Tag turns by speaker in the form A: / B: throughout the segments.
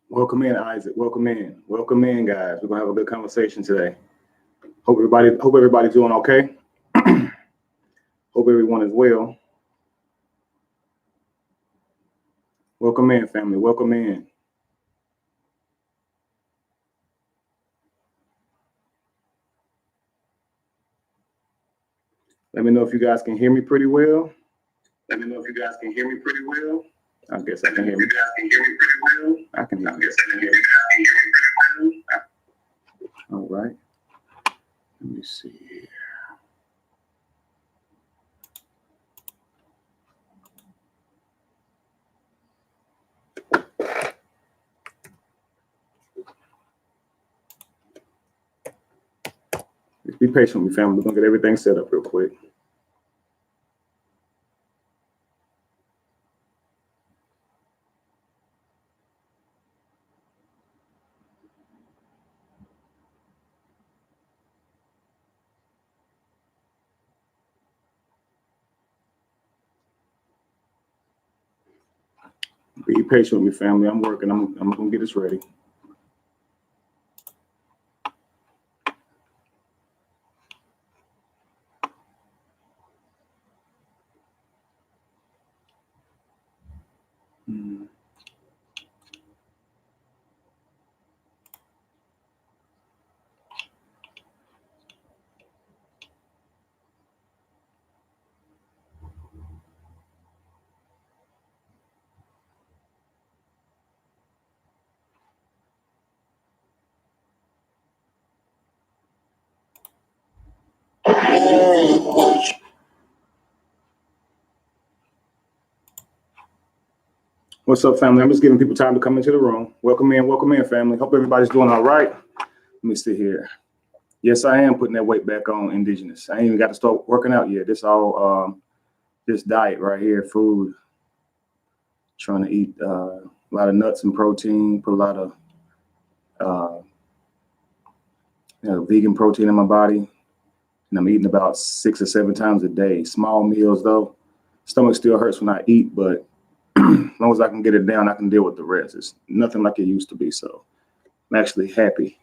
A: Welcome in, Isaac. Welcome in. Welcome in, guys. We're gonna have a good conversation today. Hope everybody's doing okay. Hope everyone is well. Welcome in, family. Welcome in. Let me know if you guys can hear me pretty well.
B: Let me know if you guys can hear me pretty well.
A: I guess I can hear me.
B: You guys can hear me pretty well.
A: I can hear
B: I
A: you.
B: guess I can hear you guys can hear me pretty well.
A: All right. Let me see here. Just be patient with me, family. We're gonna get everything set up real quick. Be patient with me, family. I'm working. I'm gonna get this ready. Hmm. What's up, family? I'm just giving people time to come into the room. Welcome in, family. Hope everybody's doing all right. Let me see here. Yes, I am putting that weight back on indigenous. I ain't even got to start working out yet. This diet right here, food. Trying to eat a lot of nuts and protein, put a lot of uh, vegan protein in my body, and I'm eating about 6 or 7 times a day. Small meals though. Stomach still hurts when I eat, but as long as I can get it down, I can deal with the rest. It's nothing like it used to be. So I'm actually happy.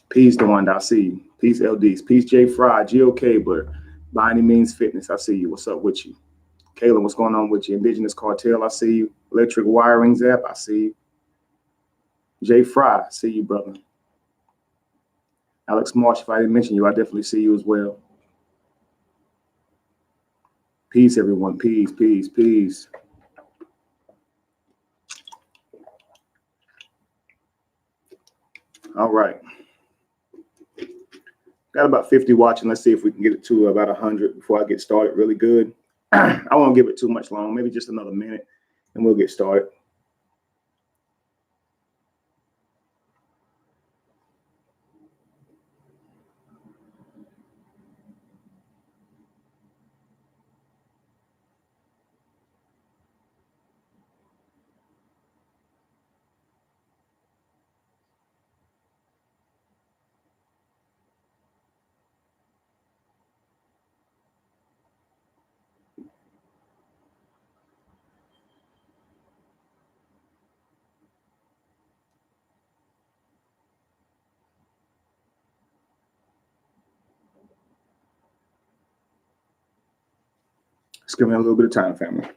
A: Peace, Dewanda, I see you. Peace, LDs. Peace, J Fry, GOK, but by any means fitness, I see you. What's up with you? Kayla, what's going on with you? Indigenous Cartel, I see you. Electric Wiring Zap, I see you. J Fry, I see you, brother. Alex Marsh, if I didn't mention you, I definitely see you as well. Peace, everyone. Peace, peace, peace. All right. Got about 50 watching. Let's see if we can get it to about 100 before I get started really good. I won't give it too much long, maybe just another minute, and we'll get started. Just give me a little bit of time, family.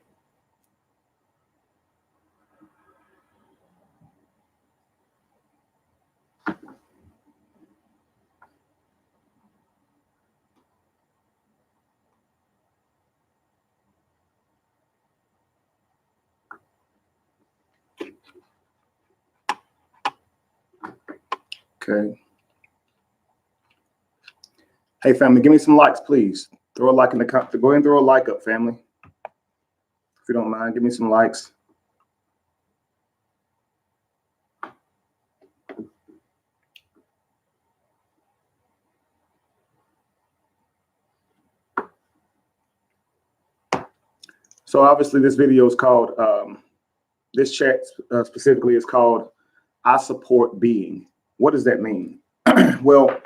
A: Okay. Hey, family, give me some likes, please. Throw a like in the comment. Go ahead and throw a like up, family. If you don't mind, give me some likes. So obviously this video is called, this chat specifically is called, I Support Being. What does that mean? Well,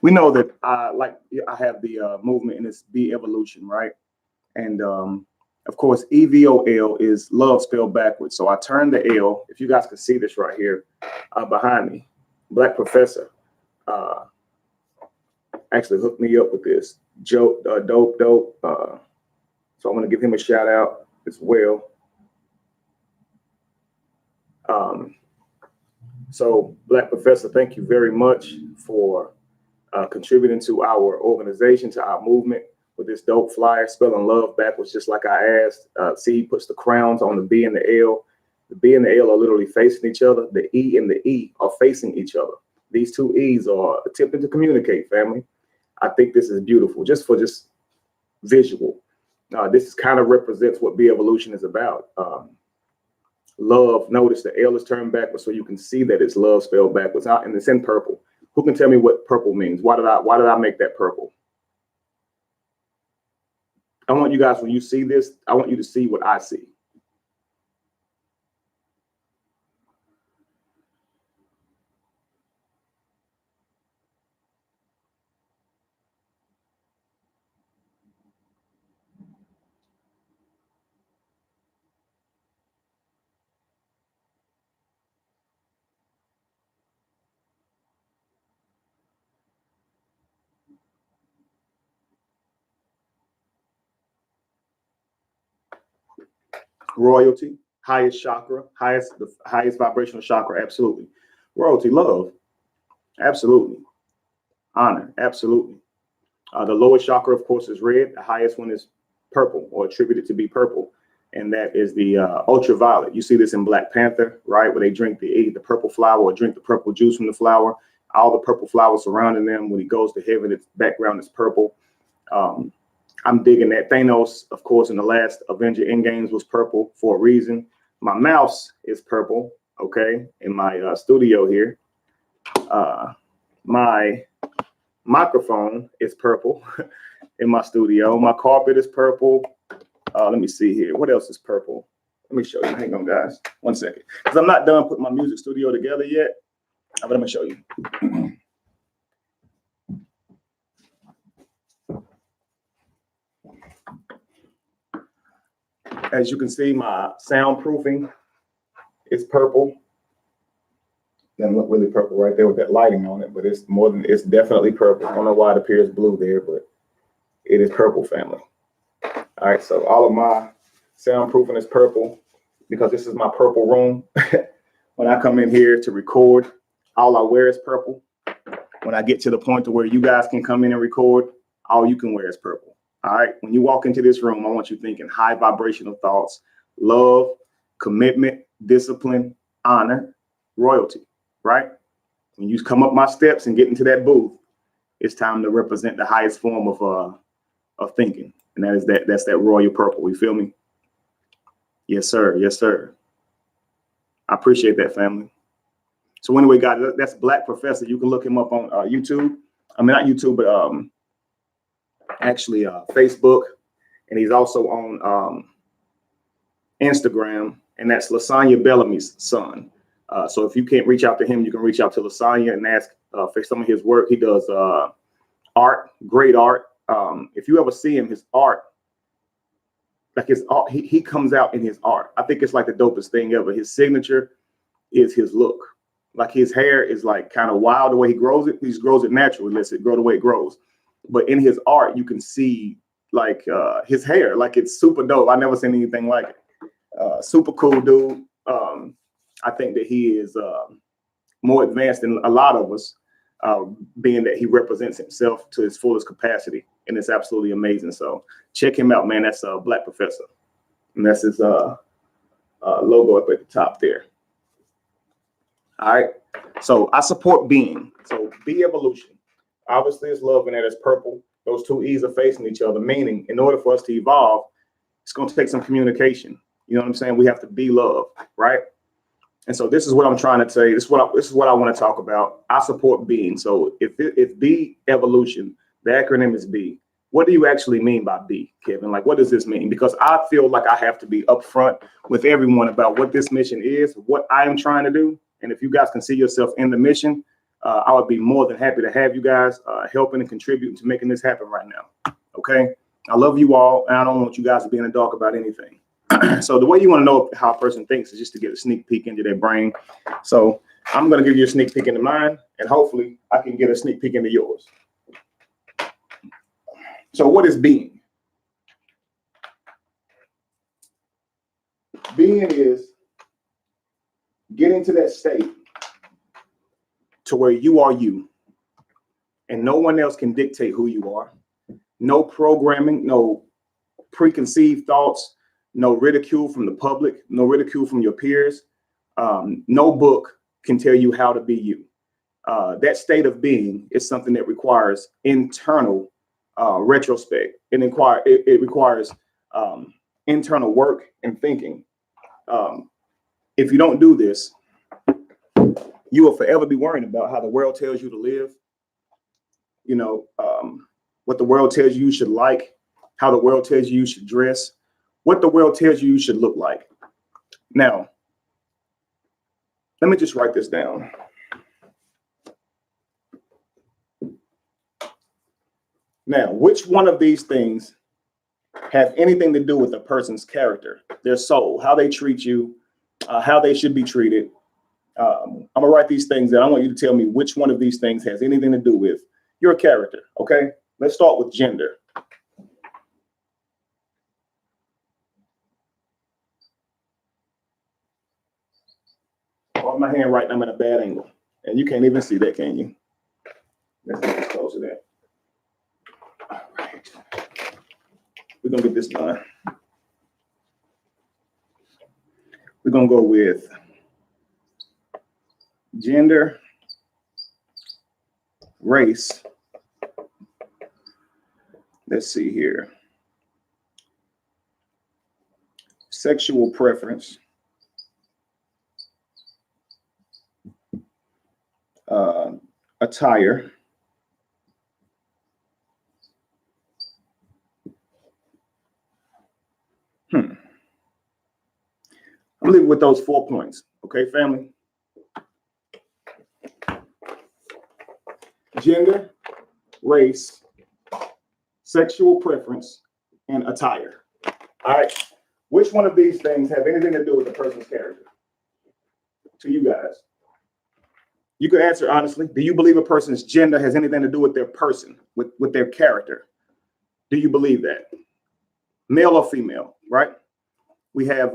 A: we know that like I have the movement and it's Be Evolution, right? And Of course, EVOL is love spelled backwards. So I turned the L. If you guys can see this right here behind me, Black Professor actually hooked me up with this. Dope. So I'm going to give him a shout out as well. So Black Professor, thank you very much for contributing to our organization, to our movement with this dope flyer, spelling love backwards, just like I asked. See, he puts the crowns on the B and the L. The B and the L are literally facing each other. The E and the E are facing each other. These two E's are attempting to communicate, family. I think this is beautiful, just visual. This kind of represents what Be Evolution is about. Love, notice the L is turned backwards so you can see that it's love spelled backwards, and it's in purple. Who can tell me what purple means? Why did I make that purple? I want you guys, when you see this, I want you to see what I see. Royalty, highest chakra, the highest vibrational chakra, absolutely. Royalty, love, absolutely. Honor, absolutely. The lowest chakra, of course, is red. The highest one is purple, or attributed to be purple, and that is the ultraviolet. You see this in Black Panther, right, where they eat the purple flower or drink the purple juice from the flower. All the purple flowers surrounding them. When he goes to heaven, its background is purple. I'm digging that. Thanos, of course, in the last Avenger Endgames was purple for a reason. My mouse is purple, okay, in my studio here. My microphone is purple in my studio. My carpet is purple. Let me see here. What else is purple? Let me show you. Hang on, guys. 1 second. Because I'm not done putting my music studio together yet. But let me show you. As you can see, my soundproofing is purple. Doesn't look really purple right there with that lighting on it, but it's definitely purple. I don't know why it appears blue there, but it is purple, family. All right, so all of my soundproofing is purple because this is my purple room. When I come in here to record, all I wear is purple. When I get to the point to where you guys can come in and record, all you can wear is purple. All right. When you walk into this room, I want you thinking high vibrational thoughts, love, commitment, discipline, honor, royalty, right? When you come up my steps and get into that booth, it's time to represent the highest form of thinking. And that's that royal purple. You feel me? Yes, sir. Yes, sir. I appreciate that, family. So anyway, guys, that's Black Professor. You can look him up on YouTube. I mean, not YouTube, but actually Facebook, and he's also on Instagram, and that's Lasagna Bellamy's son. So if you can't reach out to him, you can reach out to Lasagna and ask for some of his work. He does art, great art. If you ever see him, his art, like his art, he comes out in his art. I think it's like the dopest thing ever. His signature is his look. Like his hair is like kind of wild the way he grows it. He just grows it naturally, lets it grow the way it grows. But in his art, you can see like his hair, like it's super dope. I never seen anything like it. Super cool dude. I think that he is more advanced than a lot of us, being that he represents himself to his fullest capacity, and it's absolutely amazing. So check him out, man. That's Black Professor, and that's his logo up at the top there. All right. So I support being. So Be Evolution. Obviously, it's love, and that is purple. Those two E's are facing each other, meaning in order for us to evolve, it's going to take some communication. You know what I'm saying? We have to be love, right? And so this is what I'm trying to say. This is what I want to talk about. I support being. So if Be Evolution, the acronym is B. What do you actually mean by B, Kevin? Like, what does this mean? Because I feel like I have to be upfront with everyone about what this mission is, what I am trying to do. And if you guys can see yourself in the mission, I would be more than happy to have you guys helping and contributing to making this happen right now. Okay. I love you all, and I don't want you guys to be in the dark about anything. So the way you want to know how a person thinks is just to get a sneak peek into their brain. So I'm going to give you a sneak peek into mine, and hopefully I can get a sneak peek into yours. So what is being? Being is getting to that state to where you are you, and no one else can dictate who you are. No programming, no preconceived thoughts, no ridicule from the public, no ridicule from your peers. No book can tell you how to be you. That state of being is something that requires internal retrospect. It requires internal work and thinking. If you don't do this, you will forever be worrying about how the world tells you to live. You know, what the world tells you should like, how the world tells you should dress, what the world tells you should look like. Now, let me just write this down. Now, which one of these things have anything to do with a person's character, their soul, how they treat you, how they should be treated? I'm gonna write these things down. I want you to tell me which one of these things has anything to do with your character, okay? Let's start with gender. Hold my hand right now, I'm at a bad angle. And you can't even see that, can you? Let's get close to that. All right. We're gonna get this done. We're gonna go with gender, race. Let's see here. Sexual preference. Attire. I'm leaving with those 4 points. Okay, family? Gender, race, sexual preference, and attire. All right. Which one of these things have anything to do with the person's character? To you guys. You could answer honestly. Do you believe a person's gender has anything to do with their person, with their character? Do you believe that? Male or female, right? We have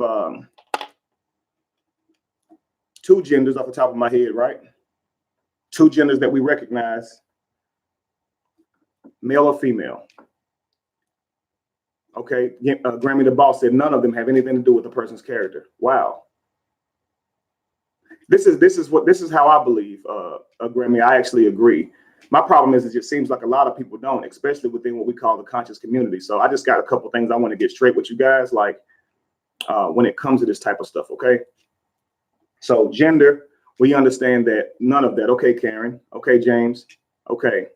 A: 2 genders off the top of my head, right? 2 genders that we recognize, male or female. Okay, Grammy the Boss said none of them have anything to do with the person's character. Wow. This is how I believe, Grammy. I actually agree. My problem is it seems like a lot of people don't, especially within what we call the conscious community. So I just got a couple things I want to get straight with you guys, like when it comes to this type of stuff. Okay. So gender, we understand that none of that. Okay, Karen. Okay, James. Okay.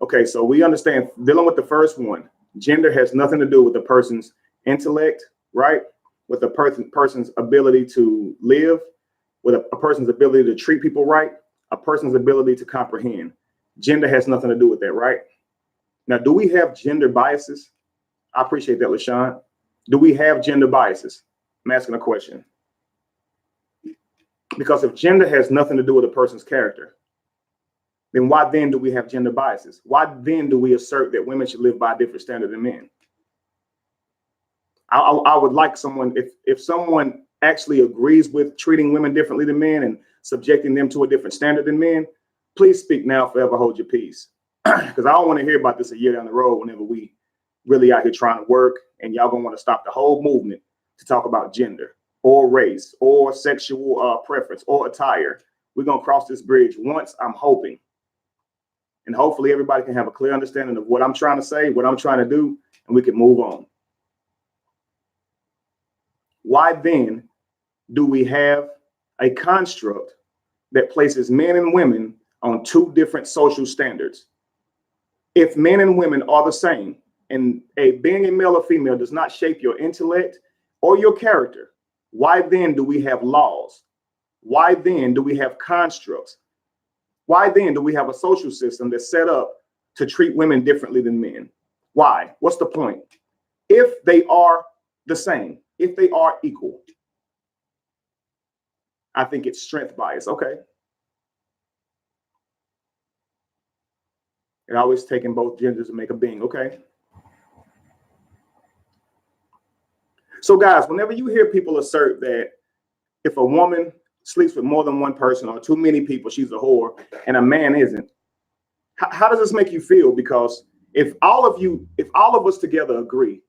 A: Okay. So we understand dealing with the first one. Gender has nothing to do with the person's intellect, right? With the person's ability to live, with a person's ability to treat people right, a person's ability to comprehend. Gender has nothing to do with that, right? Now, do we have gender biases? I appreciate that, LaShawn. Do we have gender biases? I'm asking a question. Because if gender has nothing to do with a person's character, then why then do we have gender biases? Why then do we assert that women should live by a different standard than men? I would like someone, if someone actually agrees with treating women differently than men and subjecting them to a different standard than men, please speak now, forever hold your peace. Because I don't want to hear about this a year down the road whenever we really out here trying to work and y'all gonna want to stop the whole movement to talk about gender or race or sexual preference or attire. We're gonna cross this bridge once, I'm hoping. And hopefully everybody can have a clear understanding of what I'm trying to say, what I'm trying to do, and we can move on. Why then do we have a construct that places men and women on 2 different social standards? If men and women are the same, and being a male or female does not shape your intellect or your character, why then do we have laws? Why then do we have constructs? Why then do we have a social system that's set up to treat women differently than men? Why? What's the point? If they are the same, if they are equal, I think it's strength bias. Okay. It always taking both genders to make a being. Okay. So guys, whenever you hear people assert that if a woman sleeps with more than one person or too many people, she's a whore, and a man isn't, how does this make you feel? Because if all of us together agree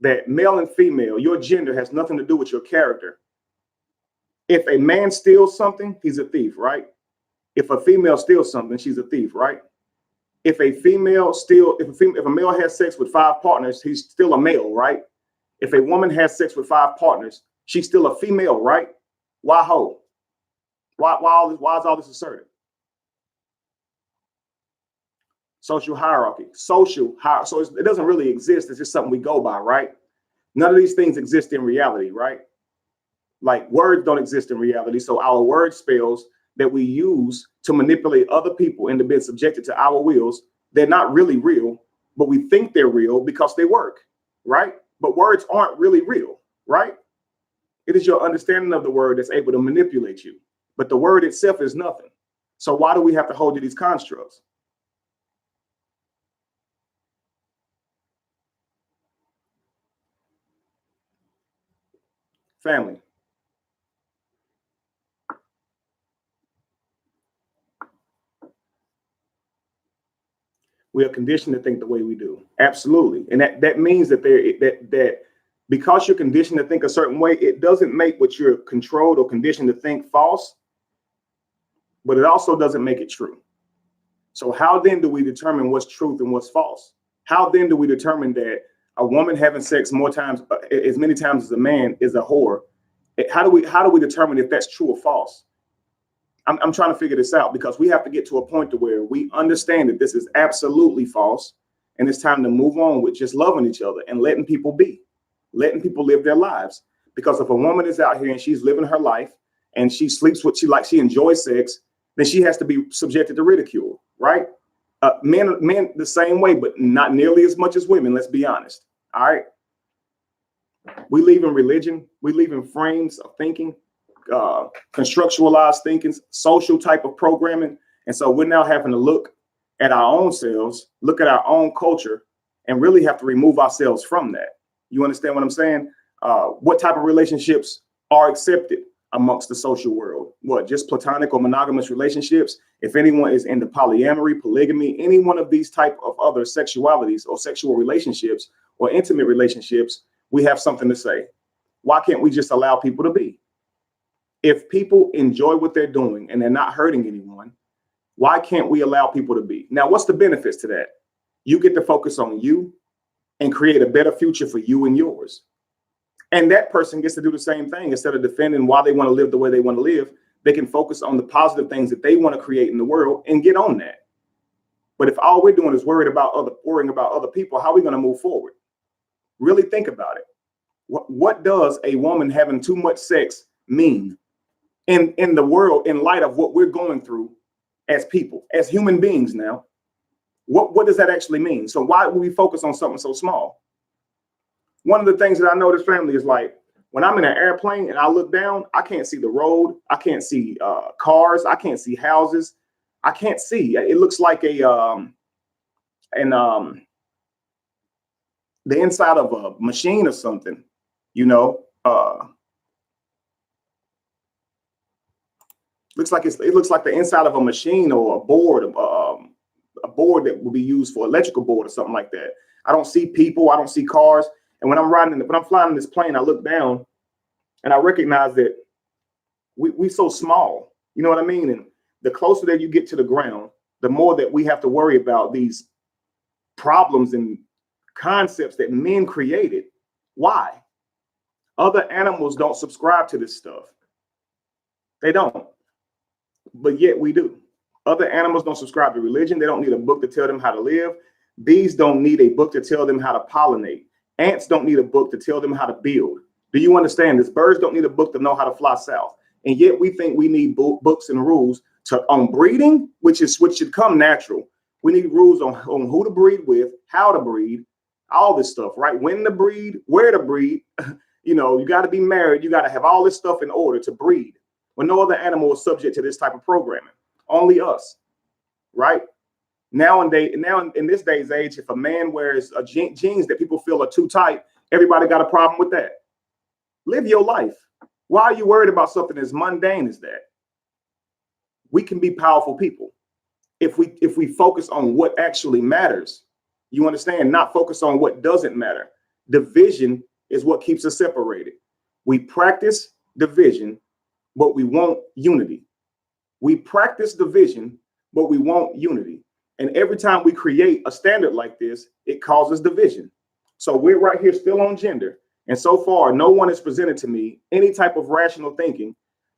A: that male and female, your gender has nothing to do with your character. If a man steals something, he's a thief, right? If a female steals something, she's a thief, right? If a male has sex with 5 partners, he's still a male, right? If a woman has sex with 5 partners, she's still a female, right? Why ho? Why is all this asserted? Social hierarchy. So it doesn't really exist. It's just something we go by, right? None of these things exist in reality, right? Like words don't exist in reality. So our word spells that we use to manipulate other people into being subjected to our wills, they're not really real, but we think they're real because they work, right? But words aren't really real, right? It is your understanding of the word that's able to manipulate you, but the word itself is nothing. So why do we have to hold to these constructs? Family. We are conditioned to think the way we do. Absolutely. And that means that because you're conditioned to think a certain way, it doesn't make what you're controlled or conditioned to think false, but it also doesn't make it true. So how then do we determine what's truth and what's false? How then do we determine that a woman having sex more times, as many times as a man, is a whore? How do we determine if that's true or false? I'm trying to figure this out because we have to get to a point to where we understand that this is absolutely false, and it's time to move on with just loving each other and letting people be, letting people live their lives. Because if a woman is out here and she's living her life and she sleeps with she enjoys sex, then she has to be subjected to ridicule, right? Men the same way, but not nearly as much as women. Let's be honest. All right. We live in religion. We live in frames of thinking. Constructualized thinking, social type of programming. And so we're now having to look at our own selves, look at our own culture, and really have to remove ourselves from that. You understand what I'm saying? What type of relationships are accepted amongst the social world? What, just platonic or monogamous relationships? If anyone is into polyamory, polygamy, any one of these type of other sexualities or sexual relationships or intimate relationships, we have something to say. Why can't we just allow people to be? If people enjoy what they're doing and they're not hurting anyone, why can't we allow people to be? Now, what's the benefits to that? You get to focus on you and create a better future for you and yours. And that person gets to do the same thing. Instead of defending why they want to live the way they want to live, they can focus on the positive things that they want to create in the world and get on that. But if all we're doing is worrying about other people, how are we going to move forward? Really think about it. What does a woman having too much sex mean in the world, in light of what we're going through as people, as human beings now? What does that actually mean? So why would we focus on something so small? One of the things that I notice, family, is like when I'm in an airplane and I look down, I can't see the road. I can't see cars. I can't see houses. I can't see. It looks like the inside of a machine or something, you know. It looks like the inside of a machine or a board that will be used for electrical board or something like that. I don't see people. I don't see cars. And when I'm flying in this plane, I look down and I recognize that we so small. You know what I mean? And the closer that you get to the ground, the more that we have to worry about these problems and concepts that men created. Why? Other animals don't subscribe to this stuff. They don't. But yet we do. Other animals don't subscribe to religion. They don't need a book to tell them how to live. Bees don't need a book to tell them how to pollinate. Ants don't need a book to tell them how to build. Do you understand this? Birds don't need a book to know how to fly south. And yet we think we need books and rules on breeding, which should come natural. We need rules on who to breed with, how to breed, all this stuff, right? When to breed, where to breed. You got to be married. You got to have all this stuff in order to breed. When no other animal is subject to this type of programming, only us, right? Now in this day's age, if a man wears jeans that people feel are too tight, everybody got a problem with that. Live your life. Why are you worried about something as mundane as that? We can be powerful people if we focus on what actually matters. You understand? Not focus on what doesn't matter. Division is what keeps us separated. We practice division, but we want unity. We practice division, but we want unity. And every time we create a standard like this, it causes division. So we're right here still on gender. And so far, no one has presented to me any type of rational thinking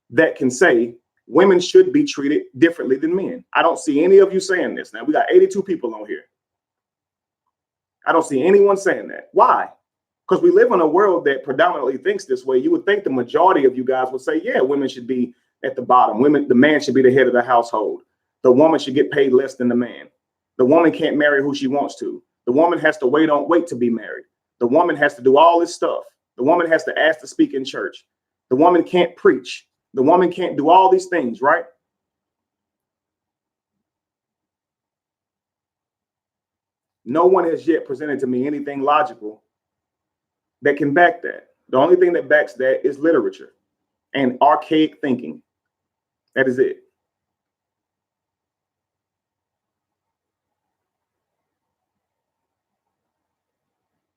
A: that can say women should be treated differently than men. I don't see any of you saying this. Now, we got 82 people on here. I don't see anyone saying that. Why? Because we live in a world that predominantly thinks this way. You would think the majority of you guys would say, yeah, women should be at the bottom. The man should be the head of the household. The woman should get paid less than the man. The woman can't marry who she wants to. The woman has to wait to be married. The woman has to do all this stuff. The woman has to ask to speak in church. The woman can't preach. The woman can't do all these things, right? No one has yet presented to me anything logical that can back that. The only thing that backs that is literature and archaic thinking. That is it.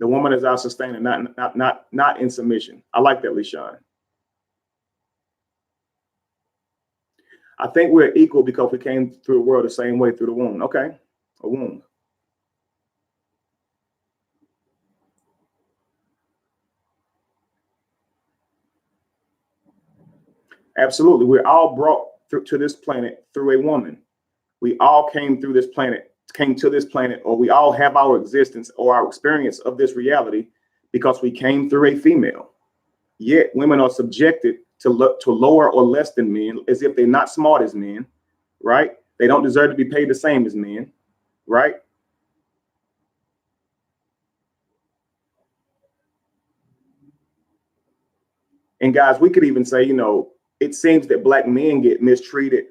A: The woman is our sustainer, not in submission. I like that, LeSean. I think we're equal because we came through the world the same way through the womb. Okay, a womb. Absolutely. We're all brought to this planet through a woman. We all came to this planet, or we all have our existence or our experience of this reality because we came through a female. Yet women are subjected to lower or less than men, as if they're not smart as men, right? They don't deserve to be paid the same as men, right? And guys, we could even say, it seems that Black men get mistreated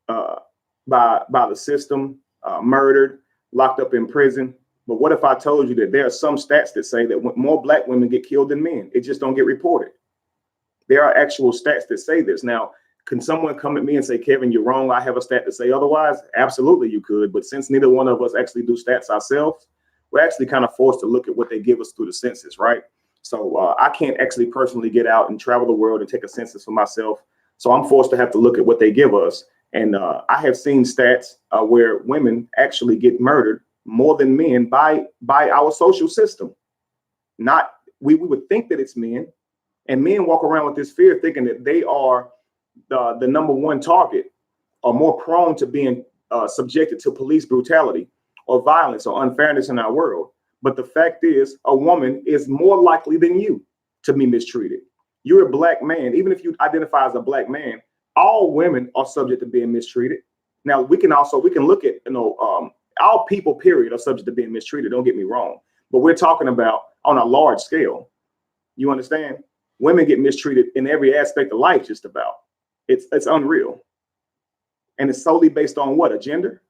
A: by the system, murdered, locked up in prison. But what if I told you that there are some stats that say that more Black women get killed than men? It just don't get reported. There are actual stats that say this. Now, can someone come at me and say, Kevin, you're wrong, I have a stat to say otherwise? Absolutely, you could. But since neither one of us actually do stats ourselves, we're actually kind of forced to look at what they give us through the census, right? So I can't actually personally get out and travel the world and take a census for myself. So I'm forced to have to look at what they give us. And I have seen stats where women actually get murdered more than men by our social system. We would think that it's men, and men walk around with this fear thinking that they are the number one target, or more prone to being subjected to police brutality or violence or unfairness in our world. But the fact is, a woman is more likely than you to be mistreated. You're a Black man. Even if you identify as a Black man, all women are subject to being mistreated. Now, we can look at, all people, period, are subject to being mistreated. Don't get me wrong. But we're talking about on a large scale. You understand? Women get mistreated in every aspect of life, just about. It's unreal. And it's solely based on what? A gender?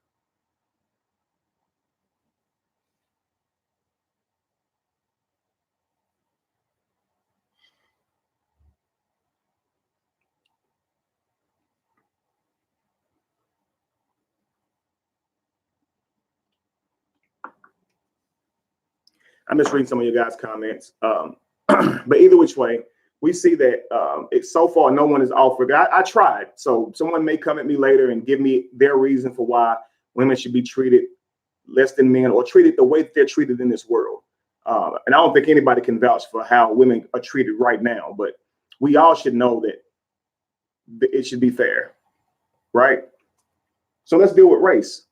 A: I'm just reading some of your guys' comments. But either which way, we see that it's so far no one is offered. I tried. So someone may come at me later and give me their reason for why women should be treated less than men or treated the way that they're treated in this world. And I don't think anybody can vouch for how women are treated right now, but we all should know that it should be fair, right? So let's deal with race.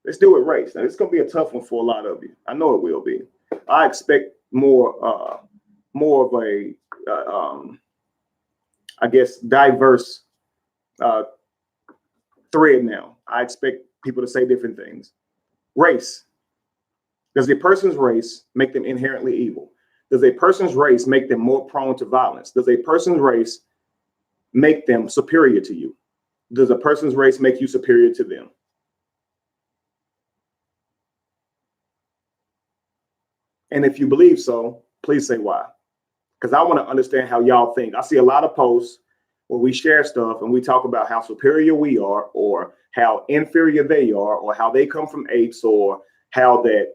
A: Let's deal with race. Now, it's going to be a tough one for a lot of you. I know it will be. I expect more of a, I guess, diverse thread now. I expect people to say different things. Race. Does a person's race make them inherently evil? Does a person's race make them more prone to violence? Does a person's race make them superior to you? Does a person's race make you superior to them? And if you believe so, please say why. Because I want to understand how y'all think. I see a lot of posts where we share stuff and we talk about how superior we are, or how inferior they are, or how they come from apes, or how that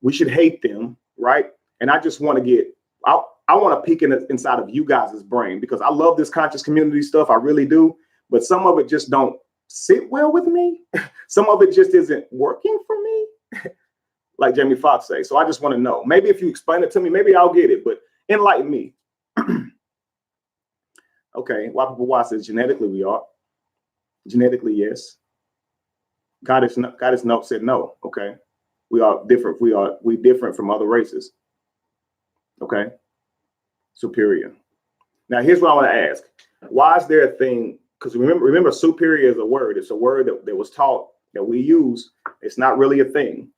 A: we should hate them, right? And I just want to I want to peek inside of you guys' brain, because I love this conscious community stuff. I really do. But some of it just don't sit well with me. Some of it just isn't working for me, like Jamie Foxx say. So I just want to know. Maybe if you explain it to me, maybe I'll get it. But enlighten me. Okay, why people watch says genetically we are. Genetically, yes. God is no said no. Okay. We are different. We different from other races. Okay. Superior. Now here's what I want to ask. Why is there a thing? Because remember, superior is a word. It's a word that was taught, that we use. It's not really a thing.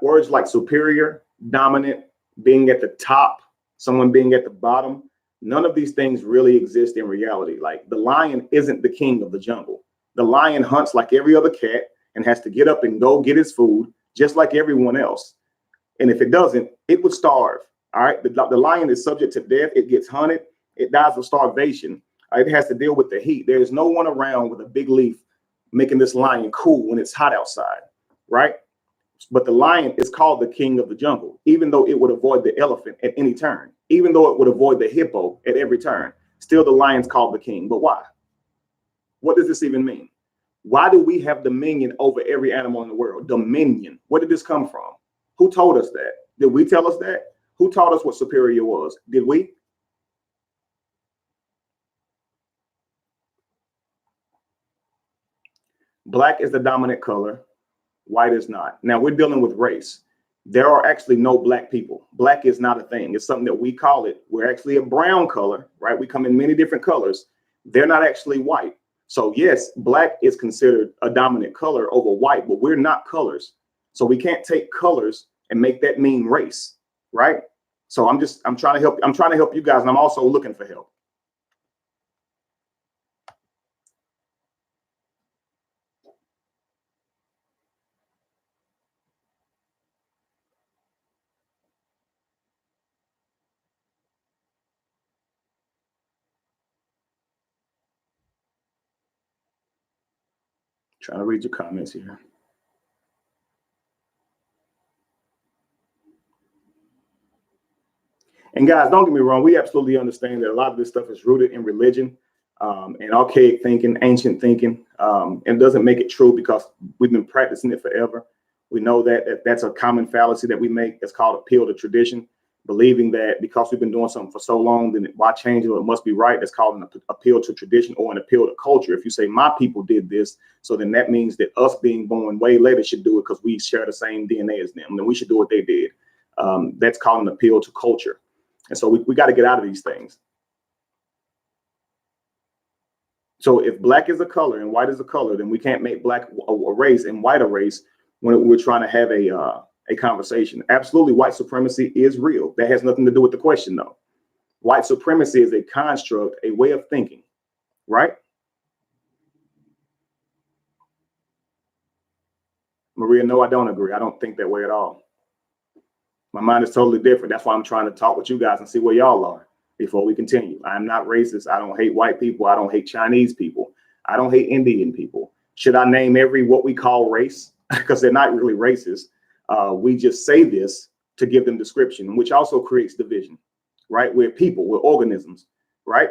A: Words like superior, dominant, being at the top, someone being at the bottom, none of these things really exist in reality. Like, the lion isn't the king of the jungle. The lion hunts like every other cat and has to get up and go get his food, just like everyone else. And if it doesn't, it would starve. All right. The lion is subject to death. It gets hunted. It dies of starvation. It has to deal with the heat. There's no one around with a big leaf making this lion cool when it's hot outside. Right. But the lion is called the king of the jungle, even though it would avoid the elephant at any turn, even though it would avoid the hippo at every turn. Still, the lion's called the king. But why? What does this even mean? Why do we have dominion over every animal in the world? Dominion. Where did this come from? Who told us that? Did we tell us that? Who taught us what superior was? Did we? Black is the dominant color. White is not. Now we're dealing with race. There are actually no black people. Black is not a thing. It's something that we call it. We're actually a brown color, right? We come in many different colors. They're not actually white. So yes, black is considered a dominant color over white, but we're not colors. So we can't take colors and make that mean race, right? So I'm trying to help. I'm trying to help you guys, and I'm also looking for help. Trying to read your comments here. And guys, don't get me wrong. We absolutely understand that a lot of this stuff is rooted in religion and archaic thinking, ancient thinking, and doesn't make it true because we've been practicing it forever. We know that that's a common fallacy that we make. It's called appeal to tradition, believing that because we've been doing something for so long, then why change it? Or it must be right. That's called an appeal to tradition or an appeal to culture. If you say my people did this, so then that means that us being born way later should do it because we share the same DNA as them. Then we should do what they did. That's called an appeal to culture. And so we got to get out of these things. So if black is a color and white is a color, then we can't make black a race and white a race when we're trying to have a conversation. Absolutely, white supremacy is real. That has nothing to do with the question, though. White supremacy is a construct, a way of thinking, right? Maria, no, I don't agree. I don't think that way at all. My mind is totally different. That's why I'm trying to talk with you guys and see where y'all are before we continue. I'm not racist. I don't hate white people. I don't hate Chinese people. I don't hate Indian people. Should I name every what we call race? Because they're not really racist. We just say this to give them description, which also creates division, right? We're people, we're organisms, right?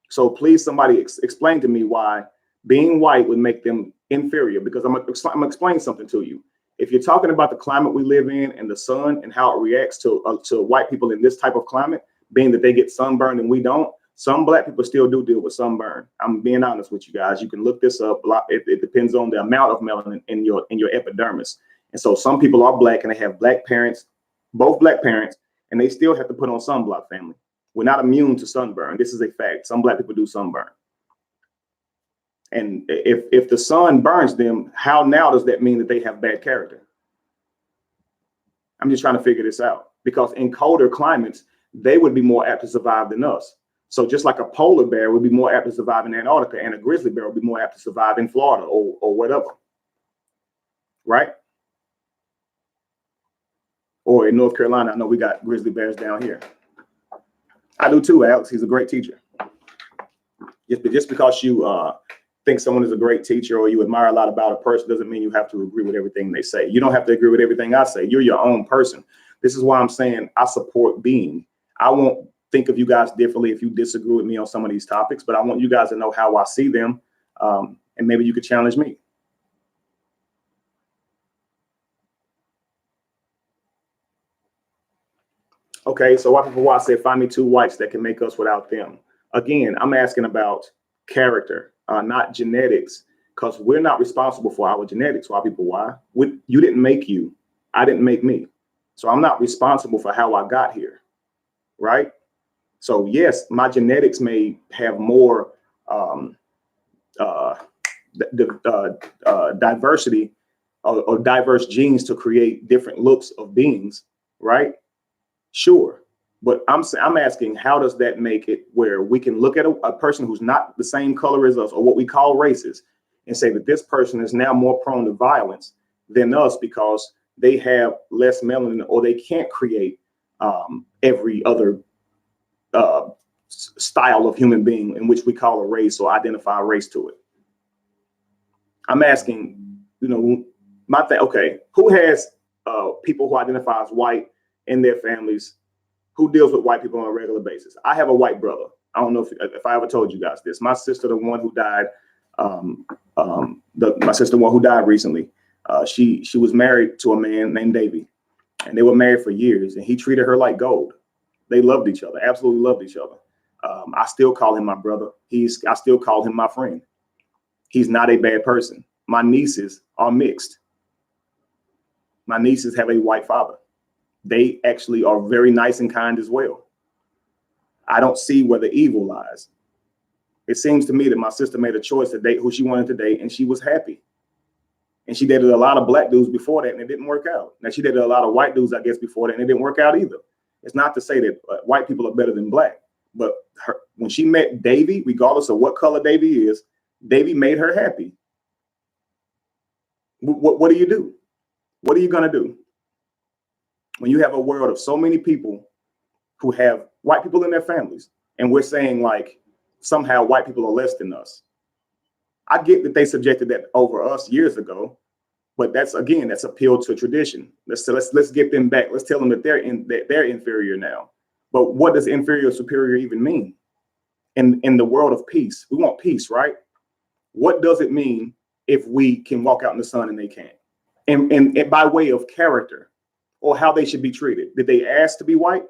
A: So please, somebody explain to me why being white would make them inferior, because I'm gonna explain something to you. If you're talking about the climate we live in and the sun and how it reacts to white people in this type of climate, being that they get sunburned and we don't, some black people still do deal with sunburn. I'm being honest with you guys. You can look this up. It depends on the amount of melanin in your epidermis. And so some people are black and they have black parents, both black parents, and they still have to put on sunblock, family. We're not immune to sunburn. This is a fact. Some black people do sunburn. And if the sun burns them, how now does that mean that they have bad character? I'm just trying to figure this out, because in colder climates, they would be more apt to survive than us. So just like a polar bear would be more apt to survive in Antarctica, and a grizzly bear would be more apt to survive in Florida or whatever, right? Or in North Carolina, I know we got grizzly bears down here. I do too, Alex. He's a great teacher. Just because you think someone is a great teacher or you admire a lot about a person doesn't mean you have to agree with everything they say. You don't have to agree with everything I say. You're your own person. This is why I'm saying I support being. I won't think of you guys differently if you disagree with me on some of these topics, but I want you guys to know how I see them, and maybe you could challenge me. Okay, so white people, why said, find me two whites that can make us without them. Again, I'm asking about character, not genetics, because we're not responsible for our genetics. White people, why? You didn't make you. I didn't make me. So I'm not responsible for how I got here, right? So yes, my genetics may have more diversity or diverse genes to create different looks of beings, right? Sure. But I'm asking, how does that make it where we can look at a person who's not the same color as us, or what we call races, and say that this person is now more prone to violence than us because they have less melanin, or they can't create every other style of human being in which we call a race or identify a race to it? I'm asking, my thing, okay, who has people who identify as white in their families, who deals with white people on a regular basis? I have a white brother. I don't know if I ever told you guys this. My sister, the one who died, my sister, the one who died recently, she was married to a man named Davy, and they were married for years, and he treated her like gold. They loved each other, absolutely loved each other. I still call him my brother. I still call him my friend. He's not a bad person. My nieces are mixed. My nieces have a white father. They actually are very nice and kind as well. I don't see where the evil lies. It seems to me that my sister made a choice to date who she wanted to date, and she was happy. And she dated a lot of black dudes before that, and it didn't work out. Now, she dated a lot of white dudes, I guess, before that, and it didn't work out either. It's not to say that white people are better than black, but when she met Davy, regardless of what color Davy is, Davy made her happy. What do you do? What are you going to do when you have a world of so many people who have white people in their families, and we're saying like somehow white people are less than us? I get that they subjected that over us years ago, but that's appeal to tradition. Let's get them back. Let's tell them that they're inferior now. But what does inferior or superior even mean in the world of peace? We want peace, right? What does it mean if we can walk out in the sun and they can't? And by way of character, or how they should be treated. Did they ask to be white?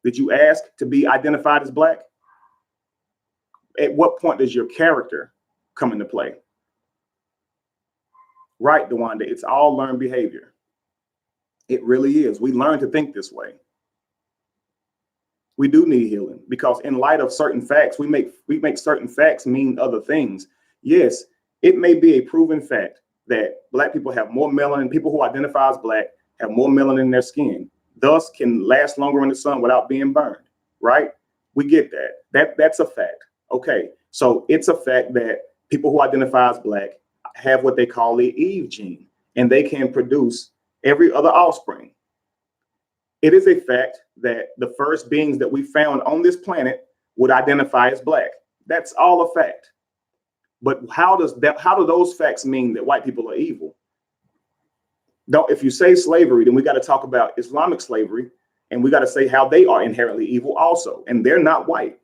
A: Did you ask to be identified as black? At what point does your character come into play? Right, DeWanda, it's all learned behavior. It really is. We learn to think this way. We do need healing, because in light of certain facts, we make certain facts mean other things. Yes, it may be a proven fact that black people have more melanin. People who identify as black have more melanin in their skin, thus can last longer in the sun without being burned, right? We get that. That's a fact. Okay, so it's a fact that people who identify as black have what they call the Eve gene, and they can produce every other offspring. It is a fact that the first beings that we found on this planet would identify as black. That's all a fact. But how do those facts mean that white people are evil? If you say slavery, then we got to talk about Islamic slavery, and we got to say how they are inherently evil also, and they're not white.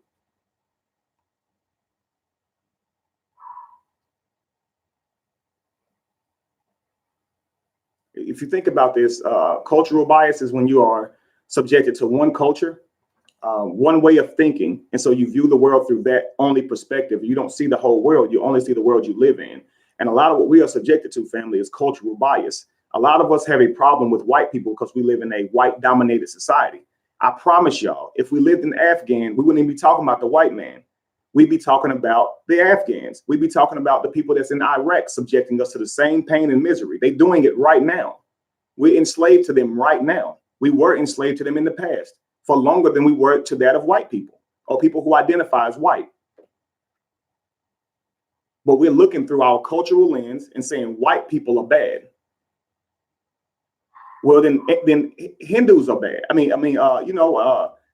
A: If you think about this, cultural bias is when you are subjected to one culture, one way of thinking, and so you view the world through that only perspective. You don't see the whole world. You only see the world you live in. And a lot of what we are subjected to, family, is cultural bias. A lot of us have a problem with white people because we live in a white-dominated society. I promise y'all, if we lived in Afghan, we wouldn't even be talking about the white man. We'd be talking about the Afghans. We'd be talking about the people that's in Iraq subjecting us to the same pain and misery. They're doing it right now. We're enslaved to them right now. We were enslaved to them in the past for longer than we were to that of white people or people who identify as white. But we're looking through our cultural lens and saying white people are bad. Well, then Hindus are bad.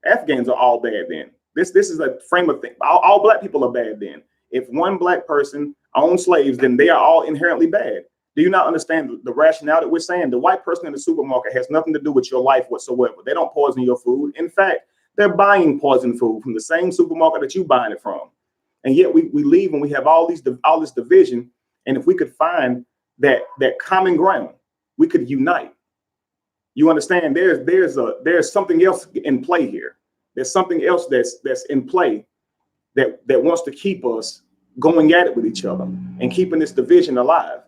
A: Afghans are all bad then. This is a frame of thing. All black people are bad then. If one black person owns slaves, then they are all inherently bad. Do you not understand the rationale that we're saying? The white person in the supermarket has nothing to do with your life whatsoever. They don't poison your food. In fact, they're buying poison food from the same supermarket that you're buying it from. And yet we leave and we have all this division. And if we could find that common ground, we could unite. You understand? There's something else in play here. There's something else that's in play that wants to keep us going at it with each other and keeping this division alive.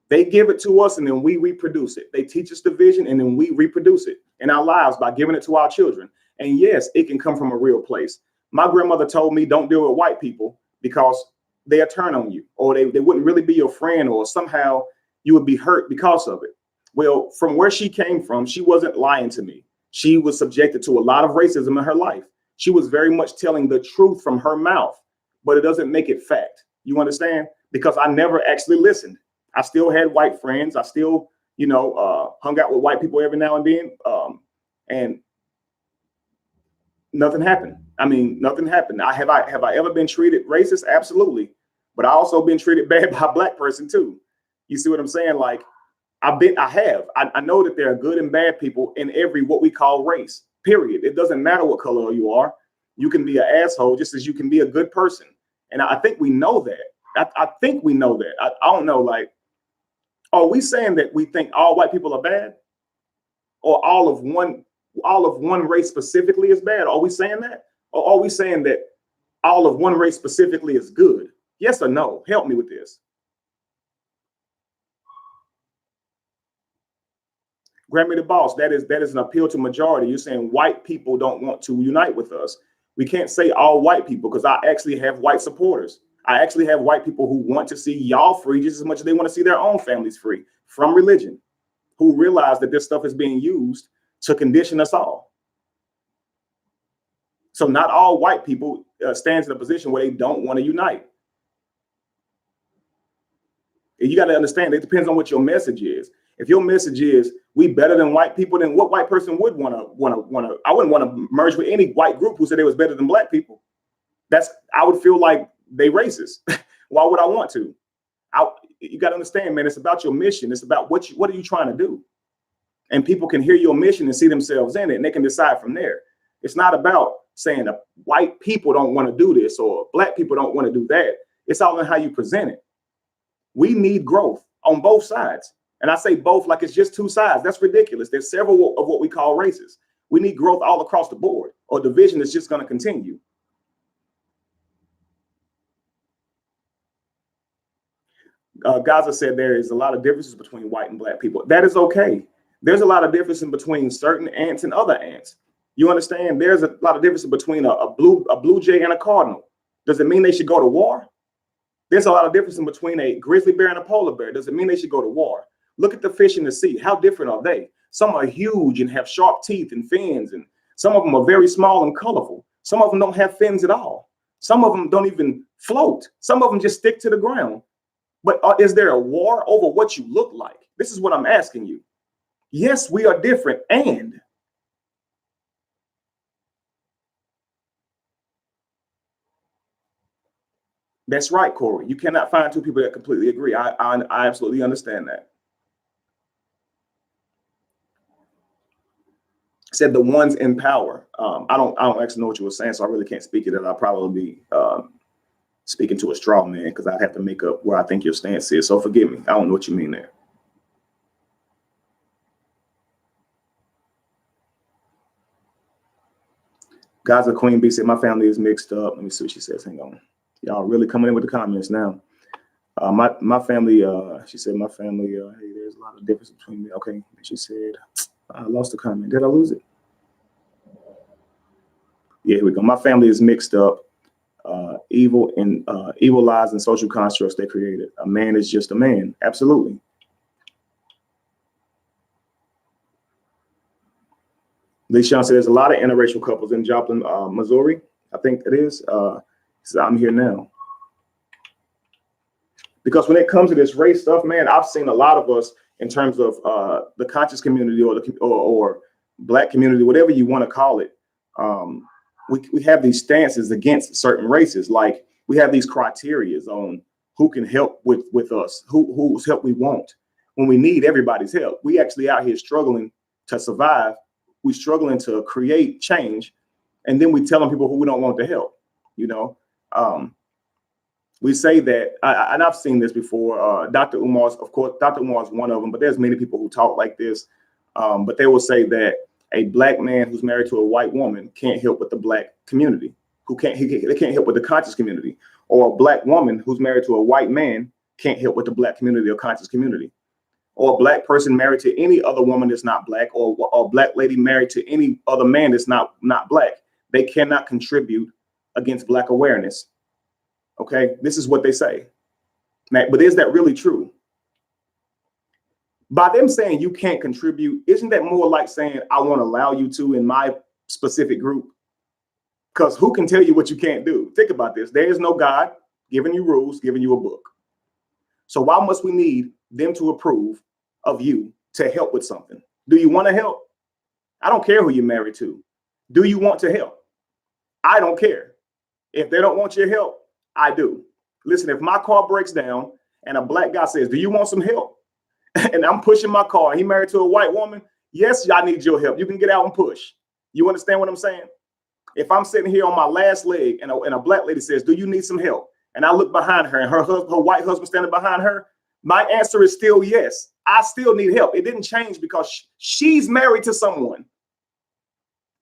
A: They give it to us and then we reproduce it. They teach us division and then we reproduce it in our lives by giving it to our children. And yes, it can come from a real place. My grandmother told me don't deal with white people because they'll turn on you, or they wouldn't really be your friend, or somehow you would be hurt because of it. Well, from where she came from, she wasn't lying to me. She was subjected to a lot of racism in her life. She was very much telling the truth from her mouth, but it doesn't make it fact. You understand? Because I never actually listened. I still had white friends. I still, hung out with white people every now and then. And nothing happened. I mean, nothing happened. Have I ever been treated racist? Absolutely. But I also been treated bad by a black person too. You see what I'm saying? Like I know that there are good and bad people in every what we call race, period. It doesn't matter what color you are. You can be an asshole just as you can be a good person. And I think we know that. I think we know that. I don't know, like, are we saying that we think all white people are bad? Or all of one race specifically is bad? Are we saying that? Or are we saying that all of one race specifically is good? Yes or no? Help me with this. Grammy the Boss, that is an appeal to majority. You're saying white people don't want to unite with us. We can't say all white people because I actually have white supporters. I actually have white people who want to see y'all free just as much as they want to see their own families free from religion, who realize that this stuff is being used to condition us all. So not all white people stands in a position where they don't want to unite. And you got to understand, it depends on what your message is. If your message is we better than white people, then what white person would want to? I wouldn't want to merge with any white group who said they was better than black people. I would feel like they racist. Why would I want to? You got to understand, man. It's about your mission. It's about what are you trying to do, and people can hear your mission and see themselves in it, and they can decide from there. It's not about saying that white people don't want to do this or black people don't want to do that. It's all in how you present it. We need growth on both sides. And I say both like it's just two sides. That's ridiculous. There's several of what we call races. We need growth all across the board, or division is just going to continue. Gaza said there is a lot of differences between white and black people. That is okay. There's a lot of differences between certain ants and other ants. You understand? There's a lot of differences between a blue jay and a cardinal. Does it mean they should go to war? There's a lot of difference between a grizzly bear and a polar bear. Does it mean they should go to war? Look at the fish in the sea. How different are they? Some are huge and have sharp teeth and fins, and some of them are very small and colorful. Some of them don't have fins at all. Some of them don't even float. Some of them just stick to the ground. But is there a war over what you look like? This is what I'm asking you. Yes, we are different. And that's right, Corey. You cannot find two people that completely agree. I absolutely understand that. Said the ones in power. I don't actually know what you were saying, so I really can't speak to that. I'll probably be speaking to a straw man because I have to make up where I think your stance is. So forgive me. I don't know what you mean there. Gaza Queen B said my family is mixed up. Let me see what she says. Hang on. Y'all really coming in with the comments now. My family, she said my family, hey, there's a lot of difference between me. Okay. She said, I lost the comment. Did I lose it? Yeah, here we go. My family is mixed up. Evil lies and social constructs they created. A man is just a man. Absolutely. Leishan said there's a lot of interracial couples in Joplin, Missouri. I think it is. So I'm here now. Because when it comes to this race stuff, man, I've seen a lot of us in terms of the conscious community or Black community, whatever you want to call it. We have these stances against certain races. Like we have these criterias on who can help with us, whose help we want when we need everybody's help. We actually out here struggling to survive. We're struggling to create change. And then we telling people who we don't want to help, you know. We say that, and I've seen this before. Dr. Umar's, of course, Dr. Umar is one of them, but there's many people who talk like this. But they will say that a Black man who's married to a white woman can't help with the Black community, they can't help with the conscious community. Or a Black woman who's married to a white man can't help with the Black community or conscious community. Or a Black person married to any other woman that's not Black, or a Black lady married to any other man that's not Black. They cannot contribute against Black awareness. Okay, this is what they say. But is that really true? By them saying you can't contribute, isn't that more like saying I won't allow you to in my specific group? Because who can tell you what you can't do? Think about this. There is no God giving you rules, giving you a book. So why must we need them to approve of you to help with something? Do you want to help? I don't care who you're married to. Do you want to help? I don't care. If they don't want your help, I do. Listen, if my car breaks down and a Black guy says, do you want some help? And I'm pushing my car, he married to a white woman. Yes, I need your help. You can get out and push. You understand what I'm saying? If I'm sitting here on my last leg and a Black lady says, do you need some help? And I look behind her and her white husband standing behind her, my answer is still yes. I still need help. It didn't change because she's married to someone.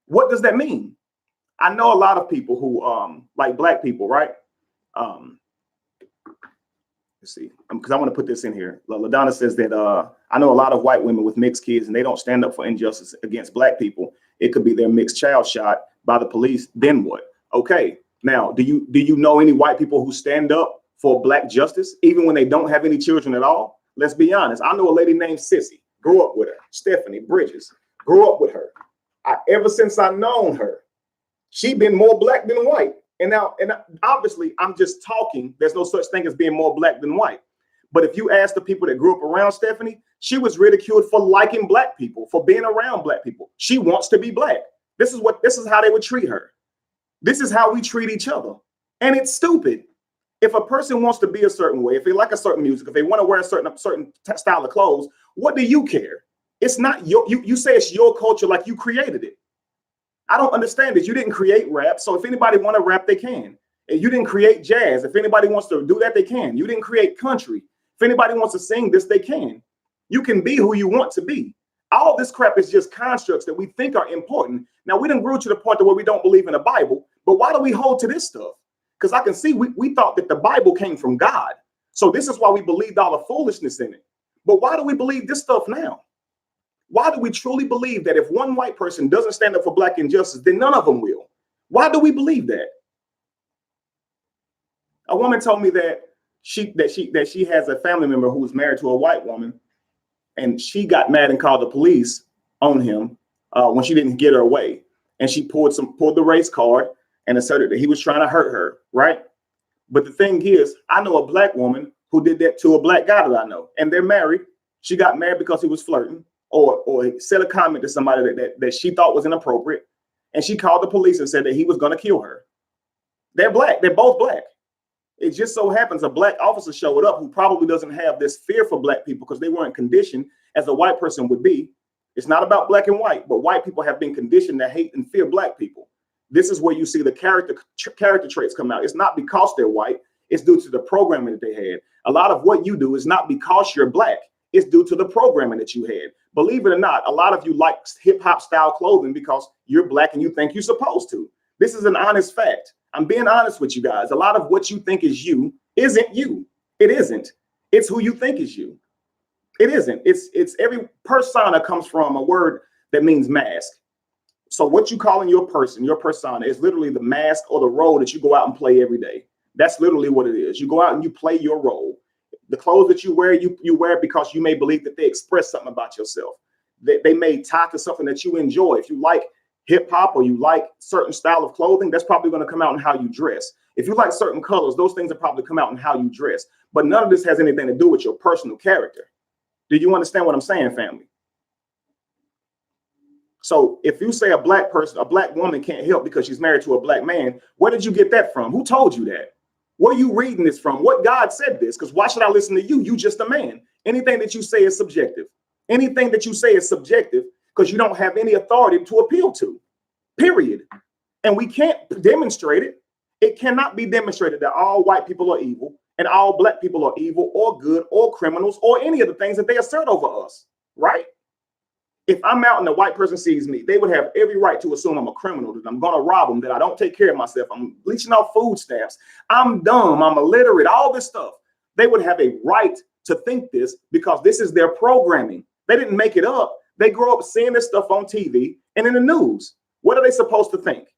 A: What does that mean? I know a lot of people who like Black people, right? Let's see, because I want to put this in here. LaDonna says that I know a lot of white women with mixed kids and they don't stand up for injustice against Black people. It could be their mixed child shot by the police. Then what? Okay, now do you know any white people who stand up for Black justice even when they don't have any children at all? Let's be honest. I know a lady named Sissy. Grew up with her. Stephanie Bridges. Grew up with her. Ever since I known her, she been more Black than white. And obviously, I'm just talking. There's no such thing as being more Black than white. But if you ask the people that grew up around Stephanie, she was ridiculed for liking Black people, for being around Black people. She wants to be Black. This is how they would treat her. This is how we treat each other. And it's stupid. If a person wants to be a certain way, if they like a certain music, if they want to wear a certain style of clothes, what do you care? It's not you say it's your culture like you created it. I don't understand it. You didn't create rap. So if anybody want to rap, they can. And you didn't create jazz. If anybody wants to do that, they can. You didn't create country. If anybody wants to sing this, they can. You can be who you want to be. All this crap is just constructs that we think are important. Now, we didn't grow to the point to where we don't believe in the Bible, but why do we hold to this stuff? Because I can see we thought that the Bible came from God. So this is why we believed all the foolishness in it. But why do we believe this stuff now? Why do we truly believe that if one white person doesn't stand up for Black injustice, then none of them will? Why do we believe that? A woman told me that she has a family member who was married to a white woman, and she got mad and called the police on him when she didn't get her way, and she pulled the race card and asserted that he was trying to hurt her, right? But the thing is, I know a Black woman who did that to a Black guy that I know, and they're married. She got married because he was flirting. Or said a comment to somebody that she thought was inappropriate, and she called the police and said that he was going to kill her. They're Black. They're both Black. It just so happens a Black officer showed up who probably doesn't have this fear for Black people because they weren't conditioned as a white person would be. It's not about Black and white, but white people have been conditioned to hate and fear Black people. This is where you see the character traits come out. It's not because they're white. It's due to the programming that they had. A lot of what you do is not because you're Black. It's due to the programming that you had. Believe it or not, a lot of you like hip hop style clothing because you're Black and you think you're supposed to. This is an honest fact. I'm being honest with you guys. A lot of what you think is you isn't you. It isn't. It's who you think is you. It isn't. It's every persona comes from a word that means mask. So what you calling your person, your persona, is literally the mask or the role that you go out and play every day. That's literally what it is. You go out and you play your role. The clothes that you wear, you wear because you may believe that they express something about yourself. They may tie to something that you enjoy. If you like hip hop or you like certain style of clothing, that's probably going to come out in how you dress. If you like certain colors, those things will probably come out in how you dress. But none of this has anything to do with your personal character. Do you understand what I'm saying, family? So if you say a black person, a black woman can't help because she's married to a black man, where did you get that from? Who told you that? Where are you reading this from? What God said this? Because why should I listen to you? You just a man. Anything that you say is subjective. Anything that you say is subjective because you don't have any authority to appeal to, period. And we can't demonstrate it. It cannot be demonstrated that all white people are evil and all black people are evil or good or criminals or any of the things that they assert over us, right? If I'm out and a white person sees me, they would have every right to assume I'm a criminal, that I'm going to rob them, that I don't take care of myself, I'm leeching off food stamps, I'm dumb, I'm illiterate, all this stuff. They would have a right to think this because this is their programming. They didn't make it up. They grow up seeing this stuff on TV and in the news. What are they supposed to think?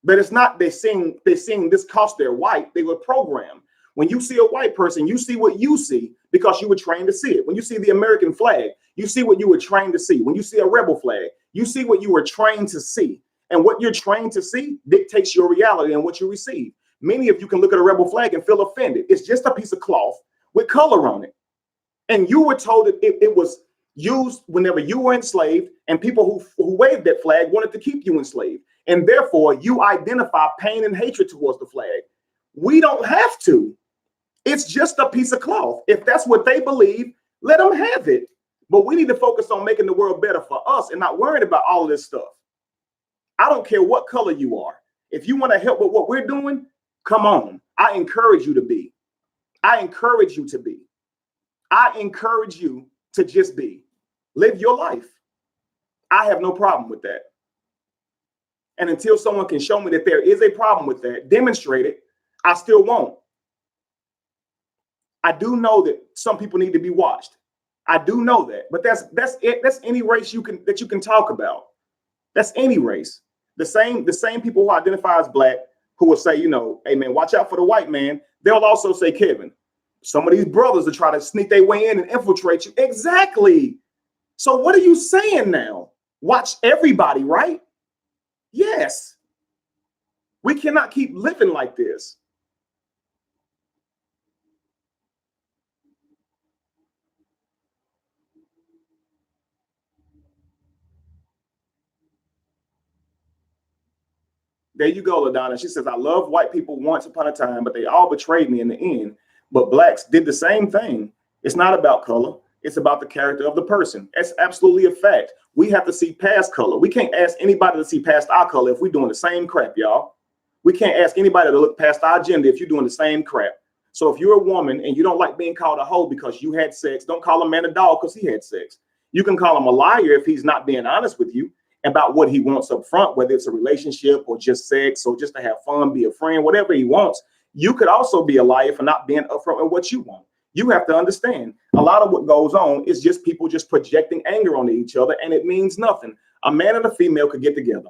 A: But it's not they're seeing this because they're white. They were programmed. When you see a white person, you see what you see because you were trained to see it. When you see the American flag, you see what you were trained to see. When you see a rebel flag, you see what you were trained to see. And what you're trained to see dictates your reality and what you receive. Many of you can look at a rebel flag and feel offended. It's just a piece of cloth with color on it. And you were told that it was used whenever you were enslaved, and people who waved that flag wanted to keep you enslaved. And therefore, you identify pain and hatred towards the flag. We don't have to. It's just a piece of cloth. If that's what they believe, let them have it. But we need to focus on making the world better for us and not worrying about all of this stuff. I don't care what color you are. If you want to help with what we're doing, come on. I encourage you to be. I encourage you to be. I encourage you to just be. Live your life. I have no problem with that. And until someone can show me that there is a problem with that, demonstrate it, I still won't. I do know that some people need to be watched. I do know that, but that's it. That's any race you can talk about. That's any race. The same people who identify as black who will say, hey man, watch out for the white man. They'll also say, Kevin, some of these brothers will try to sneak their way in and infiltrate you. Exactly. So what are you saying now? Watch everybody, right? Yes. We cannot keep living like this. There you go, LaDonna. She says, I love white people once upon a time, but they all betrayed me in the end. But blacks did the same thing. It's not about color. It's about the character of the person. That's absolutely a fact. We have to see past color. We can't ask anybody to see past our color if we're doing the same crap, y'all. We can't ask anybody to look past our gender if you're doing the same crap. So if you're a woman and you don't like being called a hoe because you had sex, don't call a man a dog because he had sex. You can call him a liar if he's not being honest with you about what he wants up front, whether it's a relationship or just sex or just to have fun, be a friend, whatever he wants. You could also be a liar for not being upfront with what you want. You have to understand a lot of what goes on is just people just projecting anger onto each other, and it means nothing. A man and a female could get together.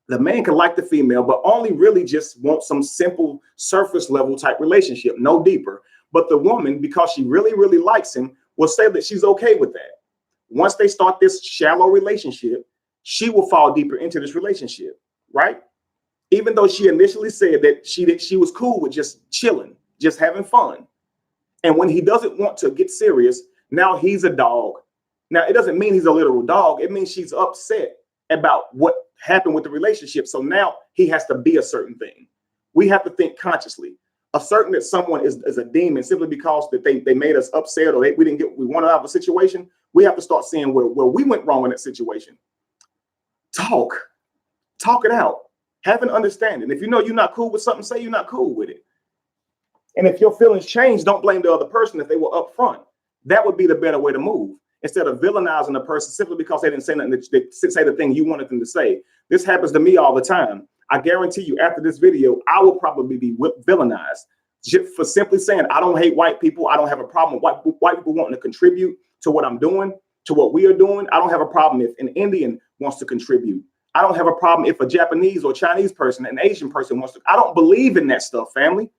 A: The man can like the female, but only really just want some simple surface level type relationship, no deeper. But the woman, because she really, really likes him, will say that she's okay with that. Once they start this shallow relationship, she will fall deeper into this relationship, right? Even though she initially said that she was cool with just chilling, just having fun. And when he doesn't want to get serious, now he's a dog. Now, it doesn't mean he's a literal dog. It means she's upset about what happened with the relationship. So now he has to be a certain thing. We have to think consciously. Asserting that someone is a demon simply because that they made us upset or we didn't get what we wanted out of a situation, we have to start seeing where we went wrong in that situation. Talk it out. Have an understanding. If you know you're not cool with something, say you're not cool with it. And if your feelings change, don't blame the other person if they were upfront. That would be the better way to move instead of villainizing the person simply because they didn't say nothing, they say the thing you wanted them to say. This happens to me all the time. I guarantee you after this video, I will probably be villainized just for simply saying, I don't hate white people. I don't have a problem with white people wanting to contribute to what I'm doing, to what we are doing. I don't have a problem if an Indian wants to contribute. I don't have a problem if a Japanese or Chinese person, an Asian person wants to. I don't believe in that stuff, family.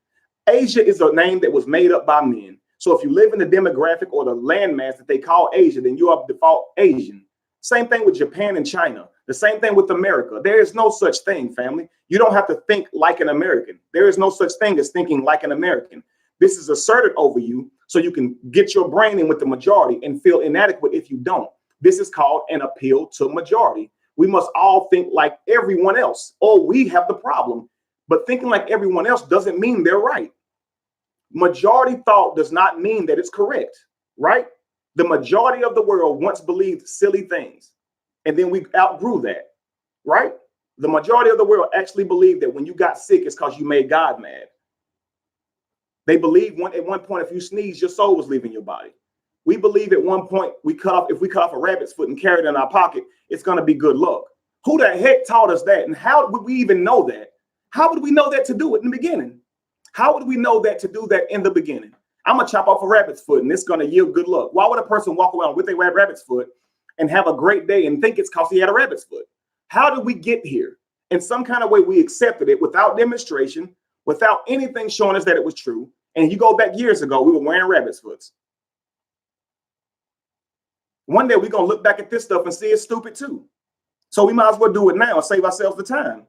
A: Asia is a name that was made up by men. So if you live in the demographic or the landmass that they call Asia, then you are default Asian. Same thing with Japan and China. The same thing with America. There is no such thing, family. You don't have to think like an American. There is no such thing as thinking like an American. This is asserted over you so you can get your brain in with the majority and feel inadequate if you don't. This is called an appeal to majority. We must all think like everyone else, or we have the problem. But thinking like everyone else doesn't mean they're right. Majority thought does not mean that it's correct, right? The majority of the world once believed silly things, and then we outgrew that, right? The majority of the world actually believed that when you got sick, it's because you made God mad. They believed at one point, if you sneeze, your soul was leaving your body. We believe at one point if we cut off a rabbit's foot and carry it in our pocket, it's going to be good luck. Who the heck taught us that? And how would we even know that? How would we know that to do it in the beginning? How would we know that to do that in the beginning? I'm going to chop off a rabbit's foot and it's going to yield good luck. Why would a person walk around with a rabbit's foot and have a great day and think it's because he had a rabbit's foot? How did we get here? In some kind of way, we accepted it without demonstration, without anything showing us that it was true. And you go back years ago, we were wearing rabbit's foots. One day we're going to look back at this stuff and see it's stupid too. So we might as well do it now and save ourselves the time.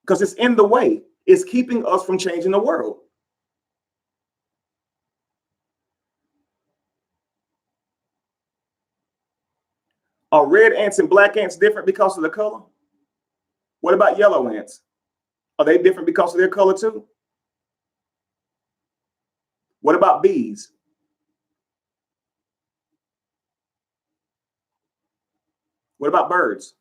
A: Because it's in the way. It's keeping us from changing the world. Are red ants and black ants different because of the color? What about yellow ants? Are they different because of their color too? What about bees? What about birds?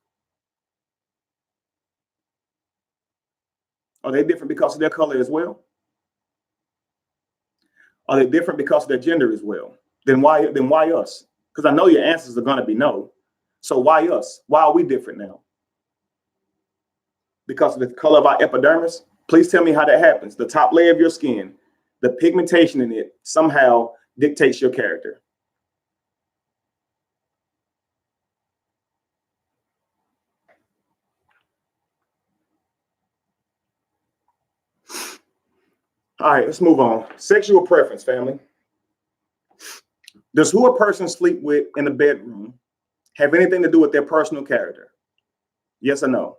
A: Are they different because of their color as well? Are they different because of their gender as well? Then why us? Because I know your answers are going to be no. So why us? Why are we different now? Because of the color of our epidermis? Please tell me how that happens. The top layer of your skin, the pigmentation in it somehow dictates your character. All right, let's move on. Sexual preference, family. Does who a person sleep with in the bedroom have anything to do with their personal character? Yes or no?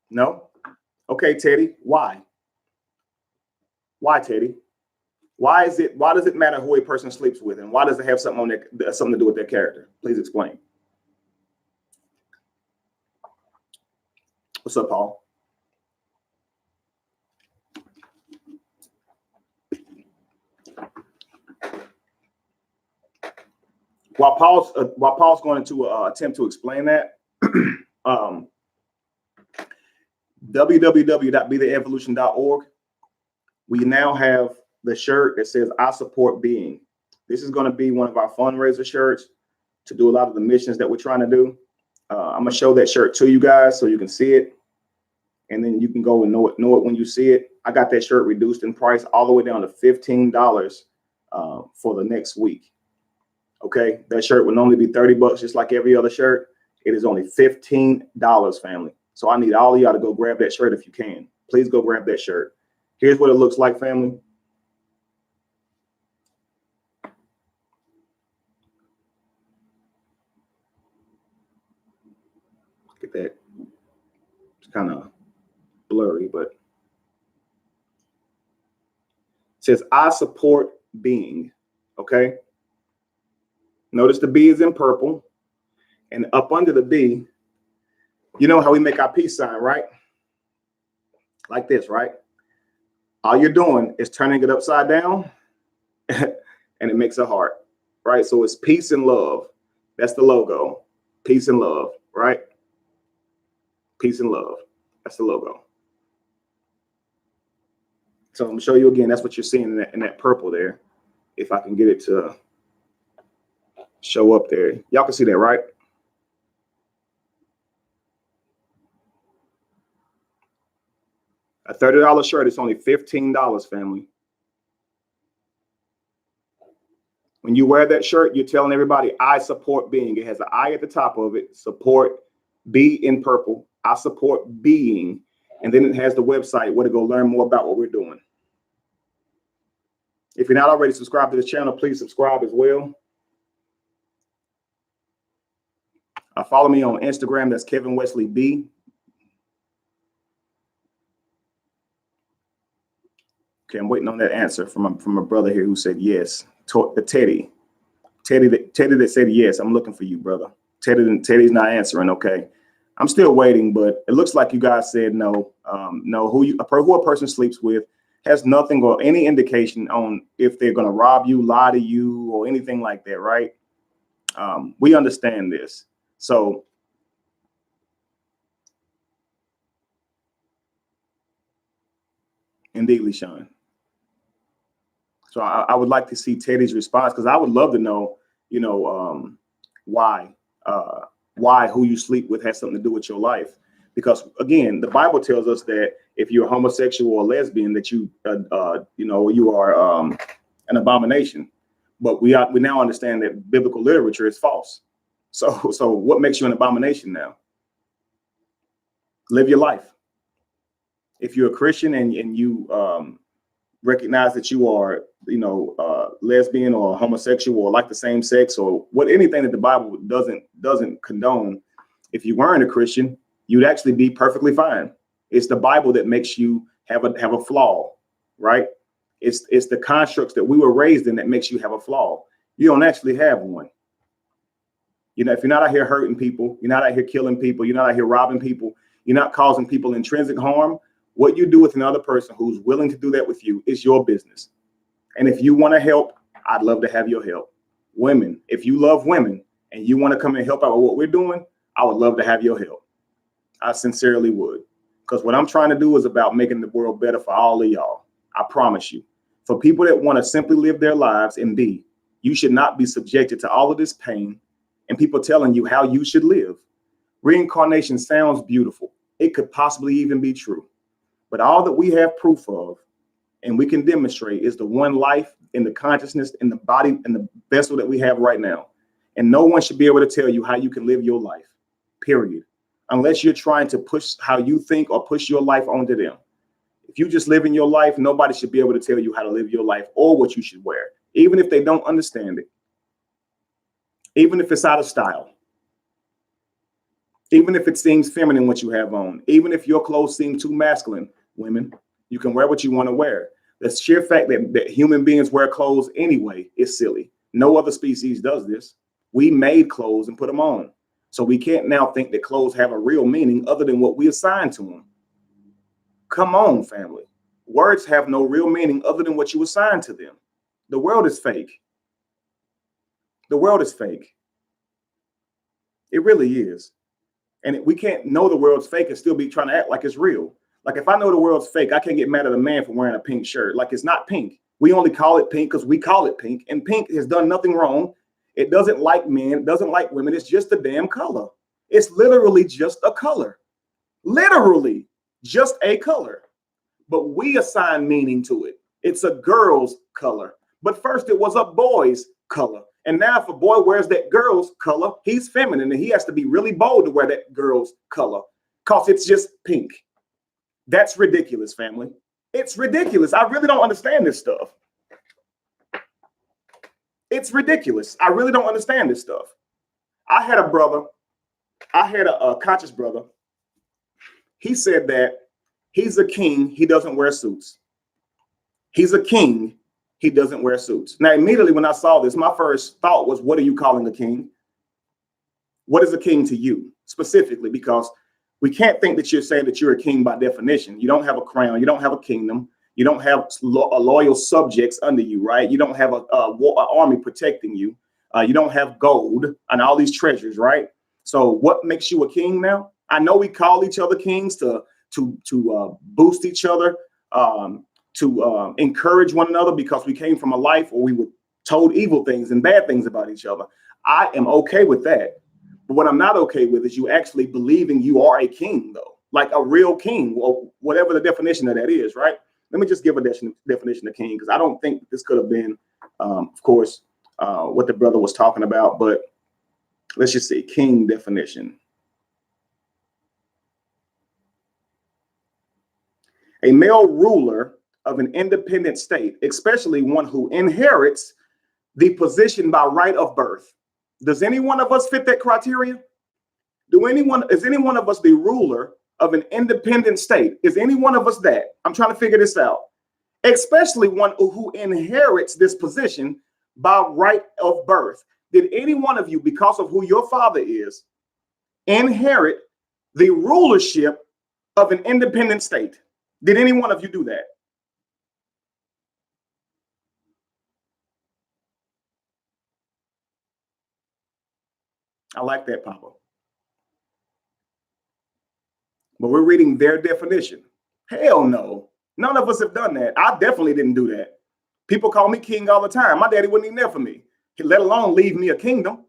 A: No? Okay, Teddy, why? Why, Teddy? Why does it matter who a person sleeps with, and why does it have something to do with their character? Please explain. What's up, Paul? While Paul's going to attempt to explain that, www.betheevolution.org, we now have the shirt that says "I support being." This is going to be one of our fundraiser shirts to do a lot of the missions that we're trying to do. I'm gonna show that shirt to you guys so you can see it, and then you can go and know it when you see it. I got that shirt reduced in price all the way down to $15 for the next week. Okay, that shirt would normally be $30, just like every other shirt. It is only $15, family. So I need all of y'all to go grab that shirt if you can. Please go grab that shirt. Here's what it looks like, family. Look at that. It's kind of blurry, but it says "I support being." Okay. Notice the B is in purple, and up under the B, you know how we make our peace sign, right? Like this, right? All you're doing is turning it upside down and it makes a heart, right? So it's peace and love. That's the logo. Peace and love, right? Peace and love. That's the logo. So I'm gonna show you again. That's what you're seeing in that purple there. If I can get it to show up there. Y'all can see that, right? A $30 shirt is only $15, family. When you wear that shirt, you're telling everybody, I support being. It has an I at the top of it. Support, be in purple. I support being. And then it has the website where to go learn more about what we're doing. If you're not already subscribed to this channel, please subscribe as well. Follow me on Instagram. That's Kevin Wesley B. Okay, I'm waiting on that answer from a brother here who said yes. Teddy that said yes. I'm looking for you, brother. Teddy's not answering. Okay, I'm still waiting, but it looks like you guys said no. No, who a person sleeps with has nothing or any indication on if they're going to rob you, lie to you, or anything like that, right? We understand this. So indeed, LeSean. So I would like to see Teddy's response, because I would love to know, why who you sleep with has something to do with your life. Because again, the Bible tells us that if you're homosexual or lesbian, that you are an abomination. But we now understand that biblical literature is false. So what makes you an abomination now? Live your life. If you're a Christian and you recognize that you are, lesbian or homosexual or like the same sex or anything that the Bible doesn't condone, if you weren't a Christian, you'd actually be perfectly fine. It's the Bible that makes you have a flaw, right? It's the constructs that we were raised in that makes you have a flaw. You don't actually have one. If you're not out here hurting people, you're not out here killing people, you're not out here robbing people, you're not causing people intrinsic harm. What you do with another person who's willing to do that with you is your business. And if you want to help, I'd love to have your help. Women, if you love women and you want to come and help out with what we're doing, I would love to have your help. I sincerely would. Because what I'm trying to do is about making the world better for all of y'all. I promise you. For people that want to simply live their lives and be, you should not be subjected to all of this pain and people telling you how you should live. Reincarnation sounds beautiful. It could possibly even be true. But all that we have proof of and we can demonstrate is the one life in the consciousness in the body and the vessel that we have right now. And no one should be able to tell you how you can live your life, period. Unless you're trying to push how you think or push your life onto them. If you just live in your life, nobody should be able to tell you how to live your life or what you should wear, even if they don't understand it. Even if it's out of style. Even if it seems feminine what you have on. Even if your clothes seem too masculine, women, you can wear what you want to wear. The sheer fact that human beings wear clothes anyway is silly. No other species does this. We made clothes and put them on. So we can't now think that clothes have a real meaning other than what we assign to them. Come on, family. Words have no real meaning other than what you assign to them. The world is fake. The world is fake. It really is. And we can't know the world's fake and still be trying to act like it's real. Like if I know the world's fake, I can't get mad at a man for wearing a pink shirt. Like it's not pink. We only call it pink because we call it pink. And pink has done nothing wrong. It doesn't like men, it doesn't like women. It's just a damn color. It's literally just a color. Literally just a color. But we assign meaning to it. It's a girl's color. But first it was a boy's color. And now if a boy wears that girl's color, he's feminine and he has to be really bold to wear that girl's color because it's just pink. That's ridiculous, family. It's ridiculous. I really don't understand this stuff. It's ridiculous. I really don't understand this stuff. I had a conscious brother. He said that he's a king. He doesn't wear suits. He's a king. He doesn't wear suits. Now, immediately when I saw this, my first thought was, what are you calling a king? What is a king to you specifically? Because we can't think that you're saying that you're a king by definition. You don't have a crown. You don't have a kingdom. You don't have loyal subjects under you, right? You don't have an army protecting you. You don't have gold and all these treasures, right? So what makes you a king now? I know we call each other kings to boost each other, to encourage one another because we came from a life where we were told evil things and bad things about each other. I am okay with that. But what I'm not okay with is you actually believing you are a king, though. like a real king, or whatever the definition of that is, right? Let me just give a definition of king, because I don't think this could have been, of course, what the brother was talking about, but let's just see, king definition. A male ruler of an independent state, especially one who inherits the position by right of birth. Does any one of us fit that criteria? Is any one of us the ruler of an independent state? Is any one of us that? I'm trying to figure this out. Especially one who inherits this position by right of birth. Did any one of you, because of who your father is, inherit the rulership of an independent state? Did any one of you do that? I like that, Papa. But we're reading their definition. Hell no. None of us have done that. I definitely didn't do that. People call me king all the time. My daddy wasn't even there for me, let alone leave me a kingdom.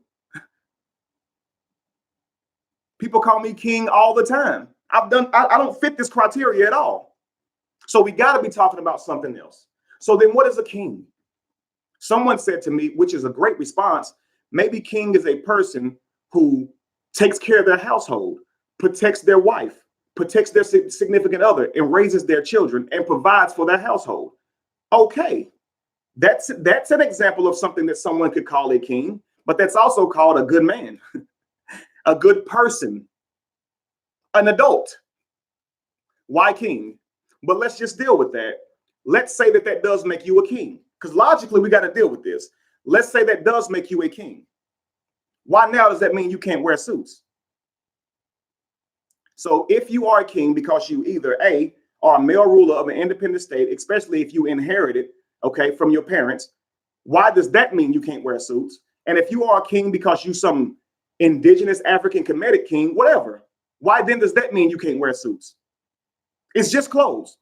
A: People call me king all the time. I don't fit this criteria at all. So we got to be talking about something else. So then what is a king? Someone said to me, which is a great response, maybe king is a person who takes care of their household, protects their wife, protects their significant other, and raises their children and provides for their household. Okay, that's an example of something that someone could call a king, but that's also called a good man, a good person, an adult. Why king? But let's just deal with that. Let's say that does make you a king, because logically we got to deal with this. Let's say that does make you a king. Why now does that mean you can't wear suits? So if you are a king because you either A, are a male ruler of an independent state, especially if you inherited, okay, from your parents, why does that mean you can't wear suits? And if you are a king because you some indigenous African Kemetic king, whatever, why then does that mean you can't wear suits? It's just clothes.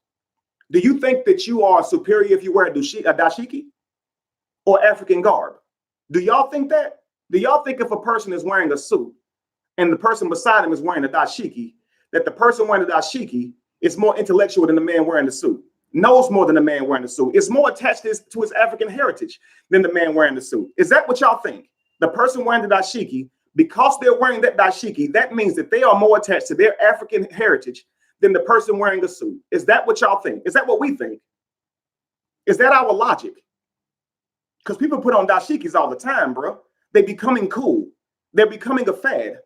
A: Do you think that you are superior if you wear a dashiki or African garb? Do y'all think that? Do y'all think if a person is wearing a suit and the person beside him is wearing a dashiki, that the person wearing the dashiki is more intellectual than the man wearing the suit, knows more than the man wearing the suit, is more attached to his African heritage than the man wearing the suit? Is that what y'all think? The person wearing the dashiki, because they're wearing that dashiki, that means that they are more attached to their African heritage than the person wearing the suit. Is that what y'all think? Is that what we think? Is that our logic? Because people put on dashikis all the time, bro. They're becoming cool. They're becoming a fad.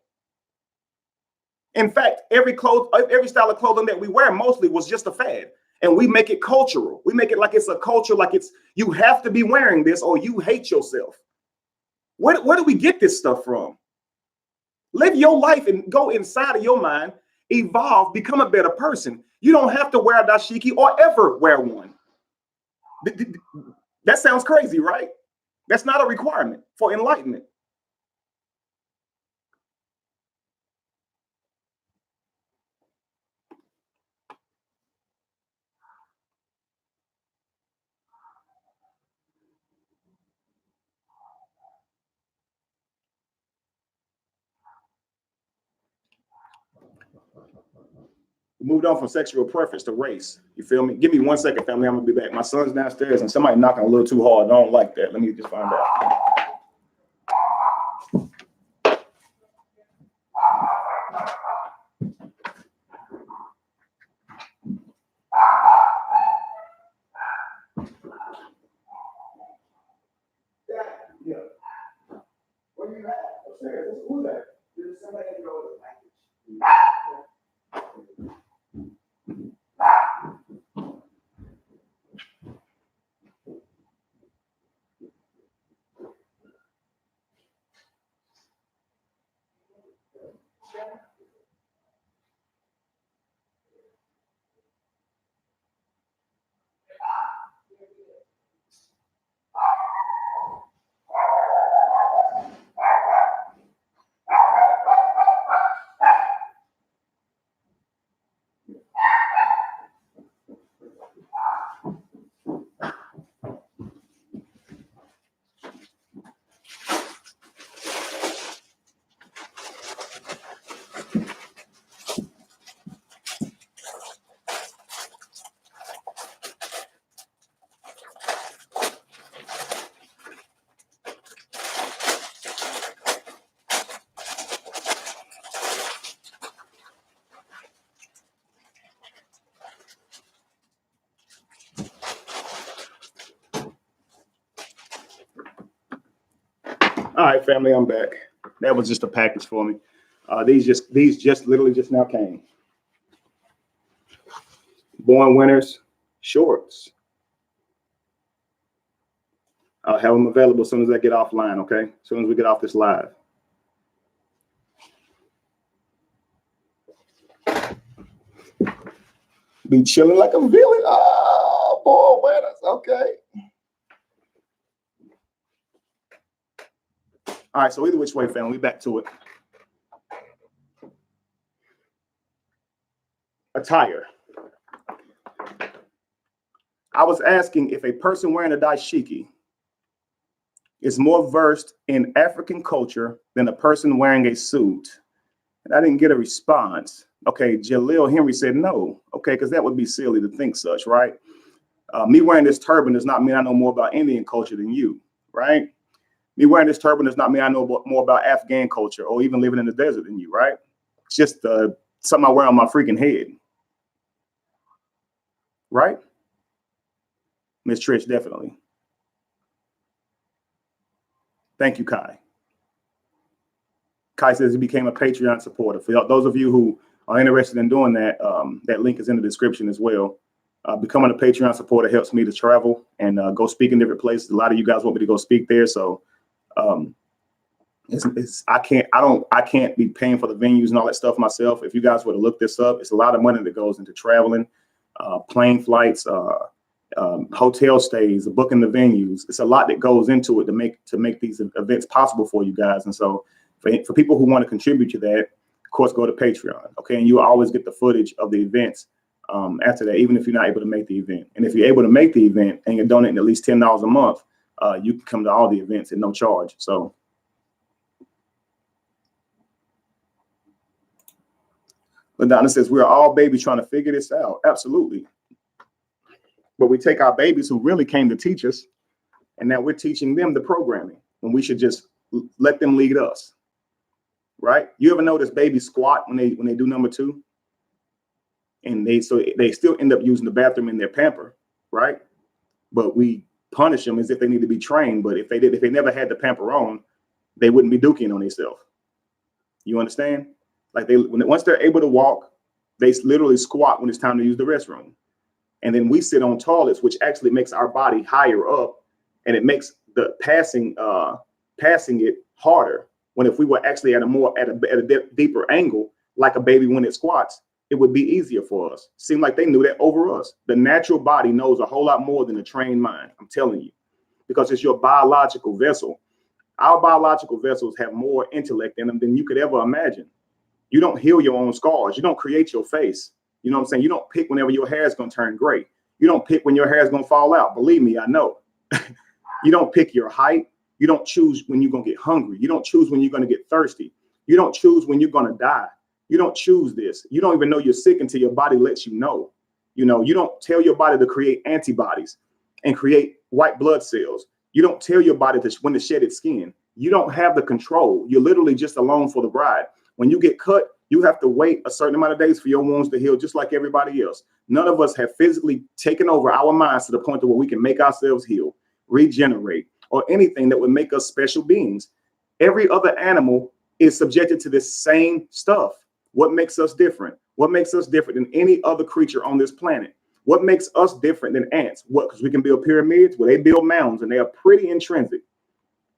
A: In fact, every style of clothing that we wear mostly was just a fad. And we make it cultural. We make it like it's a culture, like it's you have to be wearing this or you hate yourself. Where do we get this stuff from? Live your life and go inside of your mind, evolve, become a better person. You don't have to wear a dashiki or ever wear one. That sounds crazy, right? That's not a requirement for enlightenment. We moved on from sexual preference to race. You feel me? Give me 1 second, family. I'm gonna be back. My son's downstairs and somebody knocking a little too hard. I don't like that. Let me just find out. Yeah. Where you at? Upstairs. Who's that? There's somebody in the package. All right, family, I'm back. That was just a package for me. These just literally just now came. Born Winners shorts. I'll have them available as soon as I get offline, okay? As soon as we get off this live. Be chilling like a villain. Oh, Born Winners, okay. All right, so either which way, family, we back to it. Attire. I was asking if a person wearing a dashiki is more versed in African culture than a person wearing a suit. And I didn't get a response. Okay, Jaleel Henry said no. Okay, because that would be silly to think such, right? Me wearing this turban does not mean I know more about Indian culture than you, right? Me wearing this turban does not mean I know more about Afghan culture or even living in the desert than you, right? It's just something I wear on my freaking head, right? Miss Trish, definitely. Thank you, Kai. Kai says he became a Patreon supporter. For those of you who are interested in doing that, that link is in the description as well. Becoming a Patreon supporter helps me to travel and go speak in different places. A lot of you guys want me to go speak there, so I can't be paying for the venues and all that stuff myself. If you guys were to look this up, it's a lot of money that goes into traveling, plane flights, hotel stays, booking the venues. It's a lot that goes into it to make these events possible for you guys. And so for people who want to contribute to that, of course, go to Patreon. Okay, and you always get the footage of the events after that, even if you're not able to make the event. And if you're able to make the event and you're donating at least $10 a month, you can come to all the events at no charge. So. LaDonna says, we're all babies trying to figure this out. Absolutely. But we take our babies who really came to teach us, and now we're teaching them the programming, when we should just let them lead us, right? You ever notice babies squat when they do number 2? And they still end up using the bathroom in their pamper, right? But we punish them as if they need to be trained. But if they never had the pamper on, they wouldn't be duking on themselves. You understand? Like once they're able to walk, they literally squat when it's time to use the restroom. And then we sit on toilets, which actually makes our body higher up, and it makes the passing it harder. When if we were actually at a deeper angle, like a baby when it squats, it would be easier for us. Seemed like they knew that over us. The natural body knows a whole lot more than the trained mind. I'm telling you, because it's your biological vessel. Our biological vessels have more intellect in them than you could ever imagine. You don't heal your own scars. You don't create your face. You know what I'm saying? You don't pick whenever your hair is going to turn gray. You don't pick when your hair is going to fall out. Believe me, I know. You don't pick your height. You don't choose when you're going to get hungry. You don't choose when you're going to get thirsty. You don't choose when you're going to die. You don't choose this. You don't even know you're sick until your body lets you know. You know, you don't tell your body to create antibodies and create white blood cells. You don't tell your body when to shed its skin. You don't have the control. You're literally just along for the ride. When you get cut, you have to wait a certain amount of days for your wounds to heal, just like everybody else. None of us have physically taken over our minds to the point where we can make ourselves heal, regenerate, or anything that would make us special beings. Every other animal is subjected to this same stuff. What makes us different? What makes us different than any other creature on this planet? What makes us different than ants? What? Because we can build pyramids. Well, they build mounds, and they are pretty intrinsic.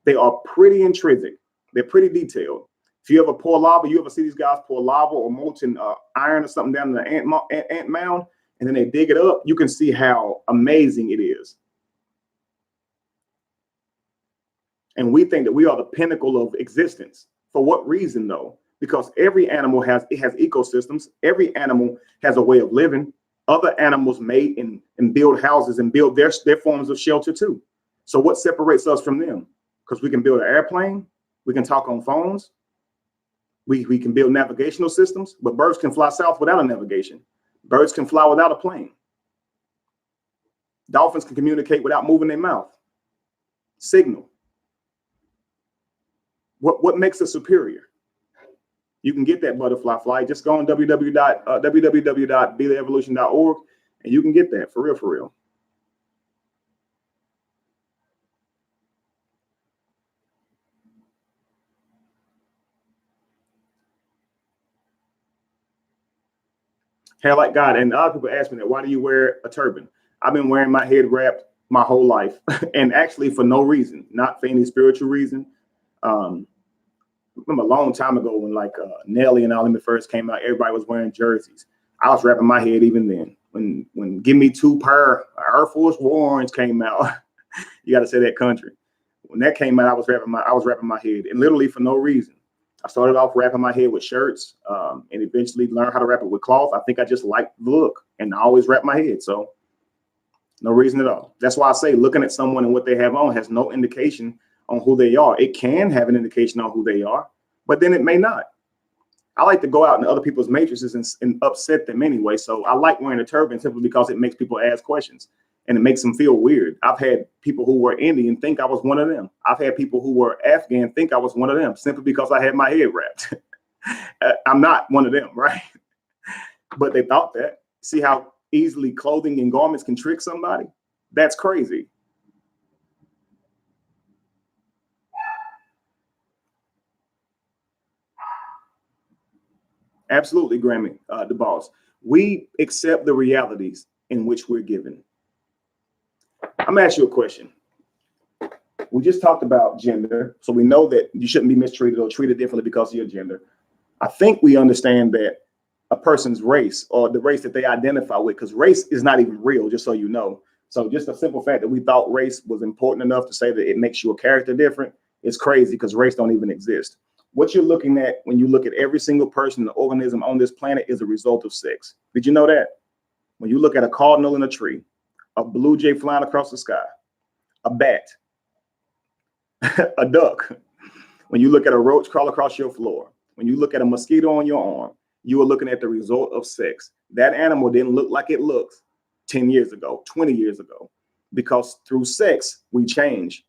A: They are pretty intrinsic. They're pretty detailed. If you ever pour lava, you ever see these guys pour lava or molten iron or something down in the ant mound, and then they dig it up, you can see how amazing it is. And we think that we are the pinnacle of existence. For what reason, though? Because every animal has ecosystems. Every animal has a way of living. Other animals mate and build houses and build their forms of shelter too. So what separates us from them? Because we can build an airplane, we can talk on phones, we can build navigational systems, but birds can fly south without a navigation. Birds can fly without a plane. Dolphins can communicate without moving their mouth. Signal. What makes us superior? You can get that butterfly flight. Just go on www.betheevolution.org and you can get that for real, for real. Hair like God. And a lot of people ask me that, why do you wear a turban? I've been wearing my head wrapped my whole life, and actually for no reason, not for any spiritual reason. Remember a long time ago when like Nelly and all them first came out, everybody was wearing jerseys. I was wrapping my head even then. When Give Me Two Pair Air Force Ones came out, you got to say that country. When that came out, I was wrapping my head, and literally for no reason. I started off wrapping my head with shirts, and eventually learned how to wrap it with cloth. I think I just liked the look, and I always wrap my head. So no reason at all. That's why I say looking at someone and what they have on has no indication on who they are. It can have an indication on who they are, but then it may not. I like to go out in other people's matrices and upset them anyway. So I like wearing a turban simply because it makes people ask questions and it makes them feel weird. I've had people who were Indian think I was one of them. I've had people who were Afghan think I was one of them simply because I had my head wrapped. I'm not one of them, right? But they thought that. See how easily clothing and garments can trick somebody? That's crazy. Absolutely, Grammy, the boss. We accept the realities in which we're given. I'm gonna ask you a question. We just talked about gender, so we know that you shouldn't be mistreated or treated differently because of your gender. I think we understand that a person's race or the race that they identify with, because race is not even real, just so you know. So just the simple fact that we thought race was important enough to say that it makes you a character different is crazy, because race don't even exist. What you're looking at when you look at every single person, the organism on this planet, is a result of sex. Did you know that? When you look at a cardinal in a tree, a blue jay flying across the sky, a bat, a duck, when you look at a roach crawl across your floor, when you look at a mosquito on your arm, you are looking at the result of sex. That animal didn't look like it looked 10 years ago, 20 years ago, because through sex, we change.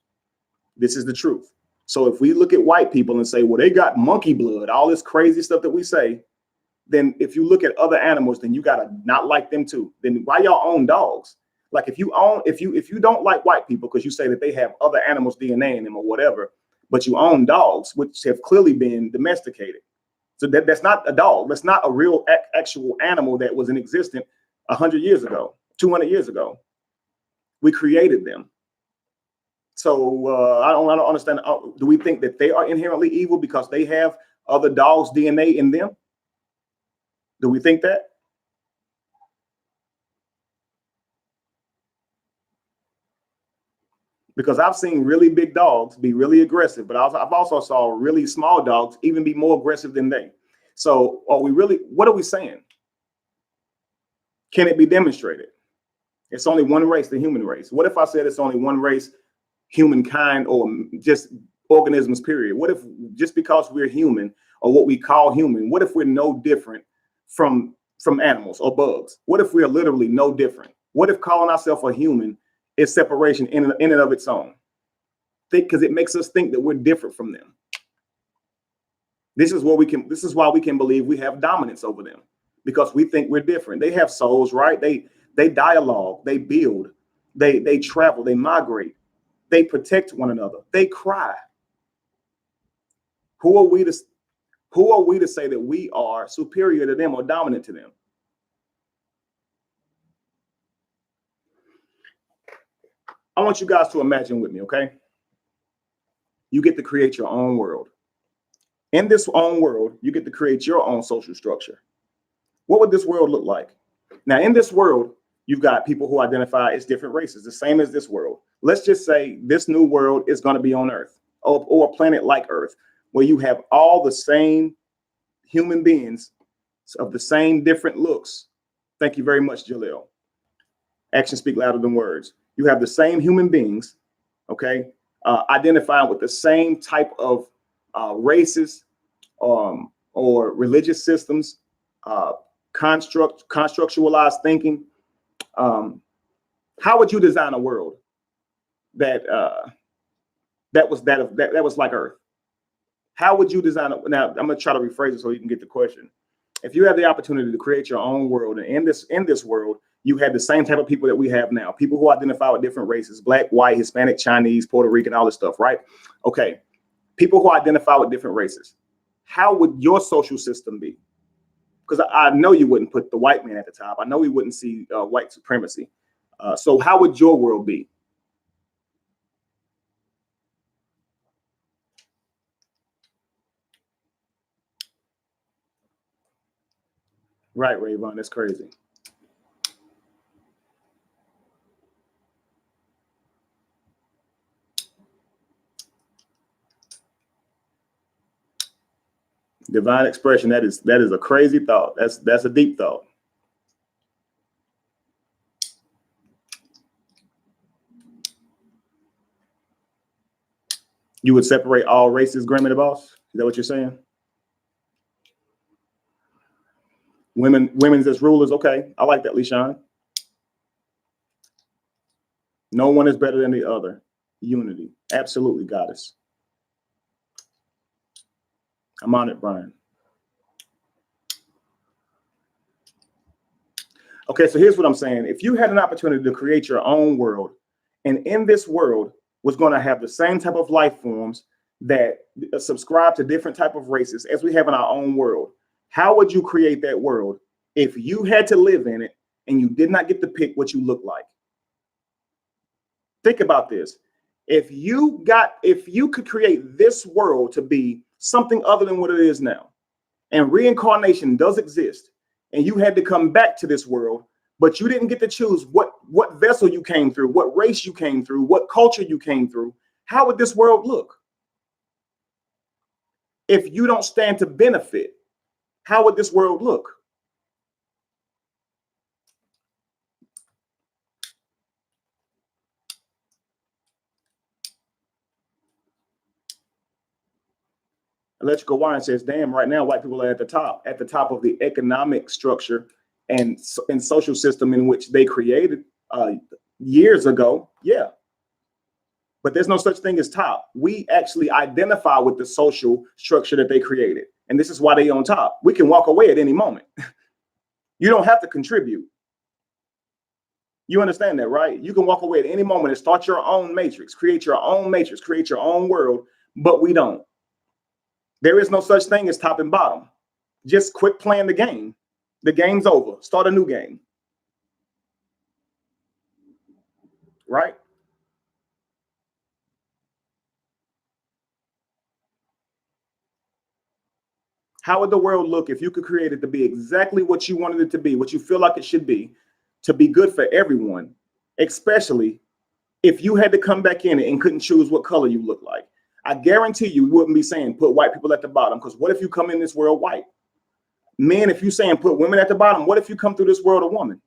A: This is the truth. So if we look at white people and say, well, they got monkey blood, all this crazy stuff that we say, then if you look at other animals, then you gotta not like them too. Then why y'all own dogs? Like if you don't like white people because you say that they have other animals' DNA in them or whatever, but you own dogs, which have clearly been domesticated. So that's not a dog. That's not a real actual animal that was in existence 100 years ago, 200 years ago. We created them. So I don't understand. Do we think that they are inherently evil because they have other dogs' DNA in them? Do we think that? Because I've seen really big dogs be really aggressive, but I've also saw really small dogs even be more aggressive than they. So what are we saying? Can it be demonstrated? It's only one race, the human race. What if I said it's only one race, humankind, or just organisms, period? What if just because we're human, or what we call human, what if we're no different from animals or bugs? What if we're literally no different? What if calling ourselves a human is separation in and of its own? Because it makes us think that we're different from them. This is why we can believe we have dominance over them, because we think we're different. They have souls, right? They dialogue, they build, they travel, they migrate, they protect one another, they cry. Who are we to say that we are superior to them or dominant to them? I want you guys to imagine with me, okay? You get to create your own world. In this own world, you get to create your own social structure. What would this world look like? Now, in this world, you've got people who identify as different races, the same as this world. Let's just say this new world is going to be on Earth, or a planet like Earth, where you have all the same human beings of the same different looks. Thank you very much, Jaleel. Actions speak louder than words. You have the same human beings, okay, identifying with the same type of races or religious systems, constructualized thinking. How would you design a world that was like Earth? How would you design it? Now, I'm going to try to rephrase it so you can get the question. If you have the opportunity to create your own world, and in this world, you had the same type of people that we have now, people who identify with different races, Black, white, Hispanic, Chinese, Puerto Rican, all this stuff, right? Okay. People who identify with different races. How would your social system be? because I know you wouldn't put the white man at the top. I know we wouldn't see white supremacy. So how would your world be? Right, Rayvon, that's crazy. Divine expression, that is a crazy thought. That's a deep thought. You would separate all races, Grammy the Boss? Is that what you're saying? Women's as rulers, okay. I like that, LeSean. No one is better than the other. Unity. Absolutely, goddess. I'm on it, Brian. Okay, so here's what I'm saying. If you had an opportunity to create your own world, and in this world was going to have the same type of life forms that subscribe to different type of races as we have in our own world, how would you create that world if you had to live in it and you did not get to pick what you look like? Think about this. If you could create this world to be something other than what it is now, and reincarnation does exist, and you had to come back to this world, but you didn't get to choose what vessel you came through, what race you came through, what culture you came through, how would this world look? If you don't stand to benefit, how would this world look? Electrical Wine says, damn, right now, white people are at the top of the economic structure and social system in which they created years ago. Yeah. But there's no such thing as top. We actually identify with the social structure that they created. And this is why they on top. We can walk away at any moment. You don't have to contribute. You understand that, right? You can walk away at any moment and start your own matrix, create your own world, but we don't. There is no such thing as top and bottom. Just quit playing the game. The game's over. Start a new game. Right? How would the world look if you could create it to be exactly what you wanted it to be, what you feel like it should be, to be good for everyone, especially if you had to come back in it and couldn't choose what color you look like? I guarantee you wouldn't be saying put white people at the bottom, because what if you come in this world white? Men, if you saying put women at the bottom, what if you come through this world a woman?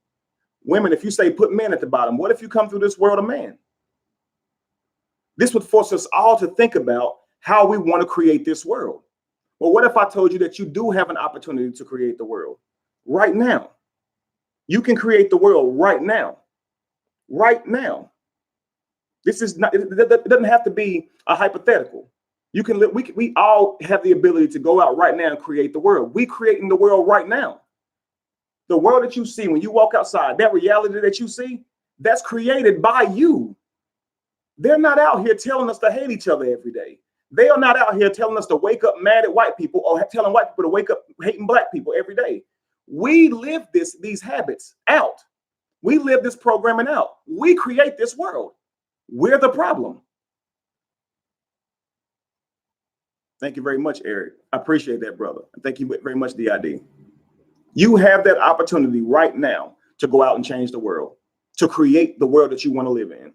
A: Women, if you say put men at the bottom, what if you come through this world a man? This would force us all to think about how we want to create this world. Well, what if I told you that you do have an opportunity to create the world right now? You can create the world right now. Right now. This is not, it doesn't have to be a hypothetical. You can live, we all have the ability to go out right now and create the world. We creating the world right now. The world that you see when you walk outside, that reality that you see, that's created by you. They're not out here telling us to hate each other every day. They are not out here telling us to wake up mad at white people or telling white people to wake up hating black people every day. We live these habits out. We live this programming out. We create this world. We're the problem. Thank you very much, Eric. I appreciate that, brother. Thank you very much, DID. You have that opportunity right now to go out and change the world, to create the world that you want to live in.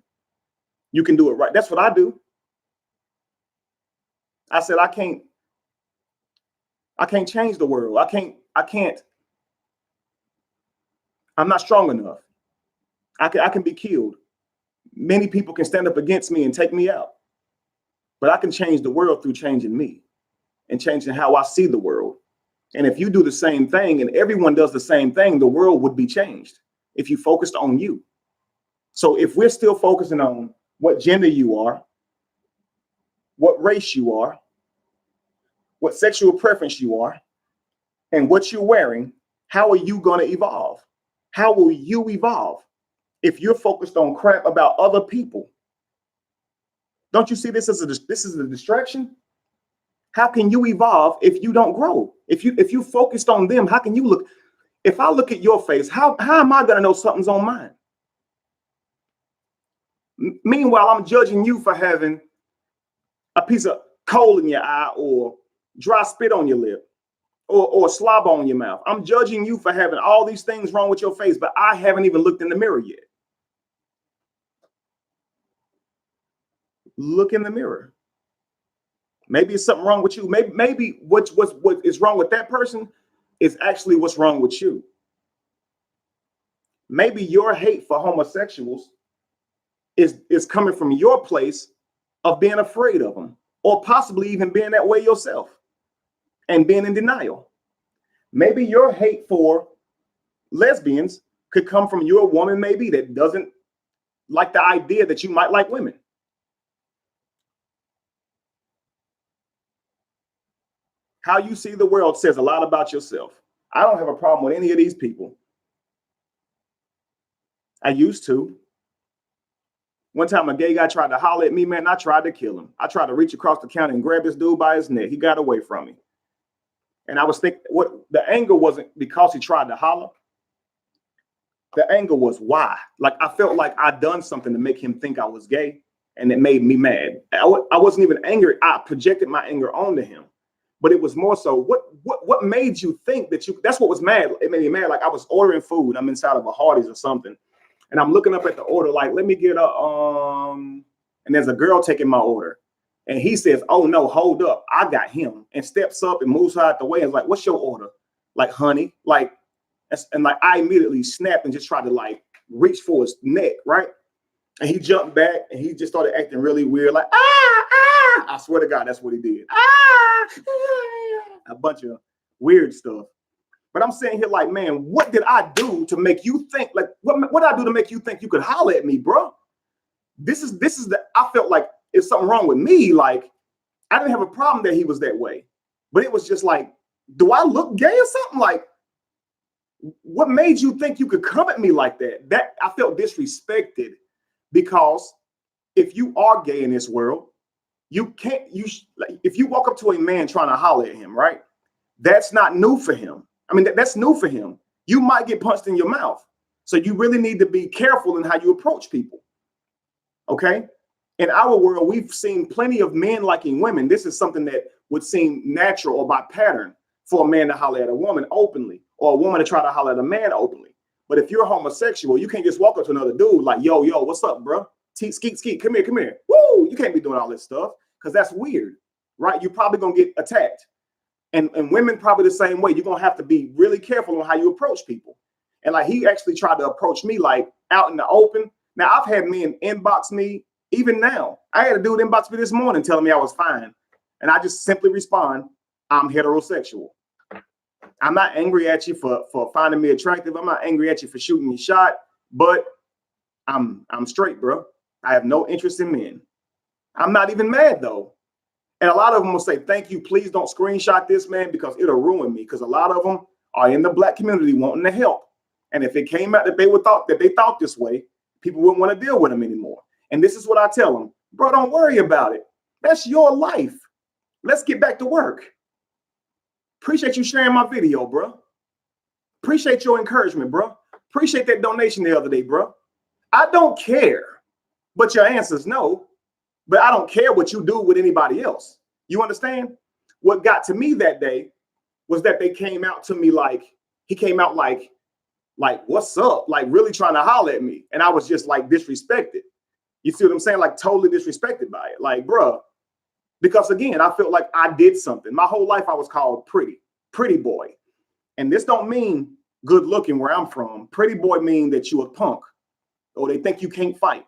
A: You can do it right. That's what I do. I said, I can't change the world. I'm not strong enough. I can be killed. Many people can stand up against me and take me out. But I can change the world through changing me and changing how I see the world. And if you do the same thing and everyone does the same thing, the world would be changed if you focused on you. So if we're still focusing on what gender you are, what race you are, what sexual preference you are, and what you're wearing, how are you going to evolve? How will you evolve if you're focused on crap about other people? Don't you see this as a distraction? How can you evolve if you don't grow? If you focused on them, how can you look? If I look at your face, how am I going to know something's on mine? Meanwhile, I'm judging you for having a piece of coal in your eye or dry spit on your lip or slob on your mouth. I'm judging you for having all these things wrong with your face, but I haven't even looked in the mirror yet. Look in the mirror. Maybe it's something wrong with you. Maybe what is wrong with that person is actually what's wrong with you. Maybe your hate for homosexuals is coming from your place of being afraid of them, or possibly even being that way yourself and being in denial. Maybe your hate for lesbians could come from your woman, maybe that doesn't like the idea that you might like women. How you see the world says a lot about yourself. I don't have a problem with any of these people. I used to. One time a gay guy tried to holler at me, man. I tried to kill him. I tried to reach across the counter and grab this dude by his neck. He got away from me. And I was thinking, what the anger wasn't because he tried to holler. The anger was why. Like I felt like I'd done something to make him think I was gay, and it made me mad. I wasn't even angry. I projected my anger onto him. But it was more so, what made you think that you, that's what was mad. It made me mad. Like I was ordering food. I'm inside of a Hardee's or something. And I'm looking up at the order, like, let me get and there's a girl taking my order. And he says, oh no, hold up. I got him, and steps up and moves her out the way. And is like, what's your order? Like, honey, like, and like, I immediately snapped and just tried to like reach for his neck. Right. And he jumped back and he just started acting really weird. Like, I swear to God, that's what he did. A bunch of weird stuff. But I'm sitting here like, man, what did I do to make you think, like, what did I do to make you think you could holler at me, bro? This is I felt like it's something wrong with me. Like, I didn't have a problem that he was that way. But it was just like, do I look gay or something? Like, what made you think you could come at me like that? That I felt disrespected, because if you are gay in this world, you can't, if you walk up to a man trying to holler at him, right? That's not new for him. I mean, that's new for him. You might get punched in your mouth. So you really need to be careful in how you approach people. Okay. In our world, we've seen plenty of men liking women. This is something that would seem natural or by pattern for a man to holler at a woman openly, or a woman to try to holler at a man openly. But if you're homosexual, you can't just walk up to another dude like, yo, what's up, bro? Skeet, come here. Woo! You can't be doing all this stuff, because that's weird, right? You're probably going to get attacked. And women probably the same way. You're going to have to be really careful on how you approach people. And like, he actually tried to approach me like out in the open. Now, I've had men inbox me. Even now, I had a dude inbox me this morning telling me I was fine. And I just simply respond, I'm heterosexual. I'm not angry at you for finding me attractive. I'm not angry at you for shooting your shot, but I'm straight, bro. I have no interest in men. I'm not even mad though. And a lot of them will say, thank you, please don't screenshot this, man, because it'll ruin me. Because a lot of them are in the Black community wanting to help. And if it came out that they thought this way, people wouldn't want to deal with them anymore. And this is what I tell them, bro, don't worry about it. That's your life. Let's get back to work. Appreciate you sharing my video, bro. Appreciate your encouragement, bro. Appreciate that donation the other day, bro. I don't care, but your answer is no. But I don't care what you do with anybody else. You understand? What got to me that day was that they came out to me like, he came out like, what's up? Like really trying to holler at me. And I was just like disrespected. You see what I'm saying? Like totally disrespected by it. Like, bro, because again, I felt like I did something. My whole life I was called pretty boy. And this don't mean good looking where I'm from. Pretty boy mean that you a punk, or they think you can't fight.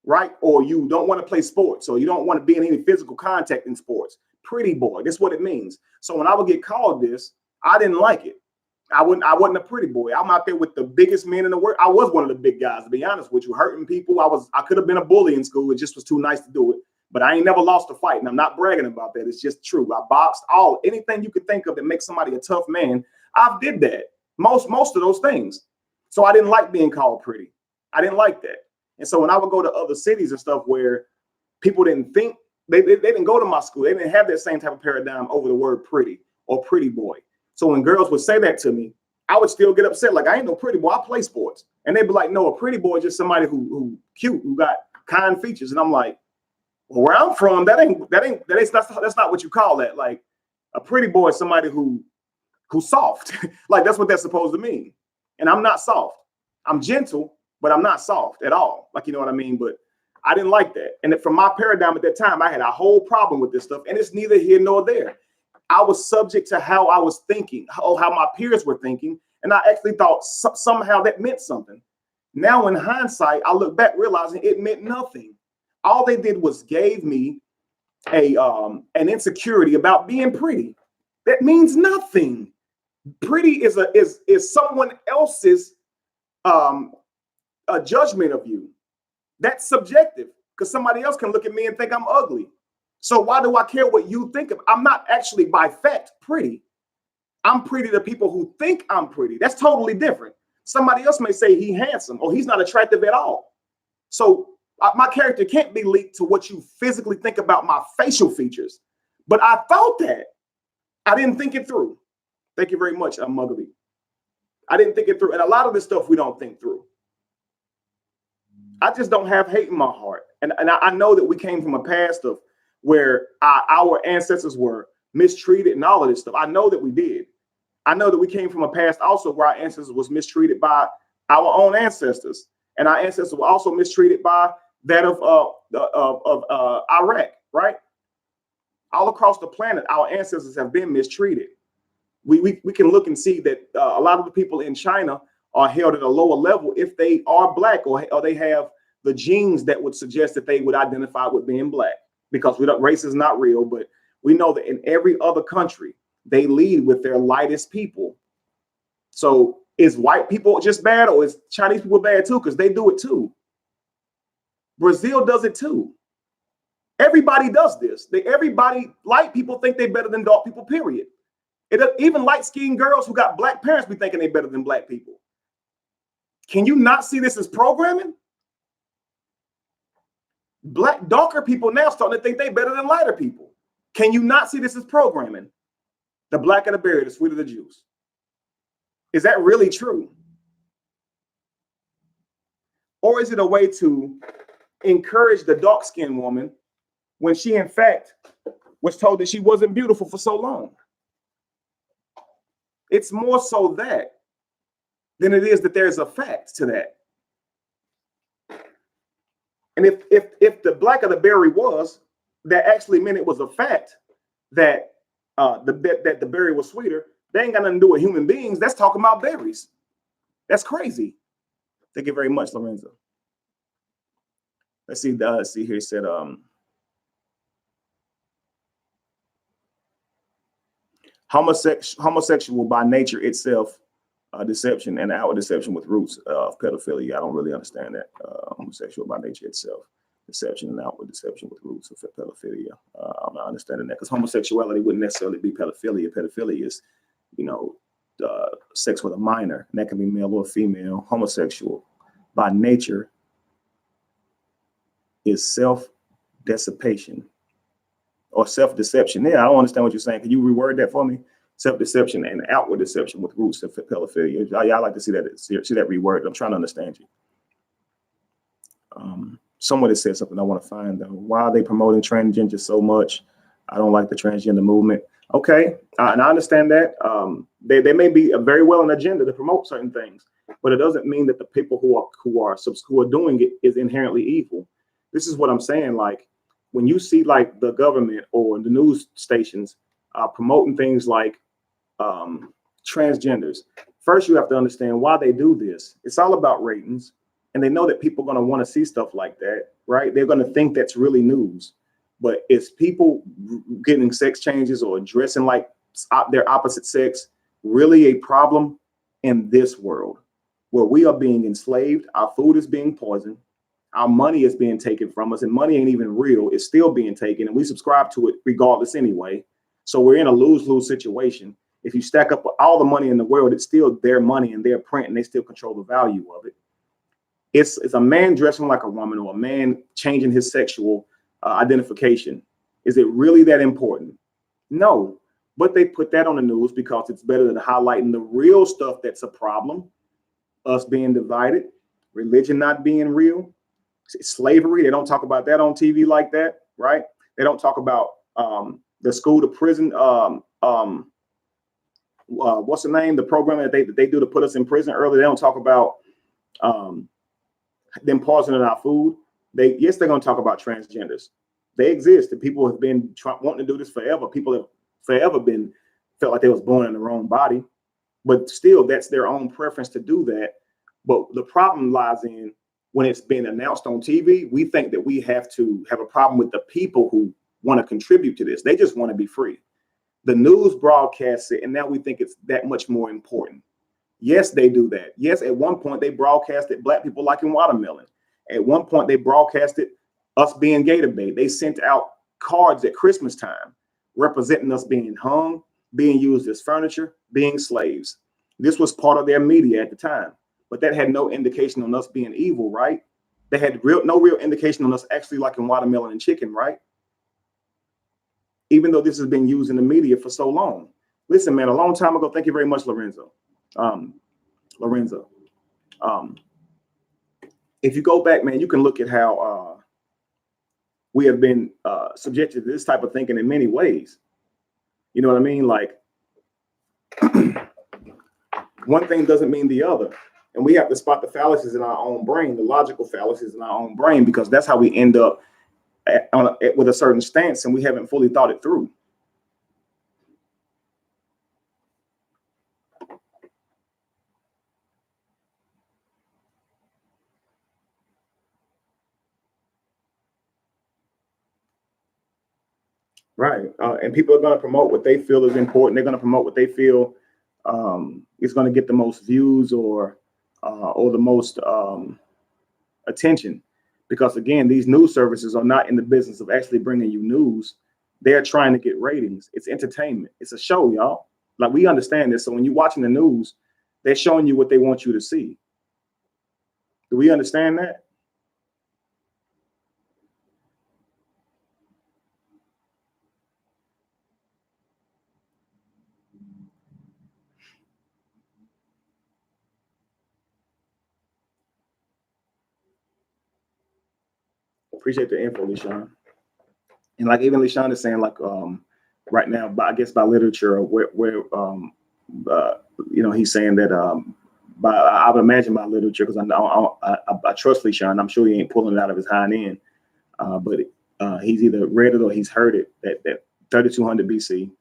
A: Right? Or you don't want to play sports, or you don't want to be in any physical contact in sports. Pretty boy. That's what it means. So when I would get called this, I didn't like it. I wasn't a pretty boy. I'm out there with the biggest men in the world. I was one of the big guys, to be honest with you, hurting people. I could have been a bully in school. It just was too nice to do it. But I ain't never lost a fight. And I'm not bragging about that. It's just true. I boxed anything you could think of that makes somebody a tough man. I've did that. Most of those things. So I didn't like being called pretty. I didn't like that. And so when I would go to other cities and stuff where people didn't think, they didn't go to my school, they didn't have that same type of paradigm over the word pretty, or pretty boy. So when girls would say that to me, I would still get upset. Like, I ain't no pretty boy. I play sports. And they'd be like, no, a pretty boy is just somebody who cute, who got kind features. And I'm like, well, where I'm from, that's not what you call that. Like, a pretty boy is somebody who's soft. Like, that's what that's supposed to mean. And I'm not soft. I'm gentle, but I'm not soft at all. Like, you know what I mean? But I didn't like that. And from my paradigm at that time, I had a whole problem with this stuff. And it's neither here nor there. I was subject to how I was thinking, how my peers were thinking. And I actually thought somehow that meant something. Now, in hindsight, I look back realizing it meant nothing. All they did was gave me an insecurity about being pretty. That means nothing. Pretty is someone else's a judgment of you. That's subjective, because somebody else can look at me and think I'm ugly. So why do I care what you think of? I'm not actually by fact pretty. I'm pretty to people who think I'm pretty. That's totally different. Somebody else may say he's handsome or he's not attractive at all. So my character can't be linked to what you physically think about my facial features. But I thought that. I didn't think it through. Thank you very much, Mugabe. I didn't think it through. And a lot of this stuff we don't think through. I just don't have hate in my heart. And I know that we came from a past of where our ancestors were mistreated and all of this stuff. I know that we did. I know that we came from a past also where our ancestors was mistreated by our own ancestors. And our ancestors were also mistreated by that of Iraq, right? All across the planet, our ancestors have been mistreated. We can look and see that a lot of the people in China are held at a lower level if they are black or they have the genes that would suggest that they would identify with being black, because race is not real. But we know that in every other country, they lead with their lightest people. So is white people just bad, or is Chinese people bad too? Because they do it too. Brazil does it too. Everybody does this. Light people think they're better than dark people, period. Even light-skinned girls who got black parents be thinking they're better than black people. Can you not see this as programming? Darker people now starting to think they're better than lighter people. Can you not see this as programming? The blacker the berry, the sweeter the juice. Is that really true? Or is it a way to encourage the dark-skinned woman when she, in fact, was told that she wasn't beautiful for so long? It's more so that than it is that there's a fact to that. And if the blacker the berry was, that actually meant it was a fact that that the berry was sweeter. They ain't got nothing to do with human beings. That's talking about berries. That's crazy. Thank you very much, Lorenzo. Let's see. See here. It said homosexual by nature itself, deception and outward deception with roots of pedophilia. I don't really understand that. Homosexual by nature itself, deception and outward deception with roots of pedophilia. I'm not understanding that, because homosexuality wouldn't necessarily be pedophilia. Pedophilia is, sex with a minor, and that can be male or female. Homosexual by nature is self-dissipation or self-deception. Yeah, I don't understand what you're saying. Can you reword that for me? Self-deception and outward deception with roots of pedophilia. I like to see that reword. I'm trying to understand you. Someone has said something I want to find though. Why are they promoting transgender so much? I don't like the transgender movement. Okay, and I understand that. They may be very well an agenda to promote certain things, but it doesn't mean that the people who are doing it is inherently evil. This is what I'm saying. Like, when you see like the government or the news stations promoting things like transgenders, first you have to understand why they do this. It's all about ratings, and they know that people are going to want to see stuff like that, right? They're going to think that's really news. But is people getting sex changes or dressing like their opposite sex really a problem in this world where we are being enslaved? Our food is being poisoned. Our money is being taken from us, and money ain't even real. It's still being taken, and we subscribe to it regardless anyway. So we're in a lose-lose situation. If you stack up all the money in the world, it's still their money and their print, and they still control the value of it. It's a man dressing like a woman or a man changing his sexual identification. Is it really that important? No. But they put that on the news because it's better than highlighting the real stuff that's a problem. Us being divided, religion not being real, slavery. They don't talk about that on TV like that, right? They don't talk about the school to prison. What's the name? The program that they do to put us in prison early. They don't talk about them poisoning our food. They're going to talk about transgenders. They exist. And people have been wanting to do this forever. People have forever felt like they was born in the wrong body, but still that's their own preference to do that. But the problem lies in when it's been announced on TV, we think that we have to have a problem with the people who want to contribute to this. They just want to be free. The news broadcasts it, and now we think it's that much more important. Yes, they do that. Yes, at one point they broadcasted black people liking watermelon. At one point they broadcasted us being gator bait. They sent out cards at Christmas time representing us being hung, being used as furniture, being slaves. This was part of their media at the time, but that had no indication on us being evil, right? They had no real indication on us actually liking watermelon and chicken, right? Even though this has been used in the media for so long. Listen, man, a long time ago, thank you very much, Lorenzo. If you go back, man, you can look at how we have been subjected to this type of thinking in many ways. You know what I mean? Like, one thing doesn't mean the other. And we have to spot the fallacies in our own brain, the logical fallacies in our own brain, because that's how we end up with a certain stance, and we haven't fully thought it through. Right. And people are going to promote what they feel is important. They're going to promote what they feel is going to get the most views or the most attention. Because, again, these news services are not in the business of actually bringing you news. They're trying to get ratings. It's entertainment. It's a show, y'all. Like, we understand this. So when you're watching the news, they're showing you what they want you to see. Do we understand that? Appreciate the info, LeSean. And like even LeSean is saying, like right now, I guess by literature, where he's saying that I would imagine by literature, because I trust LeSean. I'm sure he ain't pulling it out of his hind end, but he's either read it or he's heard it that 3200 BC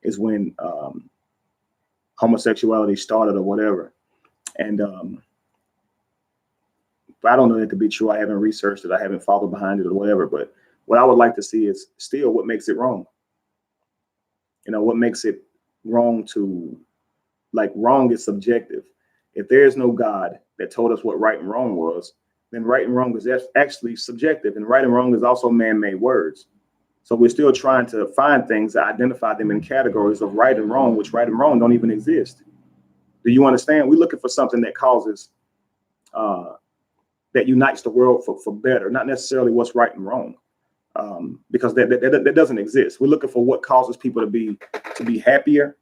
A: is when homosexuality started or whatever, and I don't know if it could be true. I haven't researched it. I haven't followed behind it or whatever. But what I would like to see is still what makes it wrong. You know, what makes it wrong wrong is subjective. If there is no God that told us what right and wrong was, then right and wrong is actually subjective. And right and wrong is also man-made words. So we're still trying to find things that identify them in categories of right and wrong, which right and wrong don't even exist. Do you understand? We're looking for something that causes that unites the world for better, not necessarily what's right and wrong, because that doesn't exist. We're looking for what causes people to be happier,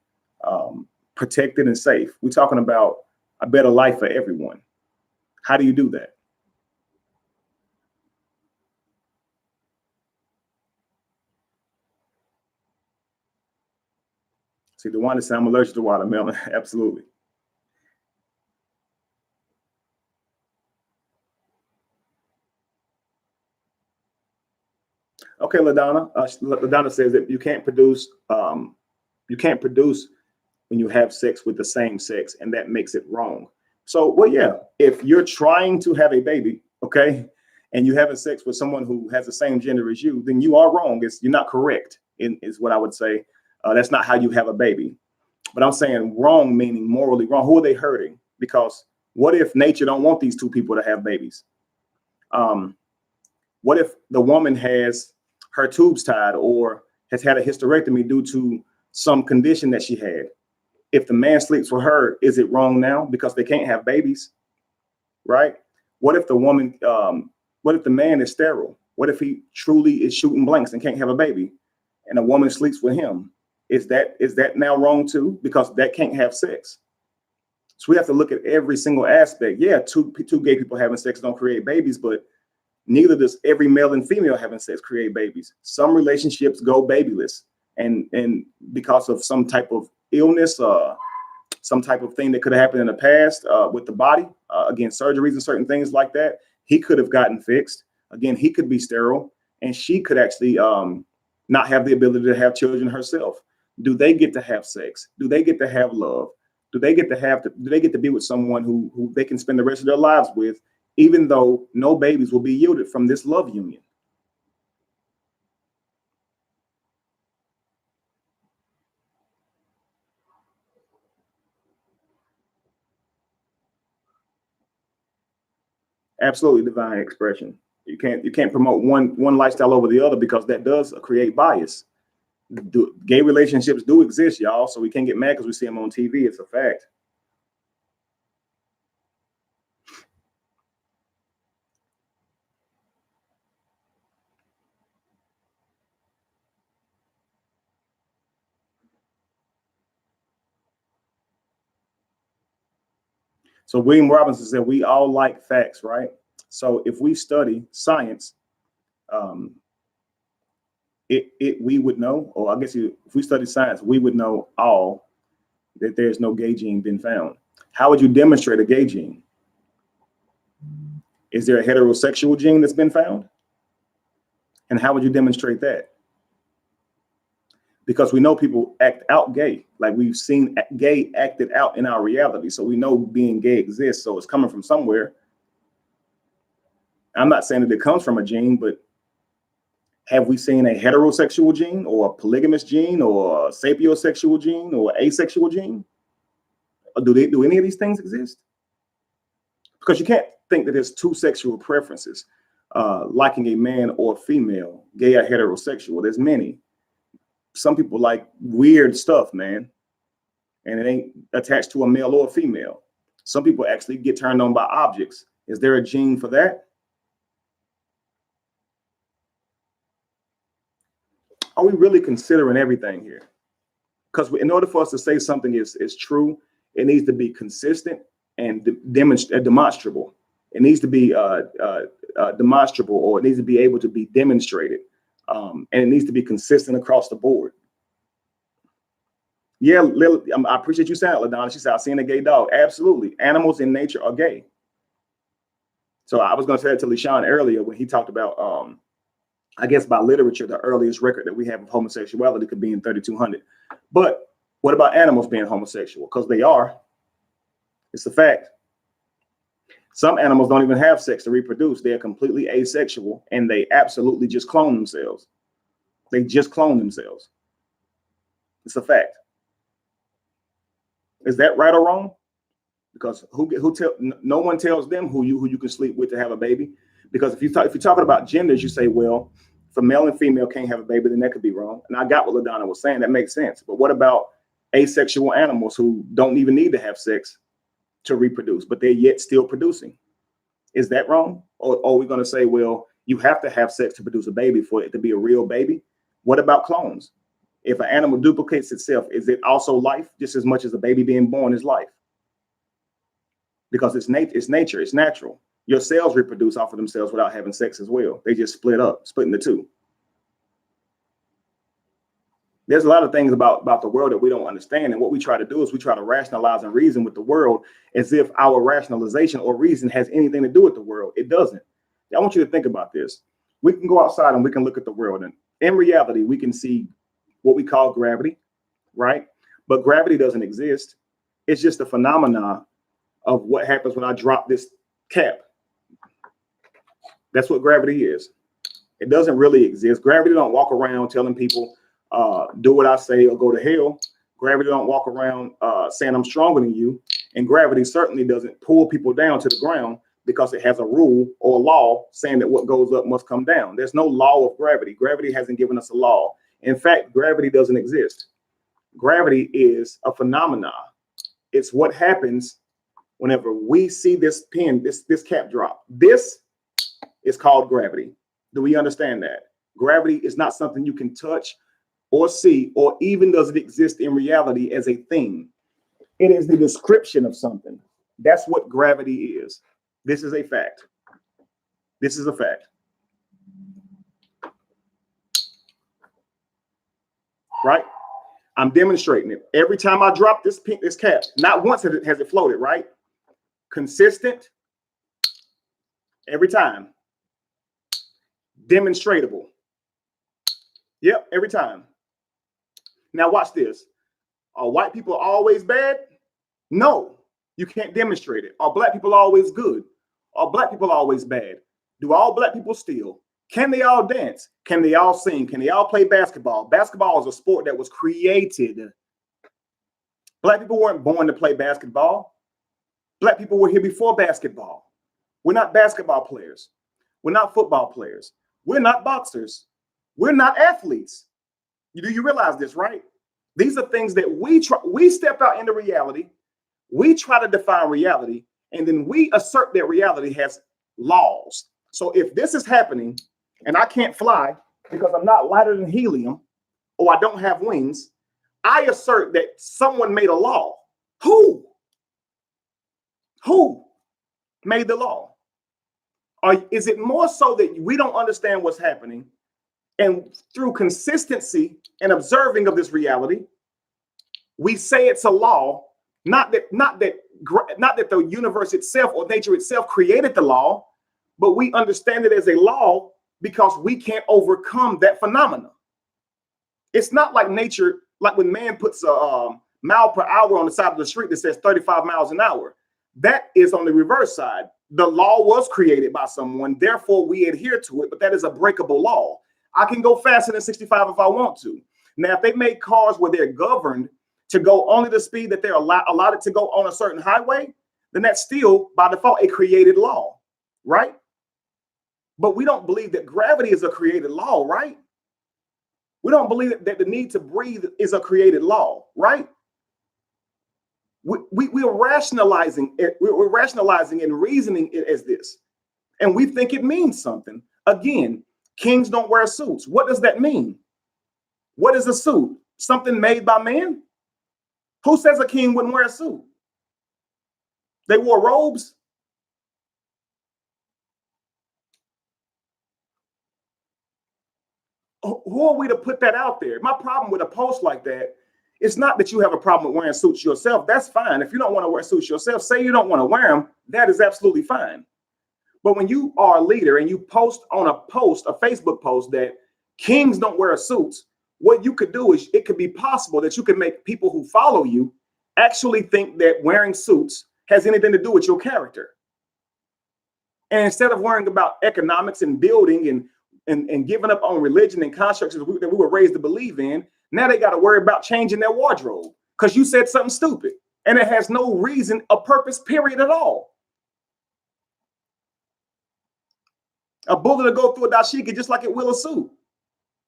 A: protected, and safe. We're talking about a better life for everyone. How do you do that? See, the one that said I'm allergic to watermelon. Absolutely. Okay, LaDonna. LaDonna says that you can't produce when you have sex with the same sex, and that makes it wrong. So, well, yeah, if you're trying to have a baby, okay, and you having sex with someone who has the same gender as you, then you are wrong. You're not correct, is what I would say. That's not how you have a baby. But I'm saying wrong, meaning morally wrong. Who are they hurting? Because what if nature don't want these two people to have babies? What if the woman has her tubes tied or has had a hysterectomy due to some condition that she had? If the man sleeps with her, is it wrong now because they can't have babies? Right? What if what if the man is sterile? What if he truly is shooting blanks and can't have a baby and a woman sleeps with him? Is that now wrong too? Because that can't have sex. So we have to look at every single aspect. Yeah, two gay people having sex don't create babies, but neither does every male and female having sex create babies. Some relationships go babyless, and because of some type of illness, some type of thing that could have happened in the past with the body, again, surgeries and certain things like that, he could have gotten fixed. Again, he could be sterile, and she could actually not have the ability to have children herself. Do they get to have sex? Do they get to have love? Do they get to be with someone who they can spend the rest of their lives with, even though no babies will be yielded from this love union? Absolutely divine expression. You can't promote one lifestyle over the other, because that does create bias. Gay relationships do exist, y'all, so we can't get mad because we see them on TV. It's a fact. So William Robinson said we all like facts, right? So if we study science, we would know, or I guess if we study science, we would know all that there's no gay gene been found. How would you demonstrate a gay gene? Is there a heterosexual gene that's been found? And how would you demonstrate that? Because we know people act out gay. Like, we've seen gay acted out in our reality. So we know being gay exists. So it's coming from somewhere. I'm not saying that it comes from a gene, but have we seen a heterosexual gene, or a polygamous gene, or a sapiosexual gene, or asexual gene? Or do any of these things exist? Because you can't think that there's two sexual preferences, liking a man or female, gay or heterosexual. There's many. Some people like weird stuff, man, and it ain't attached to a male or a female. Some people actually get turned on by objects. Is there a gene for that? Are we really considering everything here? Because in order for us to say something is true, it needs to be consistent and demonstrable. It needs to be demonstrable, or it needs to be able to be demonstrated. And it needs to be consistent across the board. Yeah, Lily, I appreciate you saying it, LaDonna. She said, I've seen a gay dog. Absolutely. Animals in nature are gay. So I was going to say that to LeSean earlier when he talked about, I guess by literature, the earliest record that we have of homosexuality could be in 3200. But what about animals being homosexual? Because they are. It's a fact. Some animals don't even have sex to reproduce. They're completely asexual, and they absolutely just clone themselves. They just clone themselves. It's a fact. Is that right or wrong? Because no one tells them who you can sleep with to have a baby. Because if you're talking about genders, you say, well, if a male and female can't have a baby, then that could be wrong. And I got what LaDonna was saying. That makes sense. But what about asexual animals who don't even need to have sex to reproduce, but they're yet still producing? Is that wrong? Or are we going to say, well, you have to have sex to produce a baby for it to be a real baby? What about clones? If an animal duplicates itself, is it also life just as much as a baby being born is life? Because it's nature, it's natural. Your cells reproduce off of themselves without having sex as well. They just split into two. There's a lot of things about the world that we don't understand. And what we try to do is we try to rationalize and reason with the world as if our rationalization or reason has anything to do with the world. It doesn't. I want you to think about this. We can go outside and we can look at the world. And in reality, we can see what we call gravity, right? But gravity doesn't exist. It's just a phenomena of what happens when I drop this cap. That's what gravity is. It doesn't really exist. Gravity don't walk around telling people, do what I say or go to hell. Gravity don't walk around saying I'm stronger than you. And gravity certainly doesn't pull people down to the ground because it has a rule or a law saying that what goes up must come down. There's no law of gravity. Gravity hasn't given us a law. In fact, gravity doesn't exist. Gravity is a phenomena. It's what happens whenever we see this pin, this cap drop. This is called gravity. Do we understand that? Gravity is not something you can touch or see, or even does it exist in reality as a thing. It is the description of something. That's what gravity is. This is a fact. This is a fact. Right? I'm demonstrating it. Every time I drop this cap, not once has it floated, right? Consistent. Every time. Demonstratable. Yep, every time. Now watch this. Are white people always bad? No, you can't demonstrate it. Are black people always good? Are black people always bad? Do all black people steal? Can they all dance? Can they all sing? Can they all play basketball? Basketball is a sport that was created. Black people weren't born to play basketball. Black people were here before basketball. We're not basketball players. We're not football players. We're not boxers. We're not athletes. Do you realize this, right? These are things that we step out into reality. We try to define reality, and then we assert that reality has laws. So if this is happening and I can't fly because I'm not lighter than helium or I don't have wings, I assert that someone made a law. Who? Who made the law? Or is it more so that we don't understand what's happening, and through consistency and observing of this reality, we say it's a law, not that the universe itself or nature itself created the law, but we understand it as a law because we can't overcome that phenomena. It's not like nature, like when man puts a mile per hour on the side of the street that says 35 miles an hour. That is on the reverse side. The law was created by someone, therefore we adhere to it, but that is a breakable law. I can go faster than 65 if I want to. Now, if they make cars where they're governed to go only the speed that they're allowed to go on a certain highway, then that's still by default a created law, right? But we don't believe that gravity is a created law, right? We don't believe that the need to breathe is a created law, right? We're rationalizing it. We're rationalizing and reasoning it as this, and we think it means something. Again, kings don't wear suits. What does that mean? What is a suit? Something made by man? Who says a king wouldn't wear a suit? They wore robes. Who are we to put that out there? My problem with a post like that, it's not that you have a problem with wearing suits yourself. That's fine. If you don't want to wear suits yourself, say you don't want to wear them. That is absolutely fine. But when you are a leader and you post on a Facebook post that kings don't wear suits, what you could do is it could be possible that you can make people who follow you actually think that wearing suits has anything to do with your character. And instead of worrying about economics and building and giving up on religion and constructs that we were raised to believe in, now they got to worry about changing their wardrobe because you said something stupid and it has no reason, a purpose, period at all. A bullet will go through a dashiki just like it will a suit.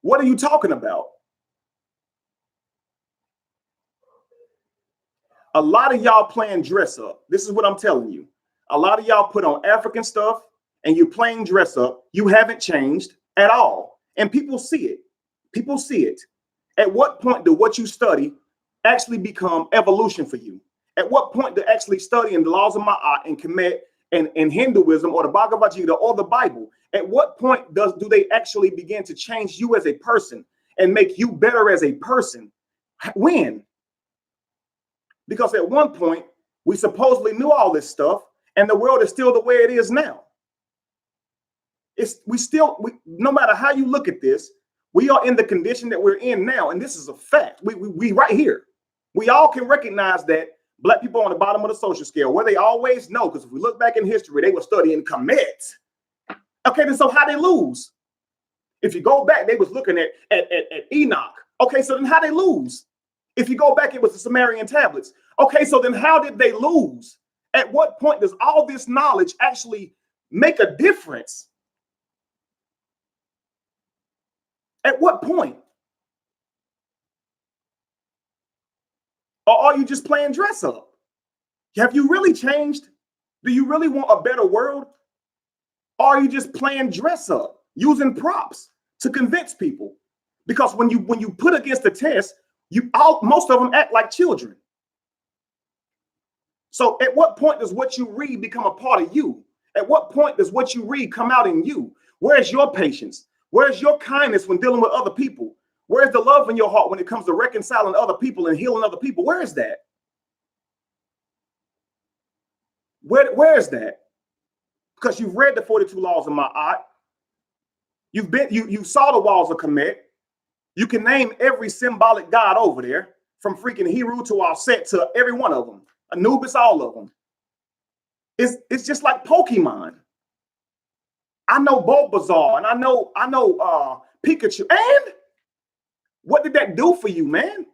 A: What are you talking about? A lot of y'all playing dress up. This is what I'm telling you. A lot of y'all put on African stuff and you're playing dress up. You haven't changed at all. And people see it. People see it. At what point do what you study actually become evolution for you? At what point do actually studying the laws of Ma'at and Kemet and Hinduism or the Bhagavad Gita or the Bible, at what point do they actually begin to change you as a person and make you better as a person? When? Because at one point, we supposedly knew all this stuff, and the world is still the way it is now. No matter how you look at this, we are in the condition that we're in now, and this is a fact. We right here. We all can recognize that black people are on the bottom of the social scale, where they always know, because if we look back in history, they were studying Kemet. Okay, then so how they lose? If you go back, they was looking at Enoch. Okay, so then how they lose? If you go back, it was the Sumerian tablets. Okay, so then how did they lose? At what point does all this knowledge actually make a difference? At what point? Or are you just playing dress up? Have you really changed? Do you really want a better world? Or are you just playing dress up, using props to convince people? Because when you put against the test, most of them act like children. So at what point does what you read become a part of you? At what point does what you read come out in you? Where's your patience? Where's your kindness when dealing with other people? Where's the love in your heart when it comes to reconciling other people and healing other people? Where is that? Where is that? Because you've read the 42 laws of Ma'at. You saw the walls of Kemet. You can name every symbolic god over there, from freaking Heru to Aset to every one of them. Anubis, all of them. It's just like Pokemon. I know Bulbasaur and I know Pikachu. And what did that do for you, man?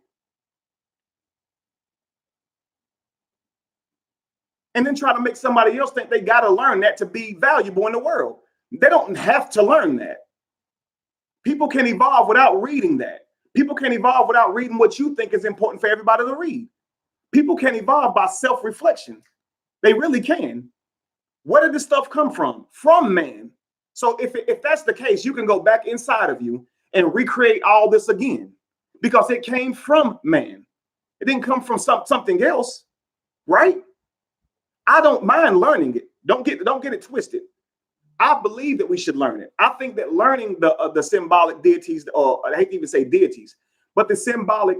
A: And then try to make somebody else think they got to learn that to be valuable in the world. They don't have to learn that. People can evolve without reading that. People can evolve without reading what you think is important for everybody to read. People can evolve by self-reflection. They really can. Where did this stuff come from? From man. So if that's the case, you can go back inside of you and recreate all this again, because it came from man. It didn't come from something else, right? I don't mind learning it. Don't get it twisted. I believe that we should learn it. I think that learning the symbolic deities, or I hate to even say deities, but the symbolic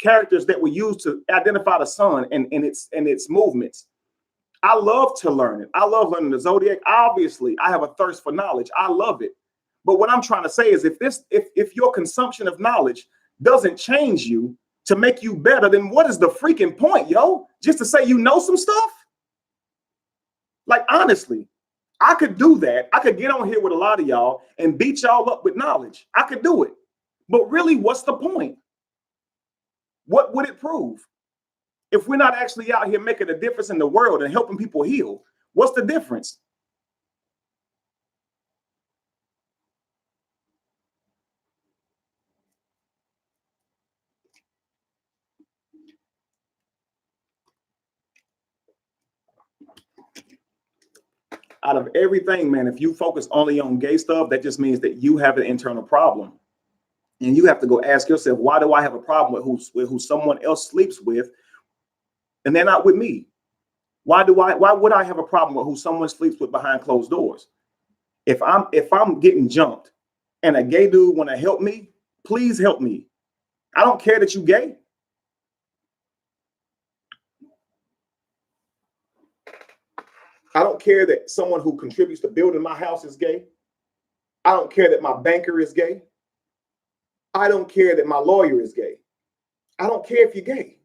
A: characters that we use to identify the sun and its movements. I love to learn it. I love learning the zodiac. Obviously, I have a thirst for knowledge. I love it. But what I'm trying to say is, if your consumption of knowledge doesn't change you to make you better, then what is the freaking point, yo? Just to say you know some stuff? Like, honestly, I could do that. I could get on here with a lot of y'all and beat y'all up with knowledge. I could do it. But really, what's the point? What would it prove? If we're not actually out here making a difference in the world and helping people heal, what's the difference? Out of everything, man, if you focus only on gay stuff, that just means that you have an internal problem. And you have to go ask yourself, why do I have a problem with who someone else sleeps with and they're not with me? Why would I have a problem with who someone sleeps with behind closed doors? If I'm getting jumped and a gay dude want to help me, please help me. I don't care that you gay. I don't care that someone who contributes to building my house is gay. I don't care that my banker is gay. I don't care that my lawyer is gay. I don't care if you're gay.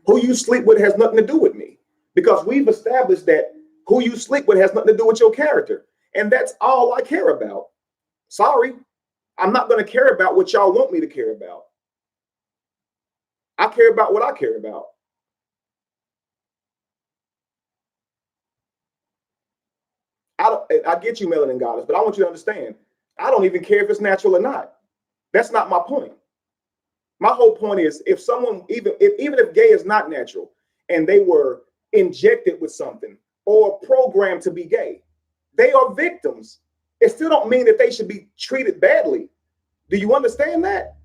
A: Who you sleep with has nothing to do with me, because we've established that who you sleep with has nothing to do with your character. And that's all I care about. Sorry, I'm not going to care about what y'all want me to care about. I care about what I care about. I get you, Melanin Goddess, but I want you to understand, I don't even care if it's natural or not. That's not my point. My whole point is, if someone, even if gay is not natural and they were injected with something or programmed to be gay, they are victims. It still don't mean that they should be treated badly. Do you understand that?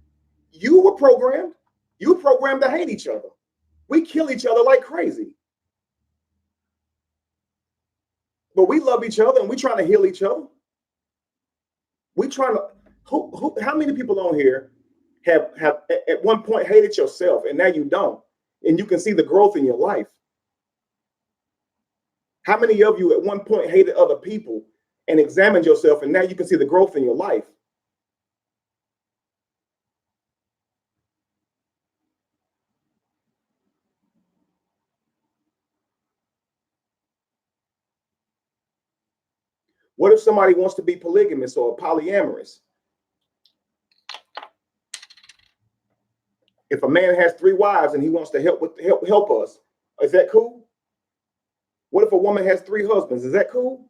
A: You were programmed. You were programmed to hate each other. We kill each other like crazy. But we love each other and we trying to heal each other. We trying to, how many people on here have at one point hated yourself and now you don't, and you can see the growth in your life? How many of you at one point hated other people and examined yourself and now you can see the growth in your life? What if somebody wants to be polygamous or polyamorous? If a man has 3 wives and he wants to help us, is that cool? What if a woman has 3 husbands? Is that cool?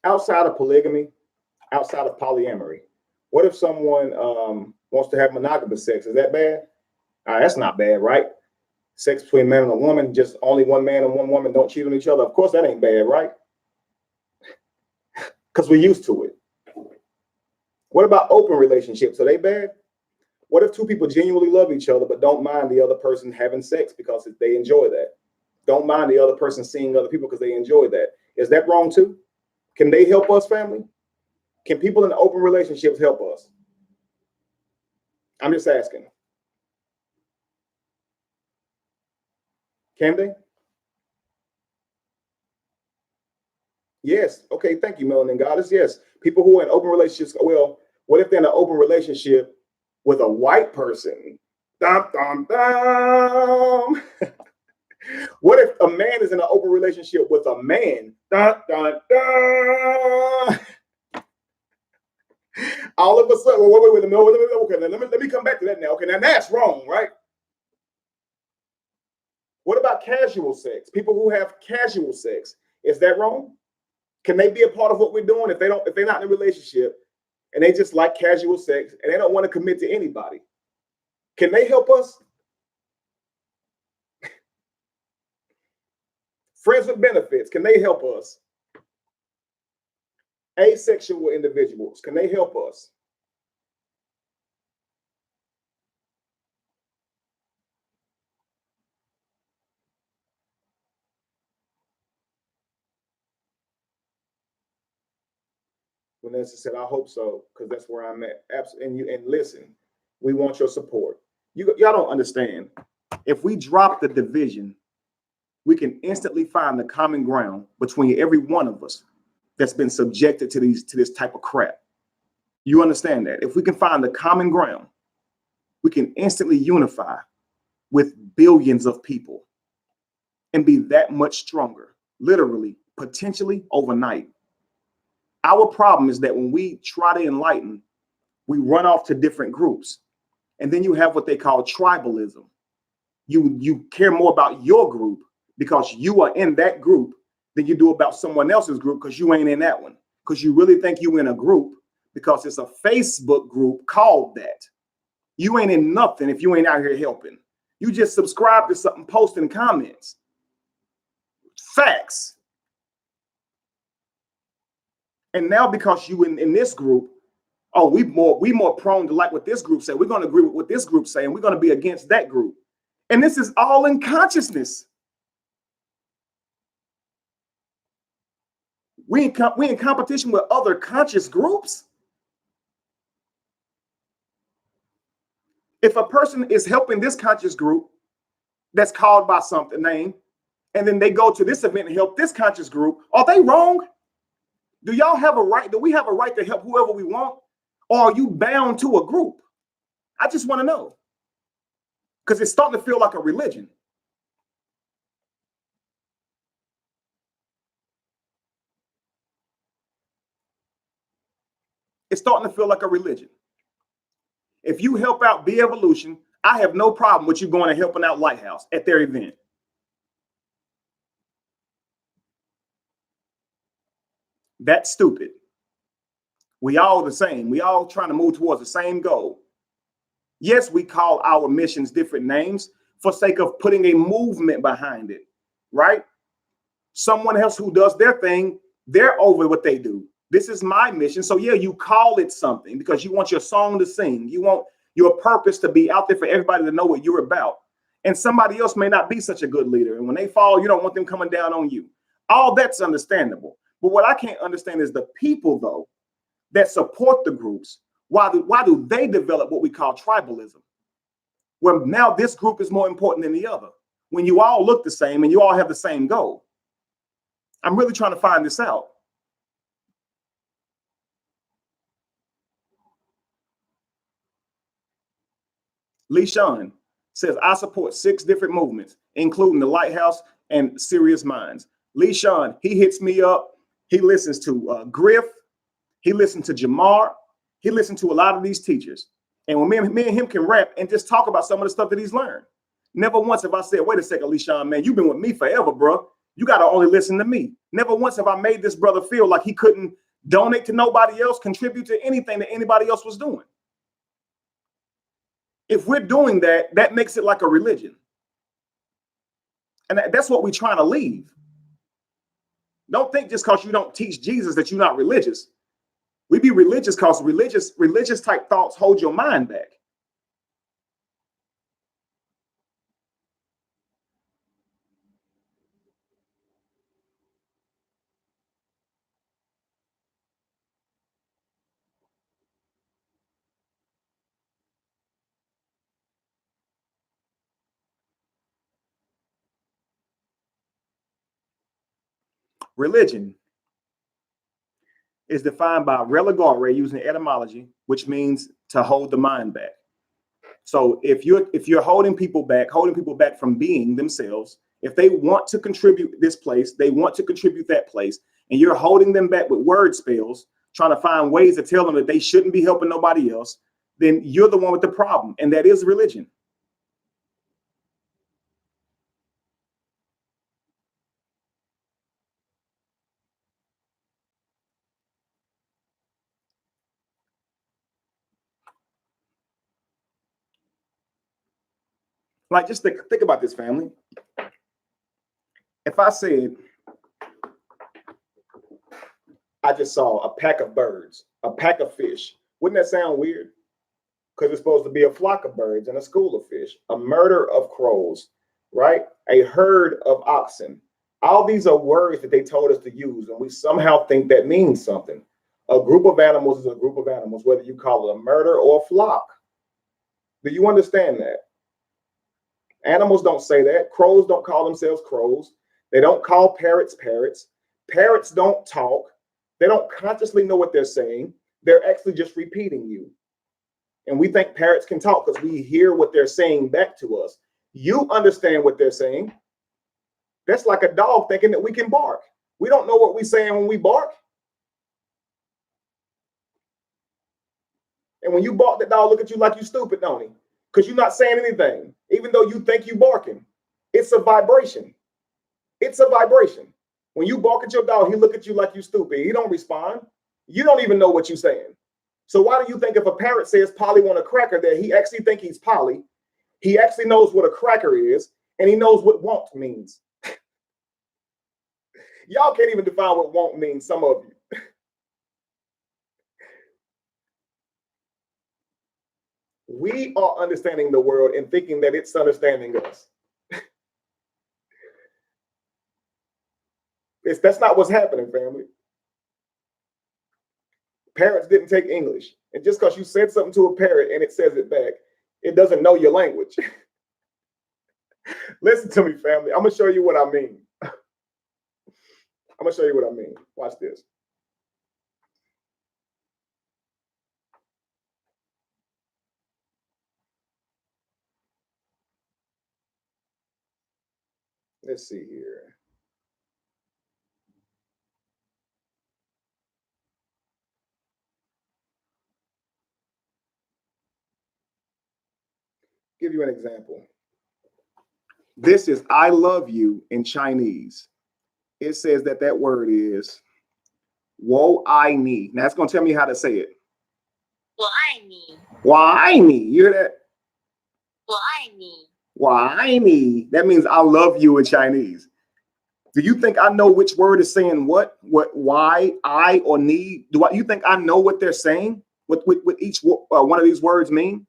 A: outside of polygamy, outside of polyamory, what if someone wants to have monogamous sex? Is that bad? That's not bad, right? Sex between a man and a woman, just only one man and one woman, don't cheat on each other. Of course, that ain't bad, right? Because we're used to it. What about open relationships? Are they bad? What if two people genuinely love each other but don't mind the other person having sex because they enjoy that? Don't mind the other person seeing other people because they enjoy that. Is that wrong too? Can they help us, family? Can people in open relationships help us? I'm just asking. Can they? Yes. Okay. Thank you, Melanin Goddess. Yes. People who are in open relationships. Well, what if they're in an open relationship with a white person? Dum, dum, dum. What if a man is in an open relationship with a man? Dun, dun, dun. All of a sudden, wait, okay, let me come back to that now. Okay, now that's wrong, right? What about casual sex? People who have casual sex, is that wrong? Can they be a part of what we're doing if they're not in a relationship and they just like casual sex and they don't want to commit to anybody? Can they help us? Friends with benefits, can they help us? Asexual individuals, can they help us? Vanessa said, I hope so, because that's where I'm at. Absolutely. And listen, we want your support. Y'all don't understand. If we drop the division, we can instantly find the common ground between every one of us that's been subjected to this type of crap. You understand that? If we can find the common ground, we can instantly unify with billions of people and be that much stronger, literally, potentially overnight. Our problem is that when we try to enlighten, we run off to different groups. And then you have what they call tribalism. You care more about your group because you are in that group than you do about someone else's group because you ain't in that one. Because you really think you in a group because it's a Facebook group called that. You ain't in nothing if you ain't out here helping. You just subscribe to something, posting comments. Facts. And now because you in this group, oh, we more prone to like what this group said. We're going to agree with what this group saying. We're going to be against that group. And this is all in consciousness. We in competition with other conscious groups. If a person is helping this conscious group that's called by something name, and then they go to this event and help this conscious group, are they wrong? Do y'all have a right? Do we have a right to help whoever we want? Or are you bound to a group? I just want to know. Because it's starting to feel like a religion. It's starting to feel like a religion. If you help out Be Evolution, I have no problem with you going and helping out Lighthouse at their event. That's stupid. We all the same. We all trying to move towards the same goal. Yes, we call our missions different names for sake of putting a movement behind it, right? Someone else who does their thing, they're over what they do. This is my mission. So yeah, you call it something because you want your song to sing. You want your purpose to be out there for everybody to know what you're about. And somebody else may not be such a good leader. And when they fall, you don't want them coming down on you. All that's understandable. But what I can't understand is the people, though, that support the groups. Why do they develop what we call tribalism? Where now this group is more important than the other. When you all look the same and you all have the same goal. I'm really trying to find this out. Lee Sean says, I support 6 different movements, including the Lighthouse and Serious Minds. Lee Sean, he hits me up. He listens to Griff. He listens to Jamar. He listens to a lot of these teachers. And when me and him can rap and just talk about some of the stuff that he's learned. Never once have I said, wait a second, Lee Sean, man, you've been with me forever, bro. You got to only listen to me. Never once have I made this brother feel like he couldn't donate to nobody else, contribute to anything that anybody else was doing. If we're doing that, that makes it like a religion. And that's what we're trying to leave. Don't think just because you don't teach Jesus that you're not religious. We be religious because religious type thoughts hold your mind back. Religion is defined by religare using etymology, which means to hold the mind back. So if you're holding people back from being themselves, if they want to contribute this place, they want to contribute that place, and you're holding them back with word spells, trying to find ways to tell them that they shouldn't be helping nobody else, then you're the one with the problem, and that is religion. Like, just think about this, family. If I said, I just saw a pack of birds, a pack of fish, wouldn't that sound weird? Because it's supposed to be a flock of birds and a school of fish, a murder of crows, right? A herd of oxen. All these are words that they told us to use, and we somehow think that means something. A group of animals is a group of animals, whether you call it a murder or a flock. Do you understand that? Animals don't say that. Crows don't call themselves crows. They don't call parrots parrots. Parrots don't talk. They don't consciously know what they're saying. They're actually just repeating you. And we think parrots can talk because we hear what they're saying back to us. You understand what they're saying. That's like a dog thinking that we can bark. We don't know what we're saying when we bark. And when you bark, the dog look at you like you stupid, don't he? Because you're not saying anything, even though you think you barking. It's a vibration. It's a vibration. When you bark at your dog, he look at you like you stupid. He don't respond. You don't even know what you're saying. So why do you think if a parrot says Polly want a cracker that he actually think he's Polly? He actually knows what a cracker is, and he knows what want means. Y'all can't even define what want means, some of you. We are understanding the world and thinking that it's understanding us. That's not what's happening, family. Parrots didn't take English. And just because you said something to a parrot and it says it back, it doesn't know your language. Listen to me, family. I'm going to show you what I mean. I'm going to show you what I mean. Watch this. Let's see here. Give you an example. This is I love you in Chinese. It says that word is wo ai ni. Now it's going to tell me how to say it.
C: Wo ai ni.
A: Wo ai ni. You hear that?
C: Wo ai ni.
A: Wo ai ni. That means I love you in Chinese. Do you think I know which word is saying what, why, I, or ni? You think I know what they're saying? What each one of these words mean?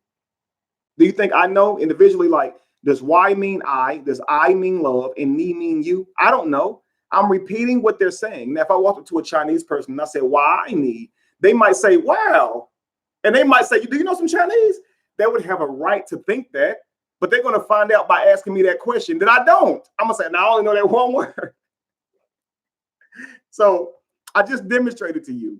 A: Do you think I know individually, like, does why mean I? Does I mean love? And ni mean you? I don't know. I'm repeating what they're saying. Now, if I walk up to a Chinese person and I say, why I need, they might say, wow. And they might say, do you know some Chinese? They would have a right to think that, but they're going to find out by asking me that question that I don't. I'm going to say, no, I only know that one word. So I just demonstrated to you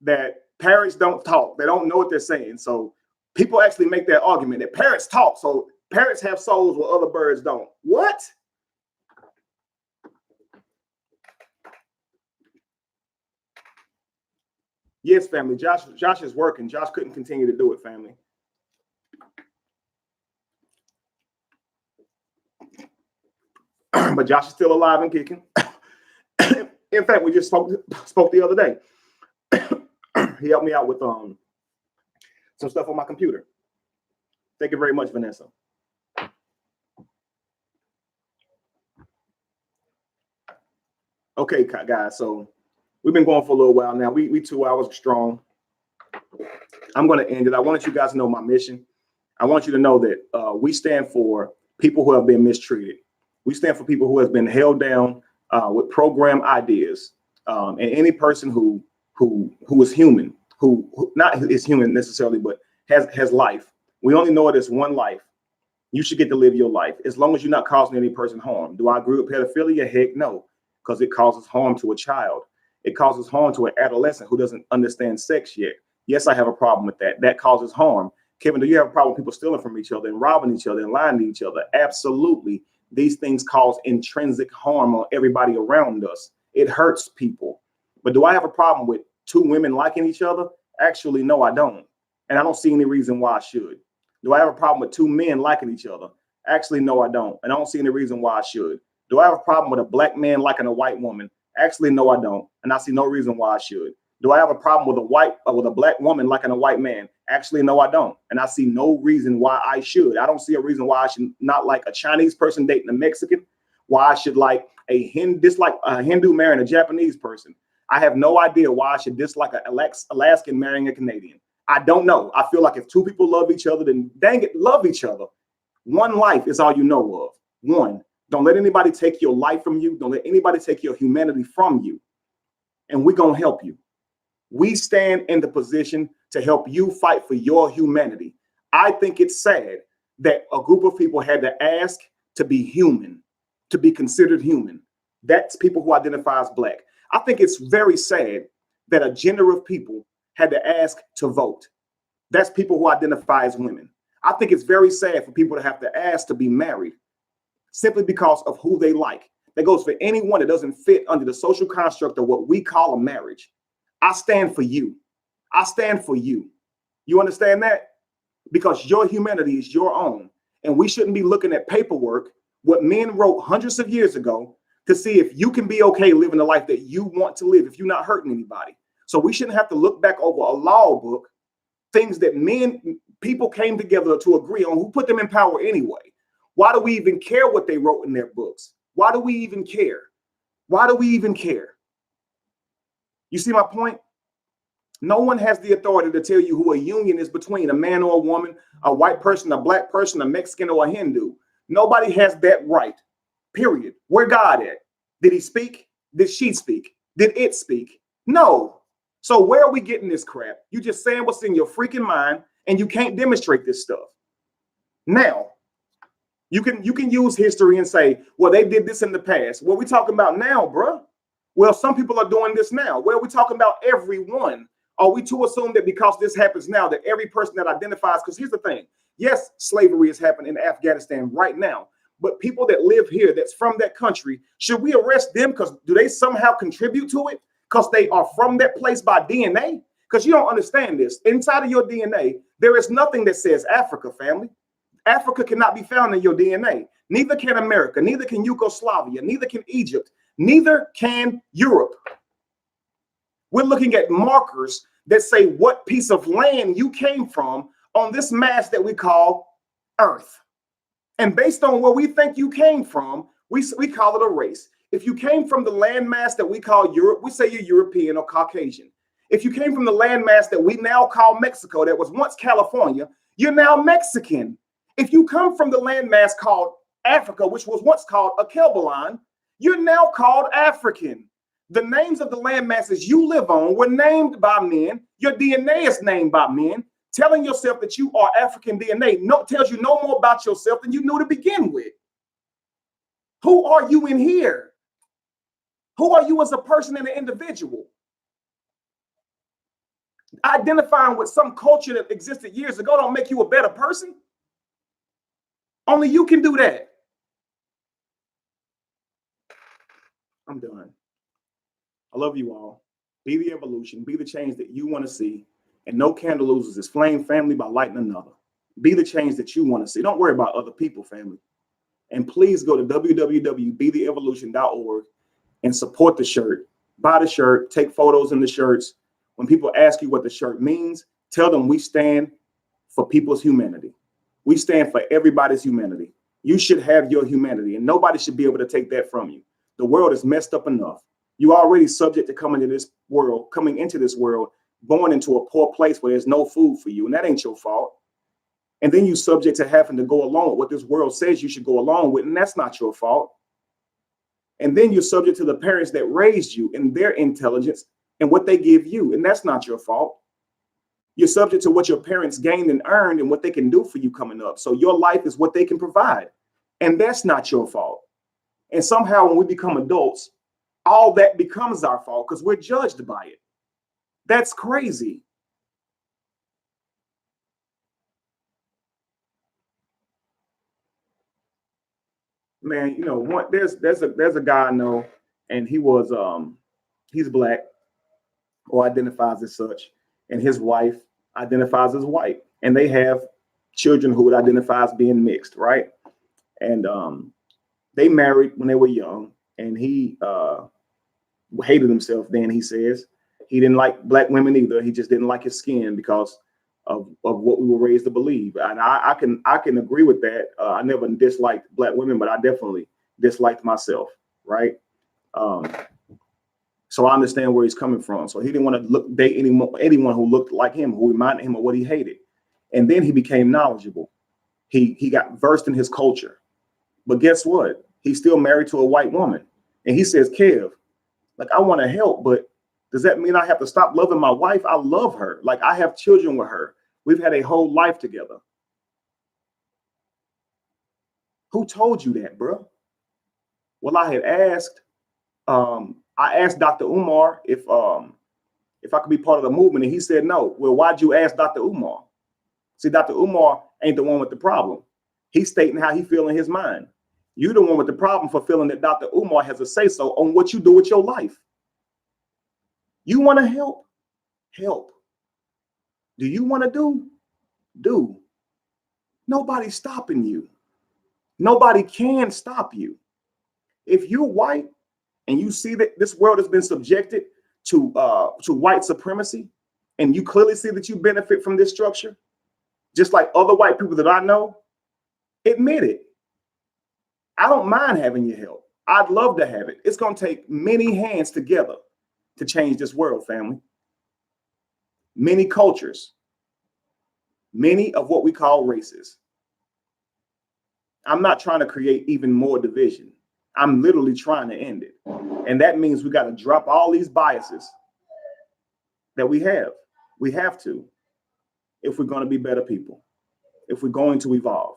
A: that parrots don't talk. They don't know what they're saying. So people actually make that argument that parrots talk. So parrots have souls where other birds don't. What? Yes, family. Josh is working. Josh couldn't continue to do it, family. but Josh is still alive and kicking. In fact, we just spoke the other day. He helped me out with some stuff on my computer. Thank you very much, Vanessa. Okay, guys, so we've been going for a little while now. We 2 hours strong. I'm going to end it. I wanted you guys to know my mission. I want you to know that we stand for people who have been mistreated. We stand for people who have been held down with program ideas, and any person who is human, who not is human necessarily, but has life. We only know it as one life. You should get to live your life as long as you're not causing any person harm. Do I agree with pedophilia? Heck no, because it causes harm to a child. It causes harm to an adolescent who doesn't understand sex yet. Yes, I have a problem with that. That causes harm. Kevin, do you have a problem with people stealing from each other and robbing each other and lying to each other? Absolutely. These things cause intrinsic harm on everybody around us. It hurts people. But do I have a problem with two women liking each other? Actually, no, I don't. And I don't see any reason why I should. Do I have a problem with two men liking each other? Actually, no, I don't. And I don't see any reason why I should. Do I have a problem with a black man liking a white woman? Actually, no, I don't. And I see no reason why I should. Do I have a problem with a black woman liking a white man? Actually, no, I don't. And I see no reason why I should. I don't see a reason why I should not like a Chinese person dating a Mexican, why I should like dislike a Hindu marrying a Japanese person. I have no idea why I should dislike an Alaskan marrying a Canadian. I don't know. I feel like if two people love each other, then dang it, love each other. One life is all you know of. One. Don't let anybody take your life from you. Don't let anybody take your humanity from you. And we're going to help you. We stand in the position to help you fight for your humanity. I think it's sad that a group of people had to ask to be human, to be considered human. That's people who identify as black. I think it's very sad that a gender of people had to ask to vote. That's people who identify as women. I think it's very sad for people to have to ask to be married simply because of who they like. That goes for anyone that doesn't fit under the social construct of what we call a marriage. I stand for you. I stand for you. You understand that? Because your humanity is your own. And we shouldn't be looking at paperwork, what men wrote hundreds of years ago, to see if you can be okay living the life that you want to live, if you're not hurting anybody. So we shouldn't have to look back over a law book, things that people came together to agree on. Who put them in power anyway? Why do we even care what they wrote in their books? Why do we even care? Why do we even care? You see my point? No one has the authority to tell you who a union is between a man or a woman, a white person, a black person, a Mexican, or a Hindu. Nobody has that right, period. Where God at? Did he speak? Did she speak? Did it speak? No. So where are we getting this crap? You just saying what's in your freaking mind, and you can't demonstrate this stuff. Now, you can use history and say, well, they did this in the past. What are we talking about now, bruh? Well, some people are doing this now. Well, we're talking about everyone. Are we to assume that because this happens now, that every person that identifies, because here's the thing. Yes, slavery is happening in Afghanistan right now, but people that live here that's from that country, should we arrest them because do they somehow contribute to it? Because they are from that place by DNA? Because you don't understand this. Inside of your DNA, there is nothing that says Africa, family. Africa cannot be found in your DNA. Neither can America, neither can Yugoslavia, neither can Egypt, neither can Europe. We're looking at markers that say what piece of land you came from on this mass that we call Earth. And based on where we think you came from, we call it a race. If you came from the landmass that we call Europe, we say you're European or Caucasian. If you came from the landmass that we now call Mexico, that was once California, you're now Mexican. If you come from the landmass called Africa, which was once called Akelbalan, you're now called African. The names of the landmasses you live on were named by men. Your DNA is named by men. Telling yourself that you are African DNA tells you no more about yourself than you knew to begin with. Who are you in here? Who are you as a person and an individual? Identifying with some culture that existed years ago don't make you a better person. Only you can do that. I'm done. I love you all. Be the evolution. Be the change that you want to see. And no candle loses its flame, family, by lighting another. Be the change that you want to see. Don't worry about other people, family. And please go to www.betheevolution.org and support the shirt. Buy the shirt, take photos in the shirts. When people ask you what the shirt means, tell them we stand for people's humanity. We stand for everybody's humanity. You should have your humanity, and nobody should be able to take that from you. The world is messed up enough. You are already subject to coming into this world, born into a poor place where there's no food for you, and that ain't your fault. And then you subject to having to go along with what this world says you should go along with, and that's not your fault. And then you're subject to the parents that raised you and their intelligence and what they give you, and that's not your fault. You're subject to what your parents gained and earned and what they can do for you coming up. So your life is what they can provide, and that's not your fault. And somehow when we become adults, all that becomes our fault because we're judged by it. That's crazy. Man, you know, there's a guy I know, and he's black or identifies as such, and his wife identifies as white, and they have children who would identify as being mixed, right? And they married when they were young, and he hated himself then. He says he didn't like black women either. He just didn't like his skin because of what we were raised to believe. And I can agree with that. I never disliked black women, but I definitely disliked myself, right? So I understand where he's coming from. So he didn't want to date anyone who looked like him, who reminded him of what he hated. And then he became knowledgeable. He got versed in his culture. But guess what? He's still married to a white woman. And he says, Kev, like, I want to help, but does that mean I have to stop loving my wife? I love her. Like, I have children with her. We've had a whole life together. Who told you that, bro? Well, I asked Dr. Umar if I could be part of the movement, and he said no. Well, why'd you ask Dr. Umar? See, Dr. Umar ain't the one with the problem. He's stating how he feel in his mind. You're the one with the problem for feeling that Dr. Umar has a say-so on what you do with your life. You want to help? Help. Do you want to do? Do. Nobody's stopping you. Nobody can stop you. If you're white and you see that this world has been subjected to white supremacy, and you clearly see that you benefit from this structure, just like other white people that I know, admit it. I don't mind having your help. I'd love to have it. It's going to take many hands together to change this world, family. Many cultures, many of what we call races. I'm not trying to create even more division. I'm literally trying to end it. And that means we got to drop all these biases that we have. We have to, if we're going to be better people, if we're going to evolve.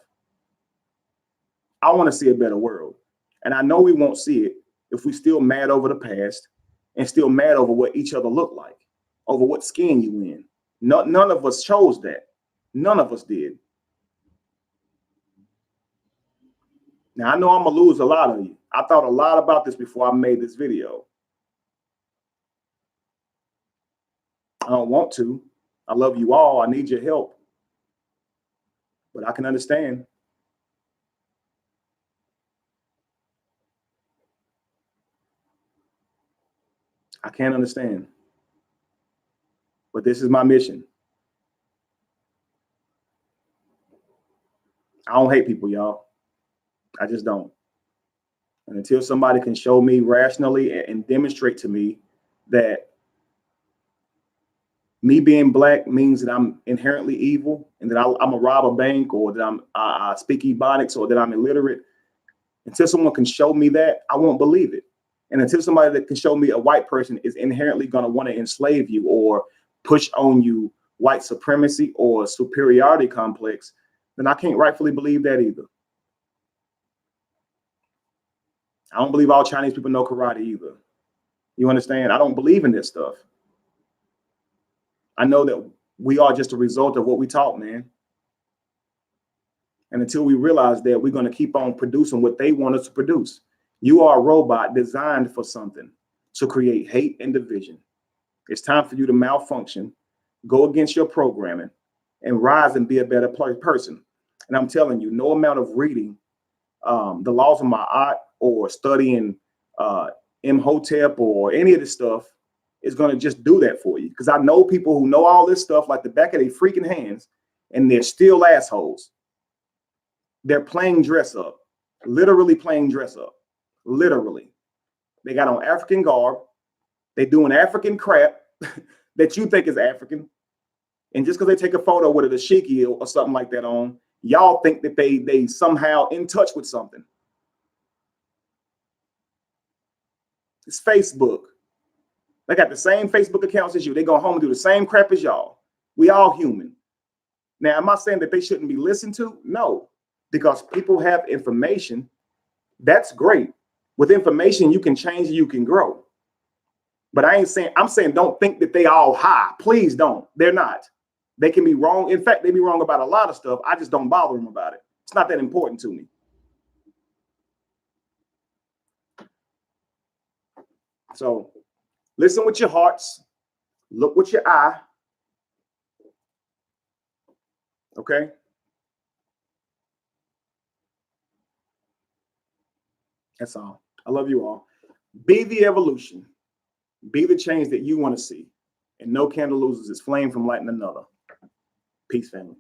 A: I want to see a better world. And I know we won't see it if we're still mad over the past and still mad over what each other look like, over what skin you in. None of us chose that. None of us did. Now, I know I'm going to lose a lot of you. I thought a lot about this before I made this video. I don't want to. I love you all. I need your help. But I can understand. I can't understand. But this is my mission. I don't hate people, y'all. I just don't. And until somebody can show me rationally and demonstrate to me that me being black means that I'm inherently evil and that I'm a rob a bank, or that I speak Ebonics, or that I'm illiterate, until someone can show me that, I won't believe it. And until somebody that can show me a white person is inherently going to want to enslave you or push on you white supremacy or superiority complex, then I can't rightfully believe that either. I don't believe all Chinese people know karate either. You understand? I don't believe in this stuff. I know that we are just a result of what we taught, man. And until we realize that, we're going to keep on producing what they want us to produce. You are a robot designed for something, to create hate and division. It's time for you to malfunction, go against your programming, and rise and be a better person. And I'm telling you, no amount of reading the laws of Ma'at or studying Imhotep or any of this stuff is going to just do that for you. Because I know people who know all this stuff like the back of their freaking hands, and they're still assholes. They're playing dress up, literally playing dress up, literally. They got on African garb. They doing African crap that you think is African. And just because they take a photo with a dashiki or something like that on, y'all think that they somehow in touch with something. It's Facebook. They got the same Facebook accounts as you. They go home and do the same crap as y'all. We all human. Now, am I saying that they shouldn't be listened to? No, because people have information. That's great. With information, you can change, you can grow. But I'm saying don't think that they all high. Please don't. They're not. They can be wrong. In fact, they be wrong about a lot of stuff. I just don't bother them about it. It's not that important to me. So listen with your hearts. Look with your eye. Okay? That's all. I love you all. Be the evolution. Be the change that you want to see. And no candle loses its flame from lighting another. Peace, family.